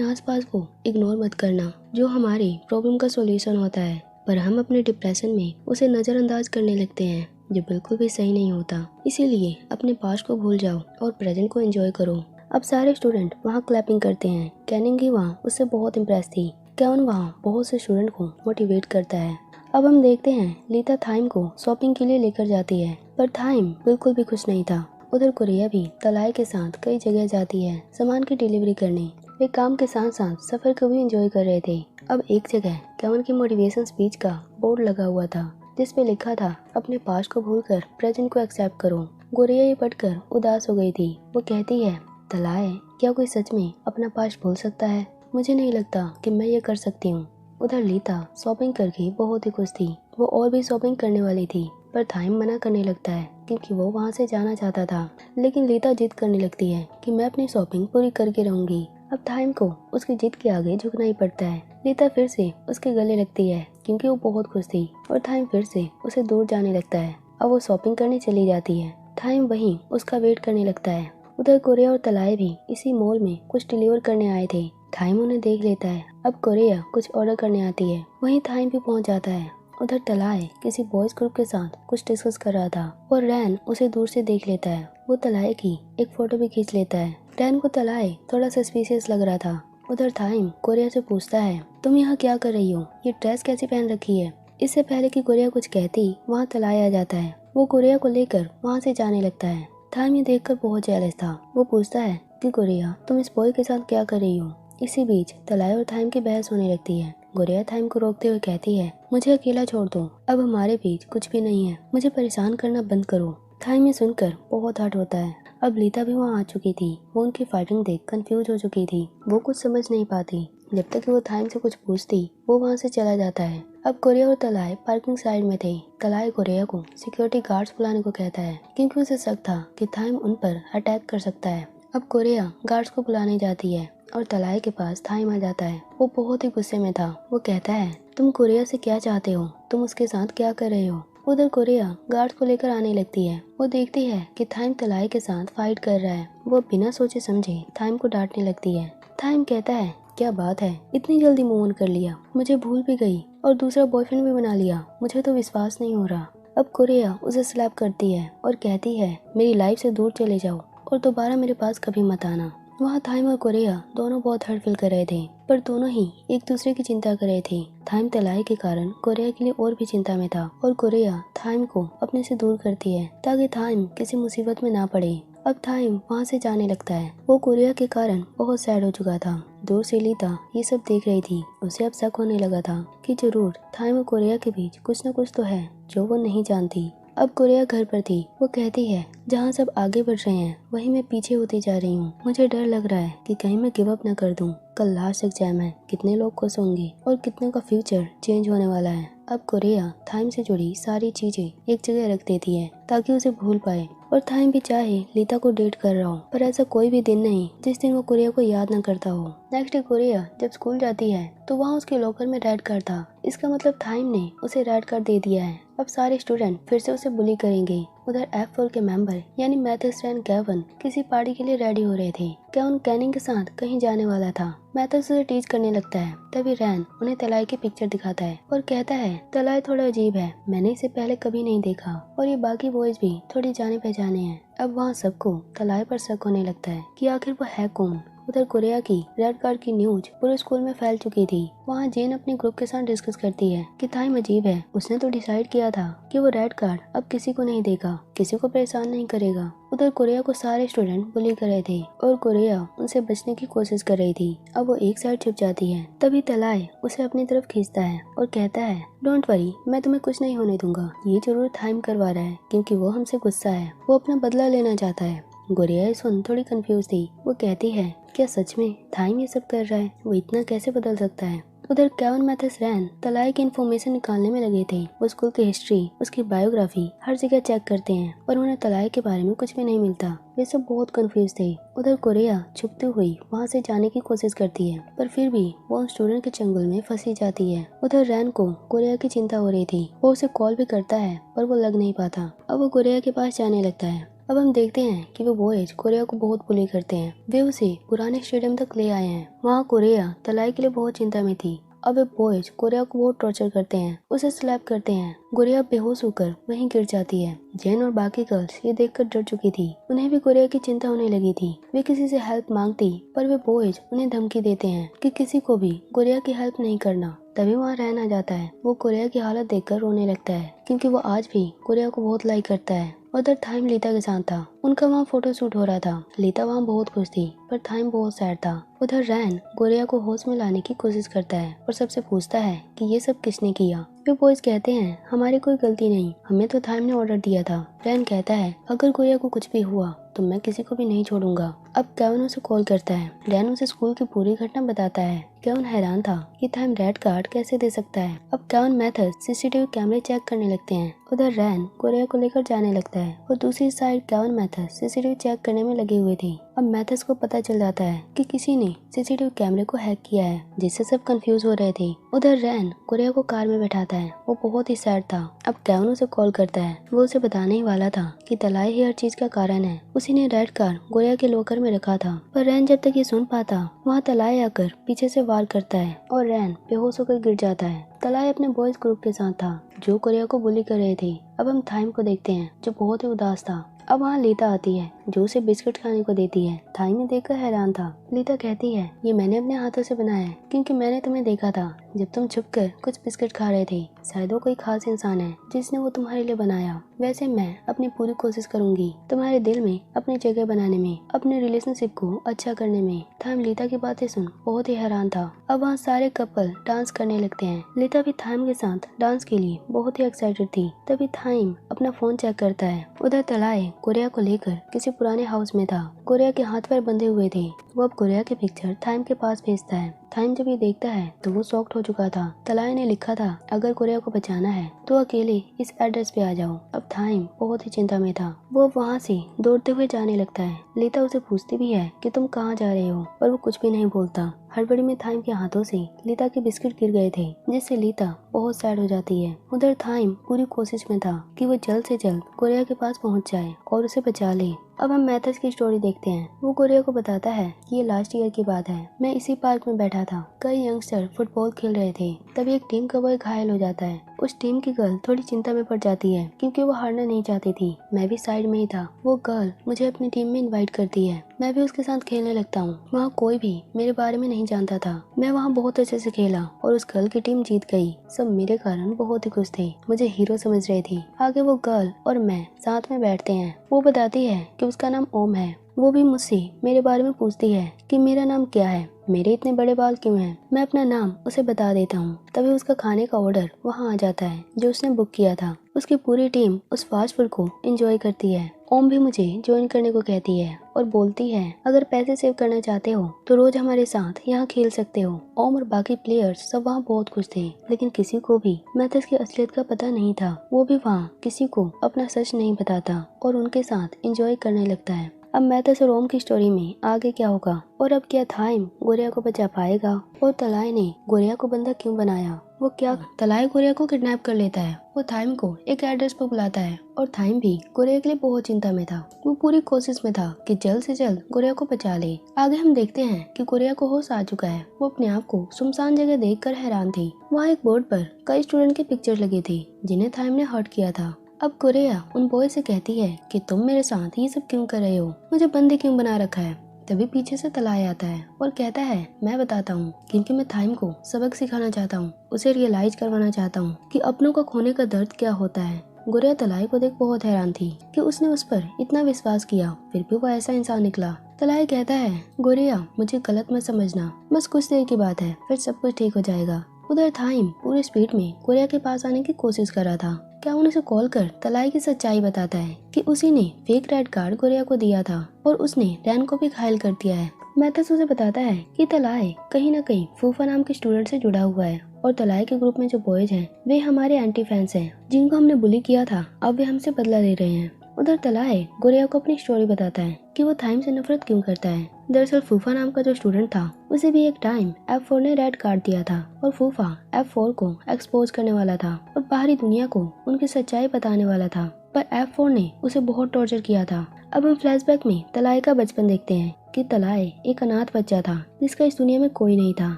आसपास को इग्नोर मत करना, जो हमारी प्रॉब्लम का सॉल्यूशन होता है, पर हम अपने डिप्रेशन में उसे नज़रअंदाज करने लगते हैं, जो बिल्कुल भी सही नहीं होता। इसीलिए अपने पास्ट को भूल जाओ और प्रेजेंट को एंजॉय करो। अब सारे स्टूडेंट वहाँ क्लैपिंग करते हैं। कैनिंग ही वहाँ उससे बहुत इम्प्रेस थी। केविन वहाँ बहुत से स्टूडेंट को मोटिवेट करता है। अब हम देखते हैं लीता थाइम को शॉपिंग के लिए लेकर जाती है, पर थाइम बिल्कुल भी खुश नहीं था। उधर कोरिया भी तलाय के साथ कई जगह जाती है सामान की डिलीवरी करने। वे काम के साथ साथ सफर को भी एंजॉय कर रहे थे। अब एक जगह केविन की मोटिवेशन स्पीच का बोर्ड लगा हुआ था जिस पे लिखा था, अपने पास्ट को भूलकर प्रेजेंट को एक्सेप्ट करो। गोरिया ये पढ़कर उदास हो गई थी। वो कहती है, तलाय, क्या कोई सच में अपना पास्ट भूल सकता है? मुझे नहीं लगता कि मैं ये कर सकती हूँ। उधर लीता शॉपिंग करके बहुत ही खुश थी। वो और भी शॉपिंग करने वाली थी, पर थाइम मना करने लगता है क्योंकि वो वहाँ से जाना चाहता था। लेकिन लीता जिद करने लगती है कि मैं अपनी शॉपिंग पूरी करके रहूंगी। अब थाइम को उसकी जिद के आगे झुकना ही पड़ता है। लीता फिर से उसके गले लगती है क्योंकि वो बहुत खुश थी और थाइम फिर से उसे दूर जाने लगता है। अब वो शॉपिंग करने चली जाती है। थाइम वहीं उसका वेट करने लगता है। उधर कोरिया और तलाय भी इसी मॉल में कुछ डिलीवर करने आए थे। थाइम उन्हें देख लेता है। अब कोरिया कुछ ऑर्डर करने आती है, वहीं थाइम भी पहुंच जाता है। उधर तलाय किसी बॉयज ग्रुप के साथ कुछ डिस्कस कर रहा था और रैन उसे दूर से देख लेता है। वो तलाय की एक फोटो भी खींच लेता है। रैन को तलाय थोड़ा सस्पिशियस लग रहा था। उधर थाइम कोरिया से पूछता है, तुम यहाँ क्या कर रही हो? ये ड्रेस कैसी पहन रखी है? इससे पहले कि कोरिया कुछ कहती, वहाँ तलाय आ जाता है। वो कोरिया को लेकर वहाँ से जाने लगता है। थाइम ये देखकर बहुत जेलस था। वो पूछता है कि कोरिया, तुम इस बॉय के साथ क्या कर रही हो? इसी बीच तलाय और थाइम की बहस होने लगती है। गोरिया थाइम को रोकते हुए कहती है, मुझे अकेला छोड़ दो, अब हमारे बीच कुछ भी नहीं है, मुझे परेशान करना बंद करो। थाइम ये सुनकर बहुत हर्ट होता है। अब लीता भी वहाँ आ चुकी थी। वो उनकी फाइटिंग देख कंफ्यूज हो चुकी थी। वो कुछ समझ नहीं पाती। जब तक कि वो थाइम से कुछ पूछती, वो वहाँ से चला जाता है। अब कोरिया और तलाय पार्किंग साइड में थे। तलाय कोरिया को सिक्योरिटी गार्ड्स बुलाने को कहता है क्योंकि उसे शक था कि थाइम उन पर अटैक कर सकता है। अब कोरिया गार्ड्स को बुलाने जाती है और तलाय के पास थाइम आ जाता है। वो बहुत ही गुस्से में था। वो कहता है, तुम कोरिया से क्या चाहते हो? तुम उसके साथ क्या कर रहे हो? उधर कोरिया गार्ड्स को लेकर आने लगती है। वो देखती है कि थाइम तलाय के साथ फाइट कर रहा है। वो बिना सोचे समझे थाइम को डांटने लगती है। थाइम कहता है, क्या बात है, इतनी जल्दी मूव ऑन कर लिया, मुझे भूल भी गई और दूसरा बॉयफ्रेंड भी बना लिया, मुझे तो विश्वास नहीं हो रहा। अब कोरिया उसे स्लैप करती है और कहती है, मेरी लाइफ से दूर चले जाओ और दोबारा मेरे पास कभी मत आना। वहाँ थाइम और कोरिया दोनों बहुत हर्ट फील कर रहे थे, पर दोनों ही एक दूसरे की चिंता कर रहे थे। थाइम तलाय के कारण कोरिया के लिए और भी चिंता में था और कोरिया थाइम को अपने से दूर करती है ताकि थाइम किसी मुसीबत में ना पड़े। अब थाइम वहाँ से जाने लगता है। वो कोरिया के कारण बहुत सैड हो चुका था। दूर से लीता ये सब देख रही थी। उसे अब शक होने लगा था कि जरूर थाइम और कोरिया के बीच कुछ न कुछ तो है जो वो नहीं जानती। अब कोरिया घर पर थी। वो कहती है, जहाँ सब आगे बढ़ रहे हैं वहीं मैं पीछे होती जा रही हूँ। मुझे डर लग रहा है कि कहीं मैं गिव अप न कर दूँ। कल लास्ट एग्जाम है, कितने लोग खुश होंगे और कितनों का फ्यूचर चेंज होने वाला है। अब कोरिया थाइम से जुड़ी सारी चीजें एक जगह रख देती है ताकि उसे भूल पाए और थाइम भी चाहे लीता को डेट कर रहा हो, पर ऐसा कोई भी दिन नहीं जिस दिन वो कोरिया को याद न करता हो। नेक्स्ट डे कोरिया जब स्कूल जाती है तो वहाँ उसके लॉकर में रेड कार्ड था। इसका मतलब थाइम ने उसे रेड कार्ड दे दिया है। अब सारे स्टूडेंट फिर से उसे बुली करेंगे। उधर F4 के मेंबर यानी मैथ्स एंड केविन किसी पार्टी के लिए रेडी हो रहे थे। केविन कैनिंग के साथ कहीं जाने वाला था। मैथ्स उसे टीच करने लगता है। तभी रैन उन्हें तलाय की पिक्चर दिखाता है और कहता है, तलाय थोड़ा अजीब है, मैंने इसे पहले कभी नहीं देखा और ये बाकी बॉयज भी थोड़ी जाने पहचाने हैं। अब वहाँ सबको तलाय पर शक होने लगता है कि आखिर वो है कौन। उधर कोरिया की रेड कार्ड की न्यूज पूरे स्कूल में फैल चुकी थी। वहाँ जेन अपने ग्रुप के साथ डिस्कस करती है कि थाइम अजीब है, उसने तो डिसाइड किया था कि वो रेड कार्ड अब किसी को नहीं देगा, किसी को परेशान नहीं करेगा। उधर कोरिया को सारे स्टूडेंट बुली कर रहे थे और कोरिया उनसे बचने की कोशिश कर रही थी। अब वो एक साइड छुप जाती है, तभी तलाय उसे अपनी तरफ खींचता है और कहता है, डोंट वरी, मैं तुम्हें कुछ नहीं होने दूंगा। ये जरूर थाइम करवा रहा है क्योंकि वो हमसे गुस्सा है, वो अपना बदला लेना चाहता है। गोरिया ये सुन थोड़ी कंफ्यूज थी। वो कहती है, क्या सच में थाइम ये सब कर रहा है? वो इतना कैसे बदल सकता है? उधर केविन मैथ्यूस रैन तलाय की इन्फॉर्मेशन निकालने में लगे थे। वो स्कूल की हिस्ट्री, उसकी बायोग्राफी हर जगह चेक करते हैं पर उन्हें तलाय के बारे में कुछ भी नहीं मिलता। वे सब बहुत कंफ्यूज थे। उधर कोरिया छुपती हुई वहाँ से जाने की कोशिश करती है पर फिर भी वो उन स्टूडेंट के चंगुल में फंसी जाती है। उधर रैन को कोरिया की चिंता हो रही थी। वो उसे कॉल भी करता है पर वो लग नहीं पाता। अब वो कोरिया के पास जाने लगता है। अब हम देखते हैं कि वो बॉयज कोरिया को बहुत बुली करते हैं। वे उसे पुराने स्टेडियम तक ले आए हैं। वहाँ कोरिया तलाई के लिए बहुत चिंता में थी। अब वे बॉयज कोरिया को बहुत टॉर्चर करते हैं, उसे स्लैप करते हैं। कोरिया बेहोश होकर वहीं गिर जाती है। जेन और बाकी गर्ल्स ये देखकर डर चुकी थी। उन्हें भी कोरिया की चिंता होने लगी थी। वे किसी से हेल्प मांगती पर वे बॉयज उन्हें धमकी देते हैं कि किसी को भी कोरिया की हेल्प नहीं करना। तभी वहाँ रैन आ जाता है। वो कोरिया की हालत देखकर रोने लगता है क्योंकि वो आज भी कोरिया को बहुत लाइक करता है। उधर थाइम लीता के साथ था। उनका वहाँ फोटो शूट हो रहा था। लीता वहाँ बहुत खुश थी पर थाइम बहुत सैड था। उधर रैन कोरिया को होश में लाने की कोशिश करता है और सबसे पूछता है कि ये सब किसने किया। वे बॉयज कहते हैं, हमारी कोई गलती नहीं, हमें तो थाइम ने ऑर्डर दिया था। रैन कहता है, अगर कोरिया को कुछ भी हुआ तो मैं किसी को भी नहीं छोड़ूंगा। अब केविन उसे कॉल करता है। रैन उसे स्कूल की पूरी घटना बताता है। केविन हैरान था कि थाइम रेड कार्ड कैसे दे सकता है। अब केविन मैथ्यूस सीसीटीवी कैमरे चेक करने लगते हैं। उधर रैन कोरिया को लेकर जाने लगता है और दूसरी side Kevin Matthews CCTV check करने में लगे हुए थे। अब मैथ्यूस को पता चल जाता है कि किसी ने सीसीटीवी कैमरे को हैक किया है, जिससे सब कंफ्यूज हो रहे थे। उधर रैन कोरिया को कार में बैठाता है। वो बहुत ही सैड था। अब केविन उसे कॉल करता है। वो उसे बताने ही वाला था कि तलाई ही हर चीज का कारण है। उसी ने रेड कार्ड कोरिया के लॉकर में रखा था। पर रैन जब तक ये सुन पाता, वहाँ तलाई आकर पीछे से वार करता है और रैन बेहोश होकर गिर जाता है। तलाई अपने बॉयज ग्रुप के साथ था जो कोरिया को बुली कर रहे थे। अब हम थाइम को देखते हैं जो बहुत ही उदास था। अब वहाँ लीता आती है जो उसे बिस्किट खाने को देती है। थाइम ने देखकर हैरान था। लीता कहती है, ये मैंने अपने हाथों से बनाया है क्योंकि मैंने तुम्हें देखा था जब तुम छुपकर कुछ बिस्किट खा रहे थे। शायद वो कोई खास इंसान है जिसने वो तुम्हारे लिए बनाया। वैसे मैं अपनी पूरी कोशिश करूंगी तुम्हारे दिल में अपनी जगह बनाने में, अपने रिलेशनशिप को अच्छा करने में। थाइम लीता की बातें सुन बहुत ही हैरान था। अब वहाँ सारे कपल डांस करने लगते हैं। लीता भी थाइम के साथ डांस के लिए बहुत ही एक्साइटेड थी। तभी थाइम अपना फोन चेक करता है। उधर तलाय कोरिया को लेकर किसी पुराने हाउस में था। कोरिया के हाथ पैर बंधे हुए थे। वो अब कोरिया की पिक्चर थाइम के पास भेजता है। थाइम जब ये देखता है तो वो शॉक्ड हो चुका था। तलाय ने लिखा था, अगर कोरिया को बचाना है तो अकेले इस एड्रेस पे आ जाओ। अब थाइम बहुत ही चिंता में था। वो वहाँ से दौड़ते हुए जाने लगता है। लीता उसे पूछती भी है कि तुम कहाँ जा रहे हो, पर वो कुछ भी नहीं बोलता। हड़बड़ी में थाइम के हाथों से लीता के बिस्किट गिर गए थे, जिससे लीता बहुत सैड हो जाती है। उधर थाइम पूरी कोशिश में था कि वो जल्द से जल्द कोरिया के पास पहुंच जाए और उसे बचा ले। अब हम मैथ्यूस की स्टोरी देखते हैं। वो कोरिया को बताता है कि ये लास्ट ईयर की बात है। मैं इसी पार्क में बैठा था। कई यंगस्टर फुटबॉल खेल रहे थे। तभी एक टीम का बॉय घायल हो जाता है। उस टीम की गर्ल थोड़ी चिंता में पड़ जाती है क्योंकि वो हारना नहीं चाहती थी। मैं भी साइड में ही था। वो गर्ल मुझे अपनी टीम में इनवाइट करती है। मैं भी उसके साथ खेलने लगता हूँ। वहाँ कोई भी मेरे बारे में नहीं जानता था। मैं वहाँ बहुत अच्छे से खेला और उस गर्ल की टीम जीत गई। सब मेरे कारण बहुत ही खुश थे, मुझे हीरो समझ रहे थे। आगे वो गर्ल और मैं साथ में बैठते हैं। वो बताती है कि उसका नाम ओम है। वो भी मुझसे मेरे बारे में पूछती है कि मेरा नाम क्या है, मेरे इतने बड़े बाल क्यों हैं। मैं अपना नाम उसे बता देता हूँ। तभी उसका खाने का ऑर्डर वहाँ आ जाता है जो उसने बुक किया था। उसकी पूरी टीम उस फास्ट फूड को एंजॉय करती है। ओम भी मुझे ज्वाइन करने को कहती है और बोलती है, अगर पैसे सेव करना चाहते हो तो रोज हमारे साथ यहाँ खेल सकते हो। ओम और बाकी प्लेयर्स सब वहाँ बहुत खुश थे, लेकिन किसी को भी मैथ्यूस की असलियत का पता नहीं था। वो भी वहाँ किसी को अपना सच नहीं बताता और उनके साथ एंजॉय करने लगता है। अब मैथ्यूस और ओम की स्टोरी में आगे क्या होगा और अब क्या थाइम गोरिया को बचा पाएगा और तलाय ने गोरिया को बंदा क्यों बनाया? वो क्या तलाय गोरिया को किडनैप कर लेता है। वो थाइम को एक एड्रेस पर बुलाता है और थाइम भी गोरिया के लिए बहुत चिंता में था। वो पूरी कोशिश में था कि जल्द से जल्द गोरिया को बचा ले। आगे हम देखते हैं कि गोरिया को होश आ चुका है। वो अपने आप को सुनसान जगह देखकर हैरान थी। वहाँ एक बोर्ड पर कई स्टूडेंट के पिक्चर लगे थे जिन्हें थाइम ने हर्ट किया था। अब गोरिया उन बॉय से कहती है कि तुम मेरे साथ ये सब क्यों कर रहे हो, मुझे बंदी क्यों बना रखा है। तभी पीछे से तलाय आता है और कहता है मैं बताता हूँ, क्योंकि मैं थाइम को सबक सिखाना चाहता हूँ, उसे रियलाइज करवाना चाहता हूँ कि अपनों का खोने का दर्द क्या होता है। गुड़िया तलाई को देख बहुत हैरान थी कि उसने उस पर इतना विश्वास किया, फिर भी वो ऐसा इंसान निकला। तलाई कहता है गुड़िया मुझे गलत मत समझना, बस कुछ देर की बात है, फिर सब कुछ ठीक हो जाएगा। उधर थाइम पूरी स्पीड में गुड़िया के पास आने की कोशिश कर रहा था। क्या उसे कॉल कर तलाई की सच्चाई बताता है कि उसी ने फेक रेड कार्ड गुड़िया को दिया था और उसने रैन को भी घायल कर दिया है। मैथस उसे बताता है कि तलाई कहीं न कहीं फूफा नाम के स्टूडेंट से जुड़ा हुआ है और तलाई के ग्रुप में जो बॉयज हैं वे हमारे एंटी फैंस हैं, जिनको हमने बुली किया था, अब वे हमसे बदला ले रहे हैं। उधर तलाई गुड़िया को अपनी स्टोरी बताता है कि वो थाइम से नफरत क्यों करता है। दरअसल फूफा नाम का जो स्टूडेंट था उसे भी एक टाइम F4 ने रेड कार्ड दिया था और फूफा F4 को एक्सपोज करने वाला था और बाहरी दुनिया को उनकी सच्चाई बताने वाला था, पर F4 ने उसे बहुत टॉर्चर किया था। अब हम फ्लैशबैक में तलाई का बचपन देखते हैं कि तलाई एक अनाथ बच्चा था जिसका इस दुनिया में कोई नहीं था।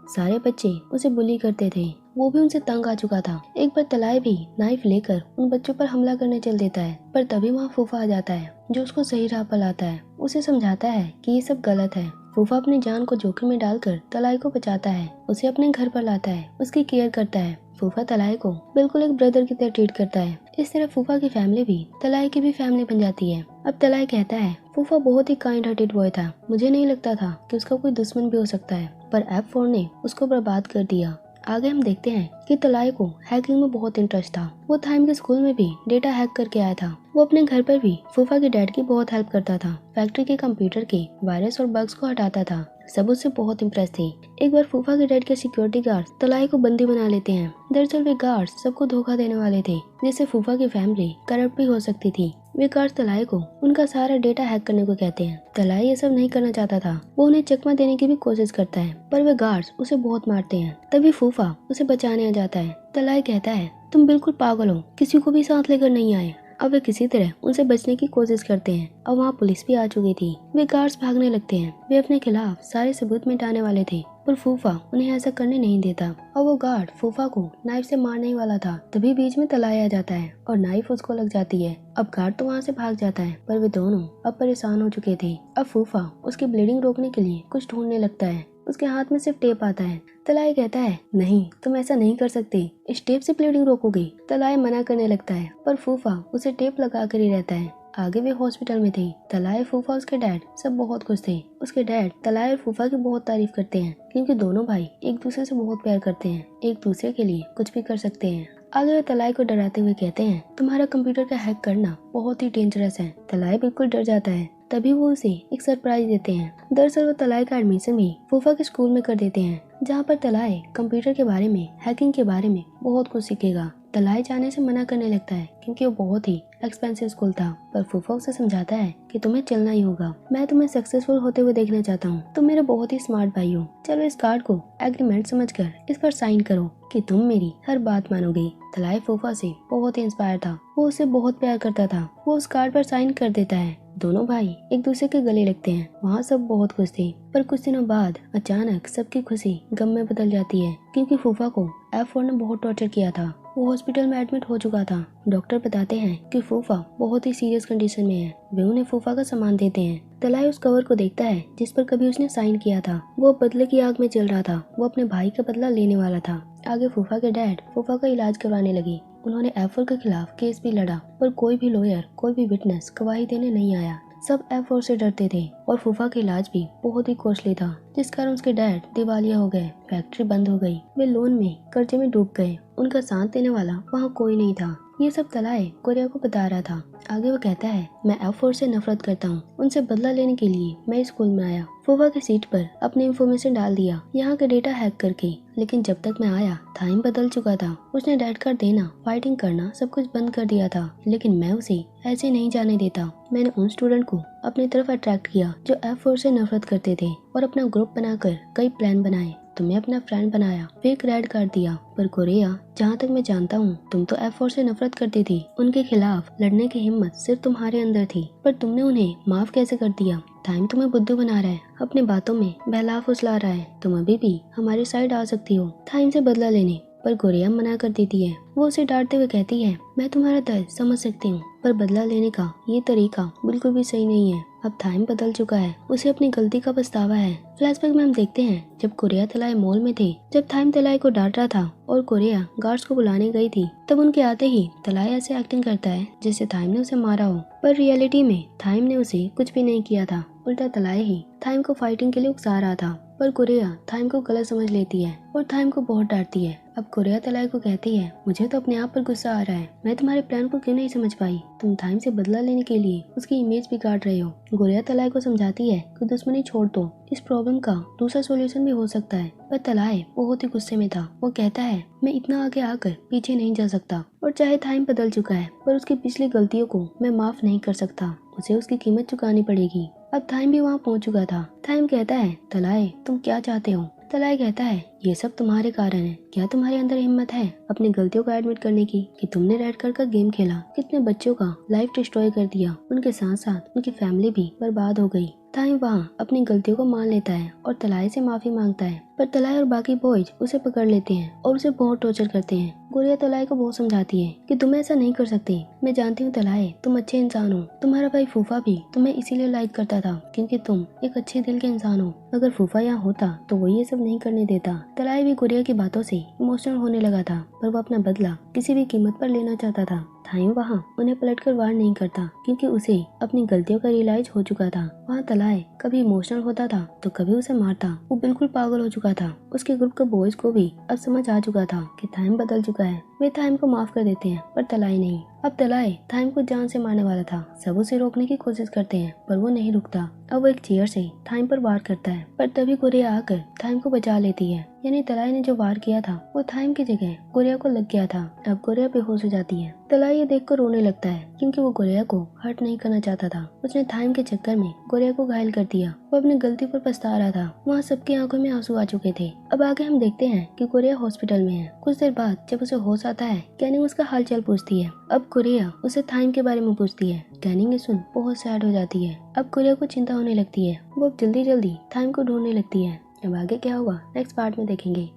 सारे बच्चे उसे बुली करते थे, वो भी उनसे तंग आ चुका था। एक बार तलाई भी नाइफ लेकर उन बच्चों पर हमला करने चल देता है, पर तभी वहाँ फूफा आ जाता है जो उसको सही राह पर लाता है, उसे समझाता है कि ये सब गलत है। फूफा अपनी जान को जोखिम में डालकर तलाई को बचाता है, उसे अपने घर पर लाता है, उसकी केयर करता है। फूफा तलाई को बिल्कुल एक ब्रदर की तरह ट्रीट करता है। इस तरह फूफा की फैमिली भी तलाई की भी फैमिली बन जाती है। अब तलाई कहता है फूफा बहुत ही काइंड हार्टेड बॉय था, मुझे नहीं लगता था कि उसका कोई दुश्मन भी हो सकता है, पर F4 ने उसको बर्बाद कर दिया। आगे हम देखते हैं कि तलाई को हैकिंग में बहुत इंटरेस्ट था। वो थाइम के स्कूल में भी डेटा हैक करके आया था। वो अपने घर पर भी फूफा के डैड की बहुत हेल्प करता था, फैक्ट्री के कंप्यूटर के वायरस और बग्स को हटाता था। सब उससे बहुत इम्प्रेस थे। एक बार फूफा के डैड के सिक्योरिटी गार्ड्स तलाई को बंदी बना लेते हैं। दरअसल वे गार्ड्स सबको धोखा देने वाले थे, जिससे फूफा की फैमिली करप्ट भी हो सकती थी। वे गार्ड्स तलाई को उनका सारा डेटा हैक करने को कहते हैं। तलाई ये सब नहीं करना चाहता था, वो उन्हें चकमा देने की भी कोशिश करता है, पर वे गार्ड्स उसे बहुत मारते हैं। तभी फूफा उसे बचाने आ जाता है। तलाई कहता है तुम बिल्कुल पागल हो, किसी को भी साथ लेकर नहीं आए। अब वे किसी तरह उनसे बचने की कोशिश करते हैं। अब वहाँ पुलिस भी आ चुकी थी। वे गार्ड्स भागने लगते हैं। वे अपने खिलाफ सारे सबूत मिटाने वाले थे, पर फूफा उन्हें ऐसा करने नहीं देता और वो गार्ड फूफा को नाइफ से मारने ही वाला था। तभी बीच में तलाई आ जाता है और नाइफ उसको लग जाती है। अब गार्ड तो वहाँ से भाग जाता है, पर वे दोनों अब परेशान हो चुके थे। अब फूफा उसकी ब्लीडिंग रोकने के लिए कुछ ढूंढने लगता है। उसके हाथ में सिर्फ टेप आता है। तलाई कहता है नहीं, तुम ऐसा नहीं कर सकते, इस टेप से ब्लीडिंग रोकोगे। तलाई मना करने लगता है, पर फूफा उसे टेप लगा कर ही रहता है। आगे वे हॉस्पिटल में थे। तलाई, फूफा, उसके डैड सब बहुत खुश थे। उसके डैड तलाई और फूफा की बहुत तारीफ करते हैं, क्योंकि दोनों भाई एक दूसरे से बहुत प्यार करते हैं, एक दूसरे के लिए कुछ भी कर सकते हैं। आगे वे तलाई को डराते हुए कहते हैं तुम्हारा कंप्यूटर का हैक करना बहुत ही डेंजरस है। तलाई बिल्कुल डर जाता है। तभी वो उसे एक सरप्राइज देते हैं। दरअसल वो तलाई का एडमिशन भी फूफा के स्कूल में कर देते हैं, जहाँ पर तलाई कंप्यूटर के बारे में, हैकिंग के बारे में बहुत कुछ सीखेगा। तलाई जाने से मना करने लगता है क्योंकि वो बहुत ही एक्सपेंसिव स्कूल था, पर फूफा उसे समझाता है कि तुम्हें चलना ही होगा। मैं तुम्हें सक्सेसफुल होते हुए देखना चाहता हूँ। तुम मेरे बहुत ही स्मार्ट भाई हो। चलो इस कार्ड को एग्रीमेंट समझकर इस पर साइन करो कि तुम मेरी हर बात मानोगे। तलाई फूफा से बहुत ही इंस्पायर था। वो उसे बहुत प्यार करता था। वो उस कार्ड पर साइन कर देता है। दोनों भाई एक दूसरे के गले लगते हैं। वहाँ सब बहुत खुश थे, पर कुछ दिनों बाद अचानक सबकी खुशी गम में बदल जाती है, क्योंकि फूफा को F4 ने बहुत टॉर्चर किया था। वो हॉस्पिटल में एडमिट हो चुका था। डॉक्टर बताते हैं कि फूफा बहुत ही सीरियस कंडीशन में है। वे उन्हें फूफा का सामान देते हैं। तलाई उस कवर को देखता है जिस पर कभी उसने साइन किया था। वो बदले की आग में चल रहा था। वो अपने भाई का बदला लेने वाला था। आगे फूफा के डैड फूफा का इलाज करवाने लगे। उन्होंने F4 के खिलाफ केस भी लड़ा, पर कोई भी लॉयर, कोई भी विटनेस गवाही देने नहीं आया। सब F4 से डरते थे और फूफा का इलाज भी बहुत ही कॉस्टली था, जिस कारण उसके डैड दिवालिया हो गए। फैक्ट्री बंद हो गई। वे लोन में, कर्जे में डूब गए। उनका साथ देने वाला वहाँ कोई नहीं था। ये सब तलाई गुड़िया को बता रहा था। आगे वो कहता है मैं F4 से नफरत करता हूँ। उनसे बदला लेने के लिए मैं स्कूल में आया। फूफा के सीट पर अपनी इंफॉर्मेशन डाल दिया, यहाँ का डेटा हैक करके। लेकिन जब तक मैं आया टाइम बदल चुका था। उसने डेड कार्ड देना, फाइटिंग करना सब कुछ बंद कर दिया था। लेकिन मैं उसे ऐसे नहीं जाने देता। मैंने उन स्टूडेंट को अपनी तरफ अट्रैक्ट किया जो F4 से नफरत करते थे, और अपना ग्रुप बनाकर कई प्लान बनाए। तुम्हें अपना फ्रेंड बनाया, फेक रेड कार्ड दिया। पर गुड़िया, जहाँ तक मैं जानता हूँ तुम तो F4 से नफरत करती थी। उनके खिलाफ लड़ने की हिम्मत सिर्फ तुम्हारे अंदर थी, पर तुमने उन्हें माफ कैसे कर दिया? टाइम तुम्हें बुद्धू बना रहा है, अपने बातों में बहला फुसला रहा है। तुम अभी भी हमारी साइड आ सकती हो टाइम से बदला लेने, पर गुड़िया मना कर देती है। वो उसे डांटते हुए कहती है मैं तुम्हारा दर्द समझ सकती हूँ, पर बदला लेने का ये तरीका बिल्कुल भी सही नहीं है। अब टाइम बदल चुका है, उसे अपनी गलती का पछतावा है। फ्लैशबैक में हम देखते हैं जब कोरिया तलाय मॉल में थे, जब टाइम तलाय को डांट रहा था और कोरिया गार्ड्स को बुलाने गई थी, तब उनके आते ही तलाय ऐसे एक्टिंग करता है जैसे टाइम ने उसे मारा हो, पर रियलिटी में टाइम ने उसे कुछ भी नहीं किया था। उल्टा तलाय ही टाइम को फाइटिंग के लिए उकसा रहा था। पर कोरिया टाइम को गलत समझ लेती है और टाइम को बहुत डांटती है। अब कोरिया तलाय को कहती है, मुझे तो अपने आप पर गुस्सा आ रहा है, मैं तुम्हारे प्लान को क्यों नहीं समझ पाई। तुम टाइम से बदला लेने के लिए उसकी इमेज भी काट रहे हो। कोरिया तलाय को समझाती है कि दुश्मनी छोड़ दो, इस प्रॉब्लम का दूसरा सोल्यूशन भी हो सकता है। पर तलाय बहुत ही गुस्से में था। वो कहता है, मैं इतना आगे आकर पीछे नहीं जा सकता, और चाहे टाइम बदल चुका है पर उसकी पिछली गलतियों को मैं माफ नहीं कर सकता, उसे उसकी कीमत चुकानी पड़ेगी। अब टाइम भी वहाँ पहुँच चुका था। टाइम कहता है, तलाय तुम क्या चाहते हो। तलाय कहता है, ये सब तुम्हारे कारण है। क्या तुम्हारे अंदर हिम्मत है अपनी गलतियों को एडमिट करने की कि तुमने रेड कार्ड का गेम खेला, कितने बच्चों का लाइफ डिस्ट्रॉय कर दिया, उनके साथ साथ उनकी फैमिली भी बर्बाद हो गई। टाइम वहाँ अपनी गलतियों को मान लेता है और तलाय से माफी मांगता है, पर तलाय और बाकी बॉयज उसे पकड़ लेते हैं और उसे बहुत टॉर्चर करते हैं। कोरिया तलाय को बहुत समझाती है कि तुम ऐसा नहीं कर सकते। मैं जानती हूँ तलाय, तुम अच्छे इंसान हो। तुम्हारा भाई फूफा भी तुम्हें इसीलिए लाइक करता था क्योंकि तुम एक अच्छे दिल के इंसान हो। अगर फूफा यहाँ होता तो वो ये सब नहीं करने देता। तलाय भी कोरिया की बातों से इमोशनल होने लगा था, पर वो अपना बदला किसी भी कीमत पर लेना चाहता था। टाइम वहाँ उन्हें पलटकर वार नहीं करता क्योंकि उसे अपनी गलतियों का रियलाइज हो चुका था। वहाँ तलाय कभी इमोशनल होता था तो कभी उसे मारता। वो बिल्कुल पागल हो चुका था। उसके ग्रुप के बॉयज को भी अब समझ आ चुका था कि टाइम बदल चुका है। वे टाइम को माफ कर देते हैं पर तलाय नहीं। अब तलाय टाइम को जान से मारने वाला था। सब उसे रोकने की कोशिश करते हैं पर वो नहीं रुकता। अब वो एक चेयर से टाइम पर वार करता है, पर तभी कोरिया आकर टाइम को बचा लेती है। यानी तलाय ने जो वार किया था वो टाइम की जगह कोरिया को लग गया था। अब कोरिया बेहोश हो जाती है। तलाय ये देखकर रोने लगता है क्योंकि वो कोरिया को हर्ट नहीं करना चाहता था। उसने टाइम के चक्कर में कोरिया को घायल कर दिया। वो अपनी गलती पर पछता रहा था। वहाँ सबकी आंखों में आंसू आ चुके थे। अब आगे हम देखते हैं कि कोरिया हॉस्पिटल में है। कुछ देर बाद जब उसे होश आता है, कैनिंग उसका हालचाल पूछती है। अब कोरिया उसे टाइम के बारे में पूछती है। कैनिंग ये सुन बहुत सैड हो जाती है। अब कोरिया को चिंता होने लगती है। वो अब जल्दी जल्दी टाइम को ढूंढने लगती है। अब आगे क्या होगा नेक्स्ट पार्ट में देखेंगे।